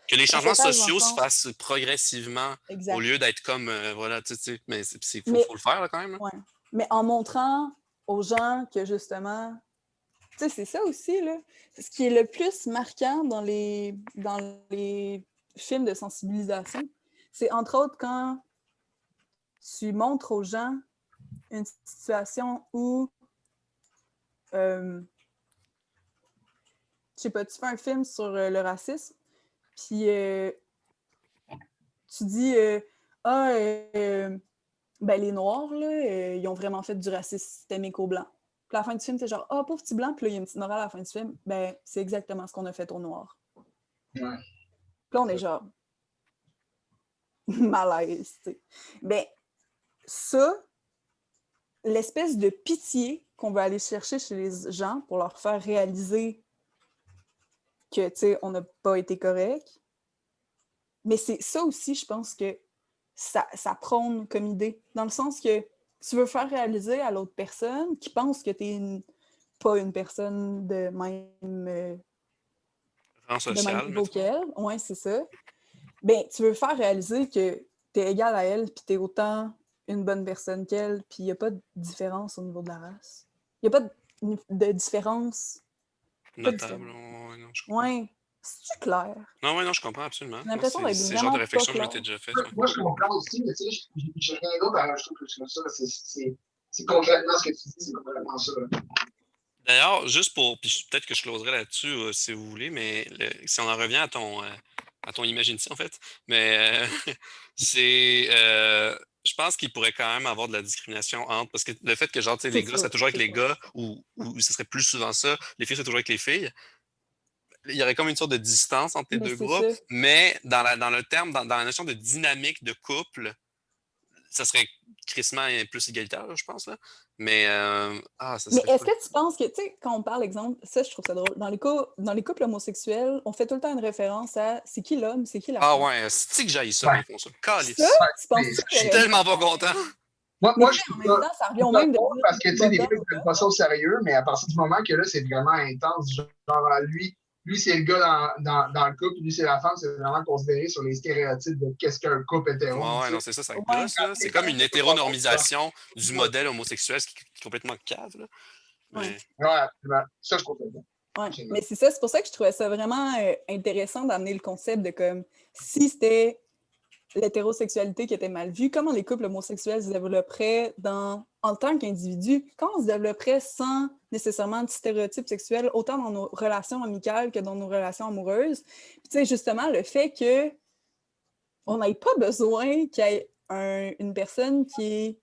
que les ça changements s'étale dans le sociaux se fond. fassent progressivement au Exact. lieu d'être comme, voilà, tu sais, mais Mais, faut le faire là, quand même. Là. ouais. Mais en montrant aux gens que justement, tu sais, c'est ça aussi, là. Ce qui est le plus marquant dans les films de sensibilisation, c'est entre autres quand tu montres aux gens une situation où, je sais pas, tu fais un film sur le racisme, puis tu dis, ben les Noirs, là, ils ont vraiment fait du racisme systémique aux Blancs. Puis à la fin du film, t'es genre, ah, pauvre petit Blanc, puis là, il y a une petite morale à la fin du film. Ben, c'est exactement ce qu'on a fait aux Noirs. Ouais. Puis là, on est genre, malaise, tu sais. Ben, ça, l'espèce de pitié qu'on veut aller chercher chez les gens pour leur faire réaliser que, tu sais, on n'a pas été correct. Mais c'est ça aussi, je pense que ça prône comme idée. Dans le sens que tu veux faire réaliser à l'autre personne qui pense que tu n'es pas une personne Rang de même social, niveau mettons. qu'elle. Ouais, c'est ça. Ben, tu veux faire réaliser que tu es égal à elle, puis tu es autant une bonne personne qu'elle, puis il n'y a pas de différence au niveau de la race. Il n'y a pas de différence. Pas de Notable. différence. Ouais, non, je comprends. Ouais. C'est clair. Non, ouais, non, je comprends absolument. J'ai Non, l'impression d'être c'est le genre de vraiment pas réflexion que je clair. m'étais déjà faite. Ouais. Moi, je comprends aussi, mais tu sais, j'ai rien d'autre à rajouter plus que ça. C'est concrètement ce que tu dis, c'est complètement ça. Là. D'ailleurs, juste pour. Puis peut-être que je closerai là-dessus si vous voulez, mais si on en revient à ton Imagine-T, en fait, mais c'est. Je pense qu'il pourrait quand même avoir de la discrimination entre. Parce que le fait que, genre, tu sais, C'est les gars, sûr, c'est toujours avec c'est les sûr. gars, ou ce serait plus souvent ça, les filles, c'est toujours avec les filles. Il y aurait comme une sorte de distance entre les Mais deux c'est groupes, ça. mais dans le terme, dans la notion de dynamique de couple, ça serait crissement plus égalitaire, là, je pense. Là. Mais ça Mais serait est-ce cool. que tu penses que, tu sais, quand on parle, exemple, ça, je trouve ça drôle. Dans les couples homosexuels, on fait tout le temps une référence à c'est qui l'homme, c'est qui la Ah femme. ouais, c'est que j'aille ça quand Ouais. ils font ça. Ça, Calice. tu Mais penses-tu Je suis qu'il y aurait... tellement pas content. moi, Mais moi, tu je sais, en trouve même ça, temps, ça je revient trouve au ça même de drôle dire parce que, tu sais, des bottom fois, ils ou prennent top. pas ça au sérieux, mais à partir du moment que là, c'est vraiment intense, genre, lui c'est le gars dans le couple, lui, c'est la femme, c'est vraiment considéré sur les stéréotypes de qu'est-ce qu'un couple hétéro, Ouais, tu non, sais. c'est ça, ça Ouais, gosse, là. C'est comme une hétéronormisation du modèle homosexuel, ce qui est complètement cave, là. ouais. Mais, Ouais, absolument. Ça, je trouve ça bien. Ouais, Absolument. mais c'est pour ça que je trouvais ça vraiment intéressant d'amener le concept de comme si c'était l'hétérosexualité qui était mal vue, comment les couples homosexuels se développeraient en tant qu'individus, comment on se développerait sans nécessairement de stéréotypes sexuels, autant dans nos relations amicales que dans nos relations amoureuses. Puis tu sais, justement, le fait que on n'ait pas besoin qu'il y ait une personne qui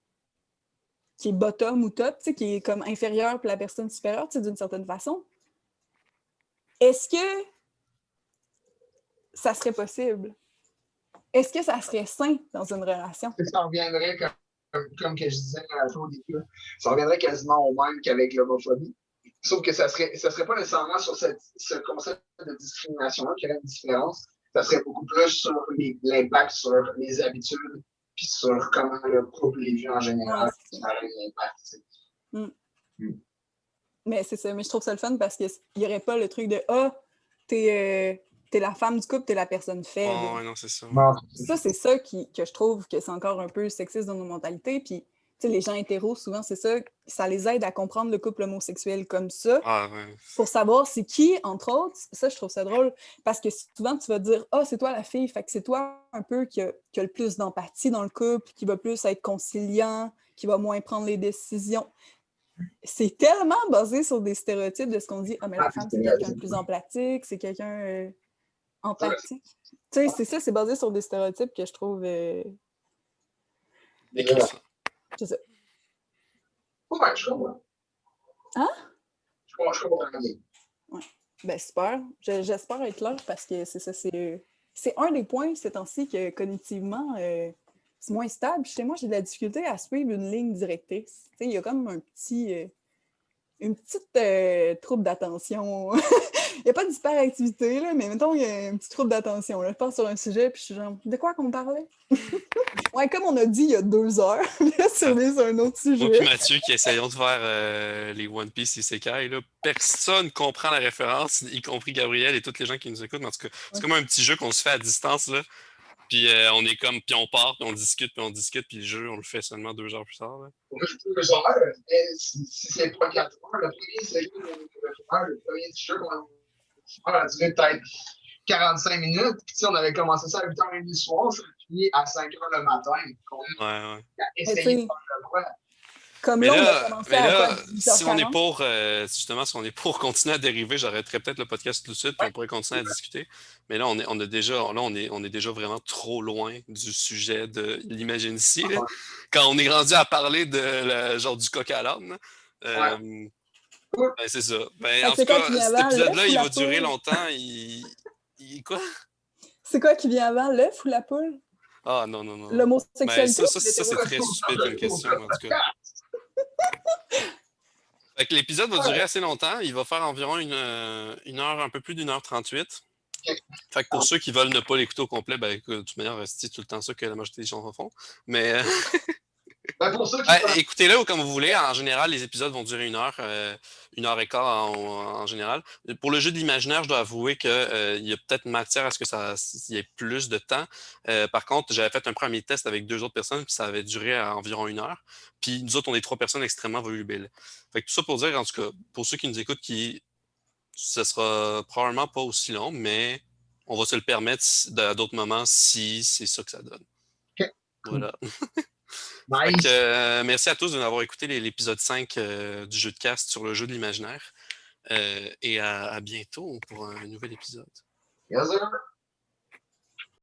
est bottom ou top, tu sais, qui est comme inférieure puis la personne supérieure, tu sais, d'une certaine façon. Est-ce que ça serait possible? Est-ce que ça serait sain dans une relation? Ça reviendrait, comme que je disais au début, ça reviendrait quasiment au même qu'avec l'homophobie. Sauf que ça serait pas nécessairement sur ce concept de discrimination-là qu'il y aurait une différence. Ça serait beaucoup plus sur l'impact sur les habitudes, puis sur comment le couple est vu en Ouais, général. c'est ça. Ça aurait un impact, tu sais. Mm. Mm. Mais c'est ça. Mais je trouve ça le fun parce qu'il n'y aurait pas le truc de t'es la femme du couple, t'es la personne faible. ouais, non, c'est ça. Bon, Ça, c'est ça que je trouve que c'est encore un peu sexiste dans nos mentalités. Puis, tu sais, les gens hétéros, souvent, c'est ça les aide à comprendre le couple homosexuel comme ça, Ah, ouais. pour savoir c'est qui, entre autres. Ça, je trouve ça drôle parce que souvent, tu vas dire, ah, c'est toi la fille, fait que c'est toi un peu qui a le plus d'empathie dans le couple, qui va plus être conciliant, qui va moins prendre les décisions. C'est tellement basé sur des stéréotypes de ce qu'on dit, ah, mais la femme, c'est quelqu'un de plus empathique, c'est quelqu'un empathique. Tu sais, c'est ça, c'est basé sur des stéréotypes que je trouve. Écœurant. C'est ça. ouais, je comprends. Hein? Je comprends bien. Ouais. Ben, super. J'espère être là parce que c'est ça, c'est un des points ces temps-ci que cognitivement, c'est moins stable. Chez moi, j'ai de la difficulté à suivre une ligne directrice. Tu sais, il y a comme une petite trouble d'attention. Il n'y a pas d'hyperactivité, là, mais mettons, il y a un petit trouble d'attention. Là. Je pars sur un sujet, puis je suis genre, de quoi qu'on parlait? Ouais, comme on a dit il y a 2 heures, là, sur un autre Moi sujet. puis Mathieu qui essayons de faire les One Piece Isekai, là, personne comprend la référence, y compris Gabriel et tous les gens qui nous écoutent. Mais en tout cas, c'est comme un petit jeu qu'on se fait à distance, là. Puis on est comme, puis on part, puis on discute, puis le jeu, on le fait seulement 2 heures plus tard. Là. Moi, je trouve que ça si c'est pas 4 heures, le premier, c'est le premier jeu qu'on a duré peut-être 45 minutes. Puis, tu sais, on avait commencé ça à 8h30 du soir, ça a fini à 5h le matin. On Ouais, ouais. a essayé de faire le quoi. Comme Mais là, on a là, commencé mais à quoi, là, si on est 18h40? pour justement, si on est pour continuer à dériver, j'arrêterais peut-être le podcast tout de suite, puis on pourrait continuer à discuter. Mais là, on a déjà, là, on est déjà vraiment trop loin du sujet de l'Imagine ici. Là. Quand on est rendu à parler de genre du coq à l'âne, Ouais. ben, c'est ça. Ben, Fait que en tout c'est quoi qui cas, vient cet avant, épisode-là, l'œuf ou il la va durer poule? longtemps. Quoi? C'est quoi qui vient avant, l'œuf ou la poule? Ah non, non, non, non. Ben, L'homosexualité ou ça c'est très stupide comme question, en tout cas. Fait que l'épisode va durer assez longtemps. Il va faire environ une heure, un peu plus d'une heure 38. Fait que pour ceux qui veulent ne pas l'écouter au complet, ben écoute, de toute manière, c'est tout le temps ça que la majorité des gens font. Mais Ben, pour ceux qui écoutez-le comme vous voulez. En général, les épisodes vont durer une heure et quart en général. Pour le jeu de l'imaginaire, je dois avouer qu'il y a peut-être matière à ce que il y ait plus de temps. Par contre, j'avais fait un premier test avec 2 autres personnes, puis ça avait duré à environ une heure. Puis nous autres, on est 3 personnes extrêmement volubiles. Fait que tout ça pour dire, en tout cas, pour ceux qui nous écoutent, ce sera probablement pas aussi long, mais on va se le permettre à d'autres moments si c'est ça que ça donne. Okay. Voilà. Nice. Fait que, merci à tous de nous avoir écouté l'épisode 5 du jeu de cast sur le jeu de l'imaginaire. Et à bientôt pour un nouvel épisode. Yes, sir.